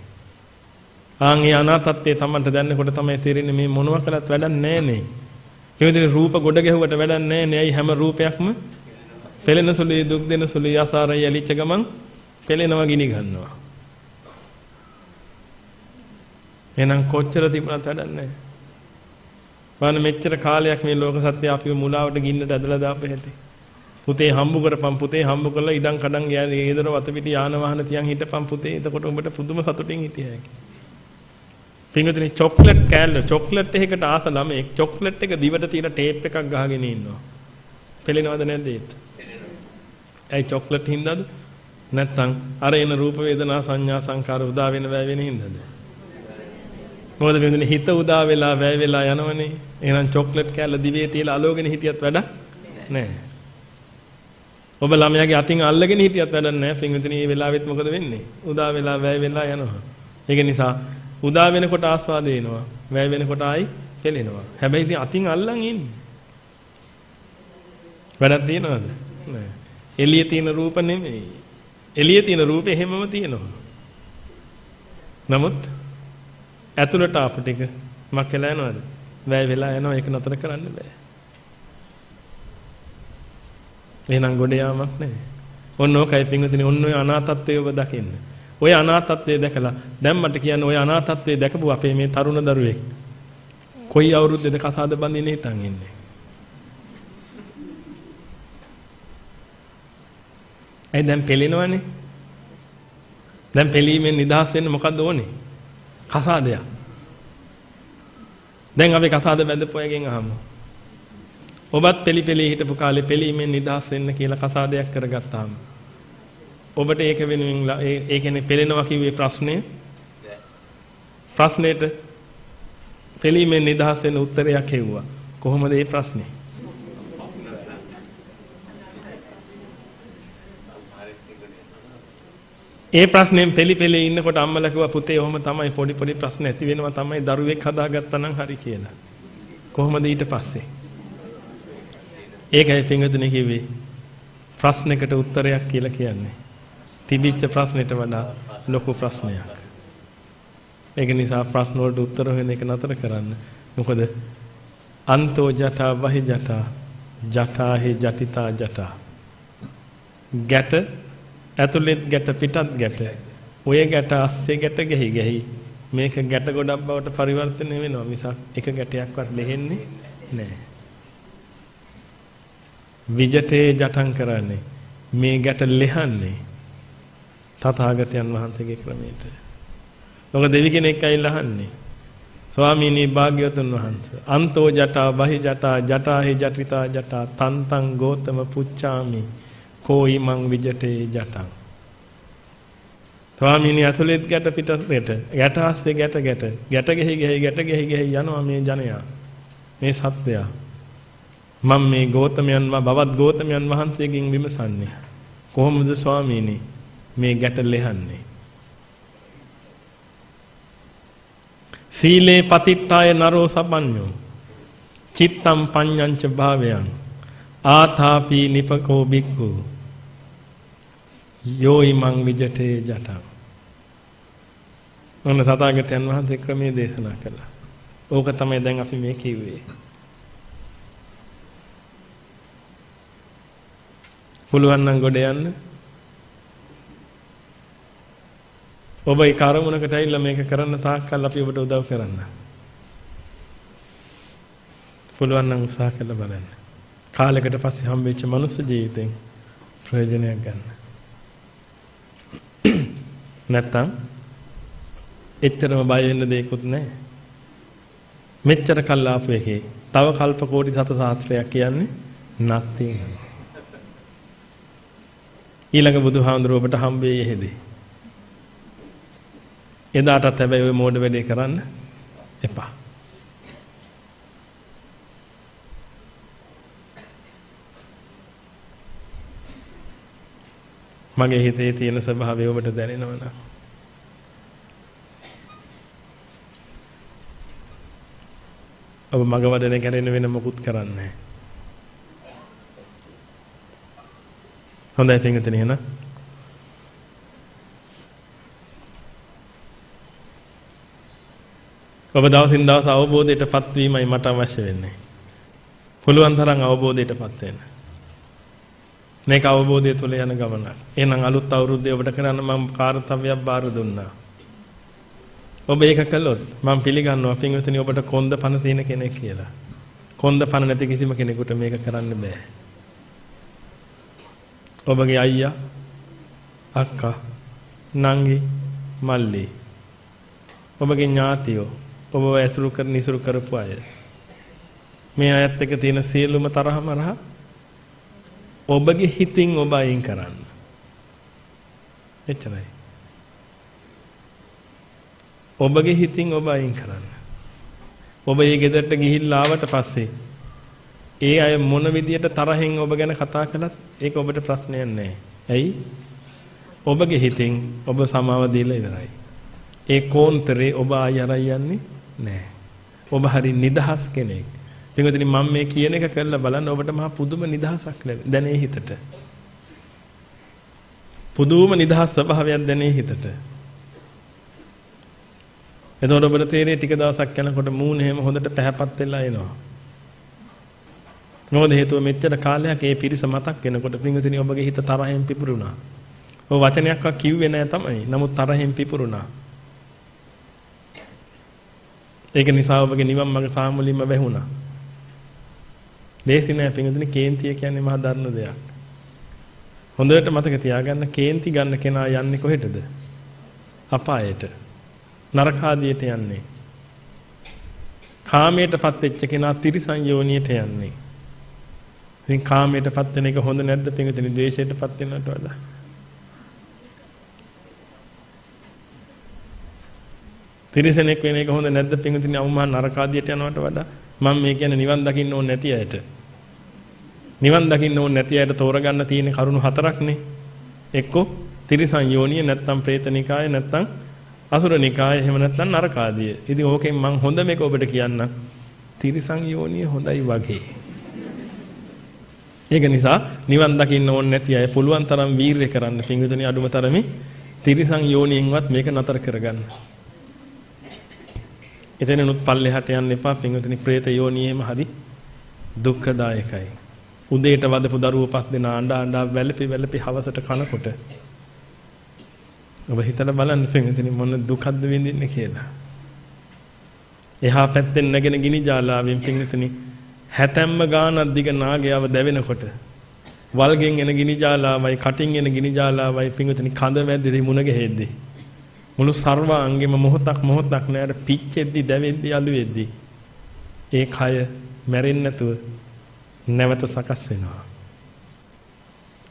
ආන්ගේ අනාථත්වයේ තමන්ට දැනනකොට තමයි තේරෙන්නේ මේ මොනවා කළත් වැඩක් නැහැ නේ. පින්විතනි රූප ගොඩ ගැහුවට වැඩක් නැහැ නේ. අයි හැම රූපයක්ම පෙළෙන සුළුයි දුක් දෙන සුළුයි අසාරයි ඇලිච්ච ගමන් පෙළෙනවා ගිනි ගන්නවා. එහෙනම් කොච්චර තිබුණත් වැඩක් නැහැ. බලන්න මෙච්චර කාලයක් මේ ලෝක සත්‍ය අපිව මුලාවට ගින්නට ඇදලා දාපු හැටි. පුතේ හම්බු කරපම් පුතේ හම්බු කරලා ඉඩම් කඩම් ගේදර වත පිටි යාන වාහන තියන් හිටපම් පුතේ. එතකොට උඹට පුදුම සතුටින් හිටිය හැකියි. පින්විතනි චොක්ලට් කෑල්ල චොක්ලට් එකකට ආස ළමෙක් චොක්ලට් එක දිවට තියෙන ටේප් එකක් ගහගෙන ඉන්නවා. පෙළෙනවද නැද්ද ඒක? ඇයි චොක්ලට් හින්දාද? නැත්නම් අර එන රූප වේදනා සංඥා සංකාර උදා වෙන වැය වෙන හින්දාද? මොකද පින්විතනි හිත උදා වෙලා වැය වෙලා යනවනේ. එහෙනම් චොක්ලට් කෑල්ල දිවේ තියලා අලෝගෙන හිටියත් වැඩක් නැහැ. ඔබ ළමයාගේ අතින් අල්ලගෙන හිටියත් වැඩක් නැහැ. පින්විතනි මේ වෙලාවෙත් මොකද වෙන්නේ? උදා වෙලා වැය වෙලා යනවා. ඒක නිසා උදා වෙනකොට ආස්වාදේ එනවා. වැය වෙනකොට ආයි පෙළෙනවා. හැබැයි ඉතින් අතින් අල්ලන් ඉන්නේ. වැඩක් තියනවද? නෑ. එළියේ තියෙන රූප නෙමෙයි. එළියේ තියෙන රූපේ හැමම තියෙනවා. නමුත් ඇතුළට ආපු ටික මක් වෙලා යනවද? වැය වෙලා යනවා. ඒක නතර කරන්න බෑ. එහෙනම් ගොඩ යාමක් නැහැ. ඔන්න ඕකයි පින්විතනි ඔන්න ඔය අනාථත්වයේ ඔබ දකින්න. ඔය අනාථත්වයේ දැකලා දැන් මට කියන්න ඔය අනාථත්වයේ දැකපු අපේ මේ තරුණ දරුවෙක් කොයි අවුරුද්දේද කසාද බඳින්නේ හිතන් ඉන්නේ. ඒ දැන් පෙළෙනවනේ. දැන් පෙළීමෙන් නිදහස් වෙන්න මොකද්ද ඕනේ? කසාදයක්. දැන් අපි කසාද බැඳපු අයගෙන් අහමු. ඔබත් පෙළි හිටපු කාලේ පෙළීමෙන් නිදහස් වෙන්න කියලා කසාදයක් කරගත්තාම ඔබට ඒක වෙනුවෙන් ඒ කියන්නේ පෙළෙනවා කිව්වේ ප්‍රශ්නෙට පෙළීමෙන් නිදහස් වෙන්න උත්තරයක් හෙව්වා. කොහොමද මේ ප්‍රශ්නේ? ඒ ප්‍රශ්නෙන් පෙළි ඉන්නකොට අම්මලා කිව්වා පුතේ ඔහොම තමයි පොඩි ප්‍රශ්න ඇති වෙනවා තමයි දරුවෙක් හදාගත්තා නම් හරි කියලා. කොහොමද ඊට පස්සේ? ඒකයි පින්වතුනි කිව්වේ ප්‍රශ්නයකට උත්තරයක් කියලා කියන්නේ. තිබිච්ච ප්‍රශ්නෙට වඩා ලොකු ප්‍රශ්නයක්. ඒක නිසා ප්‍රශ්න වලට උත්තර හොයන එක නතර කරන්න. මොකද අන්තෝ ජටා වහි ජටා ජටා හි ජටිතා ජටා. ගැට ඇතුළෙත් ගැට පිටත් ගැට. ඔය ගැට අස්සේ ගැට ගෙහි මේක ගැට ගොඩක් බවට පරිවර්තනය වෙනවා මිසක් එක ගැටයක්වත් දෙහෙන්නේ නැහැ. විජටේ ජටං කරන්නේ මේ ගැට ලෙහන්නේ තථාගතයන් වහන්සේගේ ක්‍රමයට. ඔක දෙවි කෙනෙක් ඇවිල්ලා අහන්නේ ස්වාමීනි භාග්‍යවතුන් වහන්සේ අන්තෝ ජටා බහි ජටා ජටා හි ජටිතා ජටා තන්තං ගෝතම පුච්චාමි කෝයි මං විජටේ ජටං. ස්වාමීනි ඇතුළෙත් ගැට පිටත් ගැට ආස්සේ ගැට ගෙහි යනවා මේ ජනයා මේ සත්වයා. මම මේ ගෝතමයන් බවත් ගෝතමයන් වහන්සේගෙන් විමසන්නේ කොහොමද ස්වාමීනි මේ ගැට ලෙහන්නේ? සීලේ පතිට්ඨාය නරෝ සපඤ්ඤෝ චිත්තම් පඤ්ඤංච භාවයන් ආතාපි නිපකෝ බික්ඛු යෝයි මං විජටේ ජටං. ඔන්න තථාගතයන් වහන්සේ ක්‍රමයේ දේශනා කළා. ඕක තමයි දැන් අපි මේ කිව්වේ. පුළුවන් නම් ගොඩ යන්න. ඔබ ඒ කාර්මුණකට ඇවිල්ලා මේක කරන්න තාක්කල් අපි ඔබට උදව් කරන්න. පුළුවන් නම් උත්සාහ කරලා බලන්න. කාලයකට පස්සේ හම්බෙච්ච මනුස්ස ජීවිතෙන් ප්‍රයෝජනයක් ගන්න. නැත්තම් එච්චරම බය වෙන්න දෙයක්වත් නැහැ. මෙච්චර කල් ආපු එකේ තව කල්ප කෝටි සත සහස්‍රයක් කියන්නේ නැත්නම් ඊළඟ බුදුහාමුදුරුවෝ ඔබට හම්බෙන්නේ එහෙදී. එදාටත් හැබැයි ඔය මෝඩ වැඩේ කරන්න එපා. මගේ හිතේ තියෙන ස්වභාවය ඔබට දැනෙනවා නම් ඔබ මග වඩන කරගෙන වෙන මොකුත් කරන්නේ නැහැ. හොඳයි පින්විතනි එහෙනම් ඔබ දවසින් දවස අවබෝධයටපත් වීමයි මට අවශ්‍ය වෙන්නේ. පුළුවන් තරම් අවබෝධයටපත් වෙන්න. මේක අවබෝධය තුළ යන ගමනක්. එහෙනම් අලුත් අවුරුද්දේ ඔබට කරන්න මම කාර්යයක් බාර දුන්නා. ඔබ ඒක කළොත් මම පිළිගන්නවා පින්විතනි ඔබට කොන්ද පණ තියෙන කෙනෙක් කියලා. කොන්ද පණ නැති කිසිම කෙනෙකුට මේක කරන්න බෑ. ඔබගේ අයියා, අක්කා, නංගි, මල්ලි, ඔබගේ ඥාතියෝ, ඔබව ඇසුරු කරන ඉසුරු කරපු අය. මේ අයත් එක්ක තියෙන සියලුම තරහමරහ ඔබගේ හිතින් ඔබ අයින් කරන්න. එච්චරයි. ඔබගේ හිතින් ඔබ අයින් කරන්න. ඔබ මේ ගෙදරට ගිහිල්ලා ආවට පස්සේ ඒ අය මොන විදියට තරහෙන් ඔබ ගැන කතා කළත් ඒක ඔබට ප්‍රශ්නයක් නැහැ. ඇයි? ඔබගේ හිතින් ඔබ සමාව දීලා ඉවරයි. ඒ කෝන්තරේ ඔබ ආයරයි යන්නේ නැහැ. ඔබ හරි නිදහස් කෙනෙක්. පිටුදින මම මේ කියන එක කරලා බලන්න ඔබට මහා පුදුම නිදහසක් දැනේ හිතට. පුදුම නිදහස් ස්වභාවයක් දැනේ හිතට. එතකොට ඔබට තේරෙන්නේ ටික දවසක් යනකොට මූණ එහෙම හොඳට පැහැපත් වෙලා එනවා. මොකද හේතුව මෙච්චර කාලයක් ඒ පිරිස මතක් වෙනකොට පිටුදින ඔබගේ හිත තරහෙන් පිපුරුණා. ඔය වචනයක්වත් කිව්වේ නැහැ තමයි. නමුත් තරහෙන් පිපුරුණා. ඒක නිසා ඔබගේ නිවන් මඟ සාමුලින්ම වැහුණා. ලේසි නෑ පින්වතුනි කේන්තිය කියන්නේ මහා දරුණු දෙයක්. හොඳට මතක තියාගන්න කේන්ති ගන්න කෙනා යන්නේ කොහෙටද? අපායට. නරකාදියට යන්නේ. කාමයටපත් වෙච්ච කෙනා තිරිසන් යෝනියට යන්නේ. ඉතින් කාමයටපත් වෙන එක හොඳ නැද්ද පින්වතුනි ද්වේෂයටපත් වෙනවට වඩා? තිරිසනෙක් වෙන එක හොඳ නැද්ද පින්වතුනි අවුමහා නරකාදියට යනවට වඩා? මම මේ කියන්නේ නිවන් දකින්න ඕනේ නැති අයට. නිවන් දකින්න ඕනේ නැති අයට තෝරගන්න තියෙන කරුණු හතරක්නේ. එක්කෝ තිරිසන් යෝනිය නැත්නම් പ്രേතනිකාය නැත්නම් අසුරනිකාය එහෙම නැත්නම් නරකාදිය. ඉතින් ඕකෙන් මම හොඳ මේක ඔබට කියන්නම්. තිරිසන් යෝනිය හොඳයි වගේ. ඒක නිසා නිවන් දකින්න ඕනේ නැති අය පුළුවන් තරම් වීරිය කරන්න. පින්විතනි අඩුම තරමේ තිරිසන් යෝනියෙන්වත් මේක නතර කරගන්න. එතනනුත් පල්ලෙහාට යන්න එපා. පින්විතනි പ്രേත යෝනියෙම හරි දුක්ඛදායකයි. උදේට වදපු දරුවෝ 5 දෙනා අඬා වැළපි හවසට කනකොට ඔබ හිතලා බලන්න පින්විතනි මොන දුකක්ද විඳින්නේ කියලා. එහා පැත්තෙන් නැගෙන ගිනි ජාලාවෙන් පින්විතනි 60ම ගානක් දිග නාගයව දැවෙනකොට වල්ගෙන් එන ගිනි ජාලාවයි කටින් එන ගිනි ජාලාවයි පින්විතනි කඳ වැද්දේ මුණ ගැහෙද්දී මුළු සර්වාංගෙම මොහොතක් නෑර පිච්චෙද්දි දැවෙද්දි අලු වෙද්දි ඒ කය මැරෙන්නේ නැතුව නැවත සකස් වෙනවා.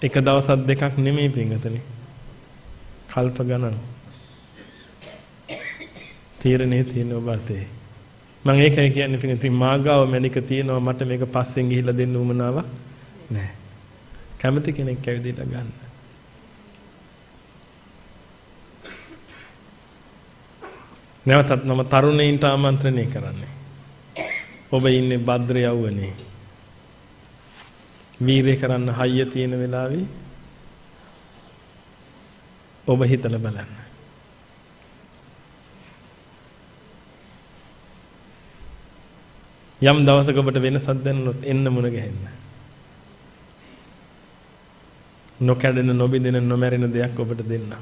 එක දවසක් දෙකක් නෙමෙයි පින්විතනි. කල්ප ගණන්. තීරණේ තියෙන ඔබ අතේ. මම ඒකයි කියන්නේ පින්විතනි මාගාව මැනික තියෙනවා මට මේක පස්සෙන් ගිහිල්ලා දෙන්න උවමනාවක් නැහැ. කැමති කෙනෙක් ඇවිදලා ගන්න. නැවතත් මම තරුණයින්ට ආමන්ත්‍රණය කරන්නේ. ඔබ ඉන්නේ භද්‍ර යවුවනේ. වීරය කරන්න හයිය තියෙන වෙලාවේ ඔබ හිතලා බලන්න. යම් දවසක ඔබට වෙනසක් දැනුනොත් එන්න මුණ ගැහෙන්න. නොකැඩෙන නොබිඳෙන නොමැරෙන දෙයක් ඔබට දෙන්න.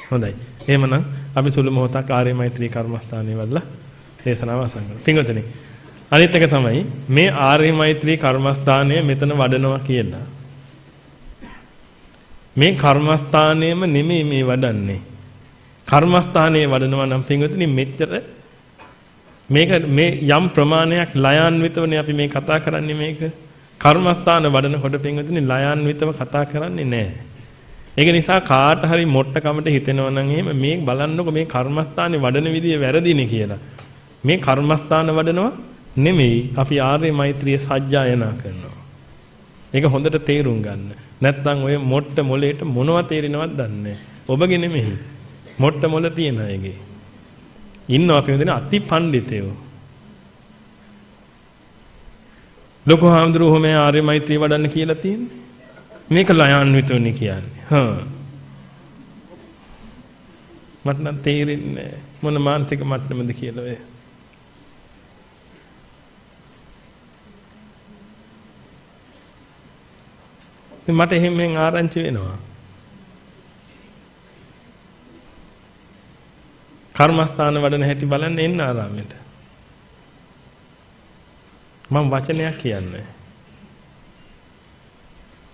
හොඳයි. එහෙමනම් අපි සුළු මොහොතක් ආර්ය මෛත්‍රී කර්මස්ථානයේ වල්ලා දේශනාව අවසන් කරමු. පින්වතුනි අනිත් එක තමයි මේ ආර්ය මෛත්‍රී කර්මස්ථානය මෙතන වඩනවා කියලා. මේ කර්මස්ථානයේම නෙමෙයි මේ වඩන්නේ. කර්මස්ථානයේ වඩනවා නම් පින්වතුනි මෙච්චර මේක මේ යම් ප්‍රමාණයක් ලයාන්විතවනේ අපි මේ කතා කරන්නේ මේක. කර්මස්ථාන වඩනකොට පින්වතුනි ලයාන්විතව කතා කරන්නේ නැහැ. ඒක නිසා කාට හරි මොට්ටකමට හිතෙනවා නම් එහෙම මේ බලන්නකො මේ කර්මස්ථානේ වඩන විදිය වැරදිනේ කියලා. මේ කර්මස්ථාන වඩනවා නෙමෙයි අපි ආර්ය මෛත්‍රිය සජ්ජායනා කරනවා. ඒක හොඳට තේරුම් ගන්න. නැත්නම් ඔය මොට්ට මොලේට මොනව තේරෙනවද දන්නේ නැහැ. ඔබගේ නෙමෙයි. මොට්ට මොල තියෙන අයගේ. ඉන්නවා පිළිදෙන අති පඬිතයෝ. ලොකු හාමුදුරුවෝ මේ ආර්ය මෛත්‍රිය වඩන්න කියලා තියෙන්නේ. මේක ලයාන්විතෝනේ කියන්නේ. මට නම් තේරෙන්නේ මොන මානසික මට්ටමද කියලා ඔය. මට එහෙමෙන් ආරංචි වෙනවා. කර්මස්ථාන වඩන හැටි බලන්න එන්න ආරාමෙට. මම වචනයක් කියන්නේ.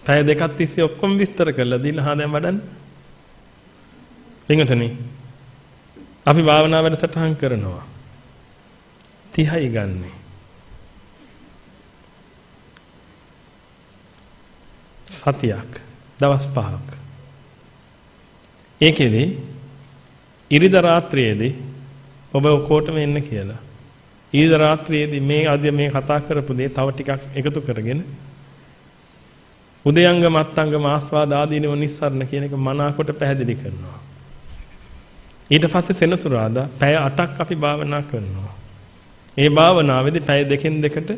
පැය දෙකක් තිස්සේ ඔක්කොම විස්තර කරලා දීලා හා දැන් වඩන්න. පින්වතුනි අපි භාවනා වැඩසටහන් කරනවා. 30යි ගන්නෙ. සතියක් දවස් 5ක්. ඒකෙදි ඉරිදා රාත්‍රියේදී ඔබ ඔක්කොටම එන්න කියලා. ඉරිදා රාත්‍රියේදී මේ අද මේ කතා කරපු දේ තව ටිකක් එකතු කරගෙන උදයංගම අත්ංගම ආස්වාද ආදීනව නිස්සාරණ කියන එක මනාකොට පැහැදිලි කරනවා. ඊට පස්සේ සෙනසුරාදා පැය 8ක් අපි භාවනා කරනවා. ඒ භාවනාවේදී පැය දෙකෙන් දෙකට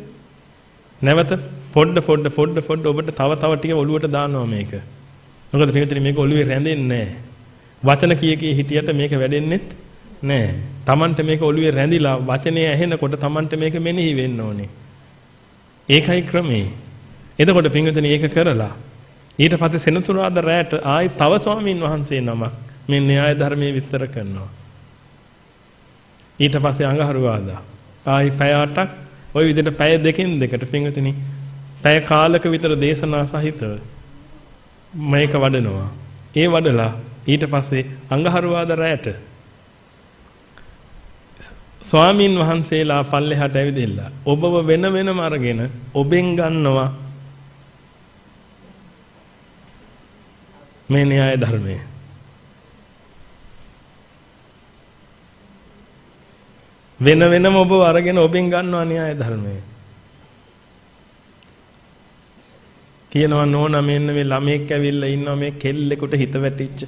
නැවත පොඩ ඔබට තව ටික ඔළුවට දානවා මේක. මොකද පිටින් මේක ඔළුවේ රැඳෙන්නේ නැහැ. වචන කී හිටියට මේක වැඩෙන්නේ නැහැ. Tamante මේක ඔළුවේ රැඳිලා වචනේ ඇහෙනකොට Tamante මේක මෙනෙහි වෙන්න ඕනේ. ඒකයි ක්‍රමේ. එතකොට පින්විතනි ඒක කරලා ඊට පස්සේ සෙනසුරාදා රැට ආයි තව ස්වාමීන් වහන්සේ නමක් මේ න්‍යාය ධර්මයේ විස්තර කරනවා. ඊට පස්සේ අඟහරුවාදා ආයි පැය 8ක් ওই විදිහට පැය දෙකෙන් දෙකට පින්විතනි පැය කාලක විතර දේශනා සහිතව මේක වඩනවා. ඒ වඩලා ඊට පස්සේ අඟහරුවාදා රැට ස්වාමීන් වහන්සේලා පල්ලෙහාට ඇවිදilla ඔබව වෙන වෙනම අරගෙන ඔබෙන් ගන්නවා මේ න්‍යාය ධර්මයේ. වෙන වෙනම ඔබ අරගෙන ඔබෙන් ගන්නවා න්‍යාය ධර්මයේ. කියනවා නෝනා මෙන්න මේ ළමෙක් ඇවිල්ලා ඉන්නවා මේ කෙල්ලෙකුට හිත වැටිච්ච.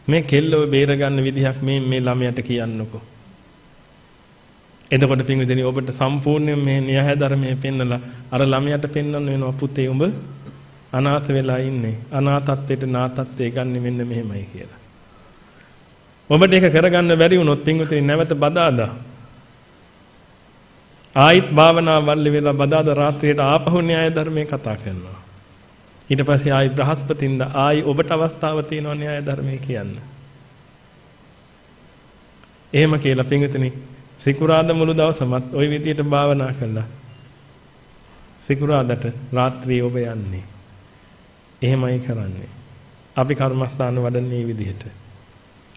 මේ කෙල්ලව බේර ගන්න විදිහක් මේ ළමයාට කියන්නකෝ. එතකොට පින්විතනි ඔබට සම්පූර්ණයෙන් මේ න්‍යාය ධර්මයේ පෙන්නලා අර ළමයාට පෙන්වන්න වෙනවා පුතේ උඹ අනාථ වෙලා ඉන්නේ. අනාථත්වයට නාථත්වයේ ගන්න මෙන්න මෙහෙමයි කියලා. ඔබට ඒක කරගන්න බැරි වුණොත් පින්විතනි නැවත බදාදා ආයිත් භාවනා වල්ලි වෙලා බදාදා රාත්‍රියට ආපහු න්‍යාය ධර්මයේ කතා කරනවා. ඊට පස්සේ ආයි බ්‍රහස්පතින්ද ආයි ඔබට අවස්ථාව තියෙනවා න්‍යාය ධර්මයේ කියන්න. එහෙම කියලා පින්විතනි සිකුරාදා මුළු දවසමත් ওই විදියට භාවනා කළා. සිකුරාදාට රාත්‍රියේ ඔබ යන්නේ. එහෙමයි කරන්නේ. අපි කර්මස්ථාන වඩන්නේ මේ විදිහට.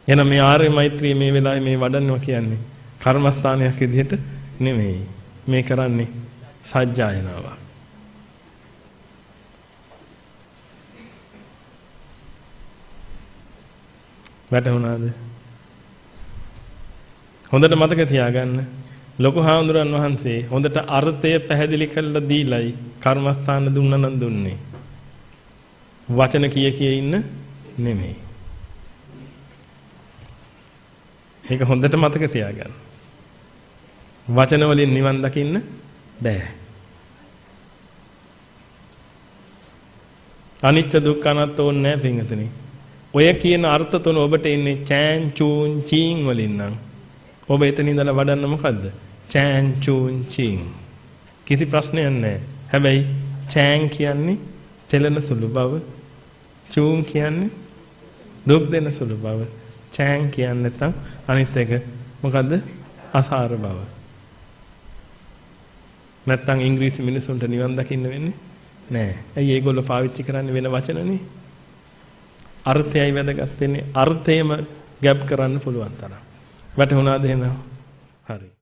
එහෙනම් මේ ආර්ය මෛත්‍රිය මේ වෙලාවේ මේ වඩන්නවා කියන්නේ කර්මස්ථානයක් විදිහට නෙමෙයි. මේ කරන්නේ සජ්ජායනාවක්. වැටුණාද? හොඳට මතක තියාගන්න. ලොකු හාමුදුරන් වහන්සේ හොඳට අර්ථය පැහැදිලි කරලා දීලයි කර්මස්ථාන දුන්නා නම් දුන්නේ. වචන කිය ඉන්න නෙමෙයි. ඒක හොඳට මතක තියාගන්න. වචන වලින් නිවන් දකින්න බෑ. අනිත්‍ය දුක්ඛ අනාත්ම ඕනේ නැහැ පින්වතුනි. ඔය කියන අර්ථ තුන ඔබට ඉන්නේ චෑන් චූන් චීන් වලින් නම් ඔබ එතන ඉඳලා වඩන්න මොකද්ද? චෑන් චූන් චීන්. කිසි ප්‍රශ්නයක් නැහැ. හැබැයි චෑන් කියන්නේ තෙලන සුළු බව, චූන් කියන්නේ දුක් දෙන සුළු බව, චෑන් කියන්නේ නැත්නම් අනිත් එක මොකද්ද? අසාර බව. නැත්නම් ඉංග්‍රීසි මිනිසුන්ට නිවන් දකින්න වෙන්නේ නැහැ. ඇයි ඒගොල්ලෝ පාවිච්චි කරන්නේ වෙන වචනනේ? අර්ථයයි වැදගත් වෙන්නේ. අර්ථයම ගැප් කරන්න පුළුවන් තරම්. වැටුණාද එහෙනම්? හරි.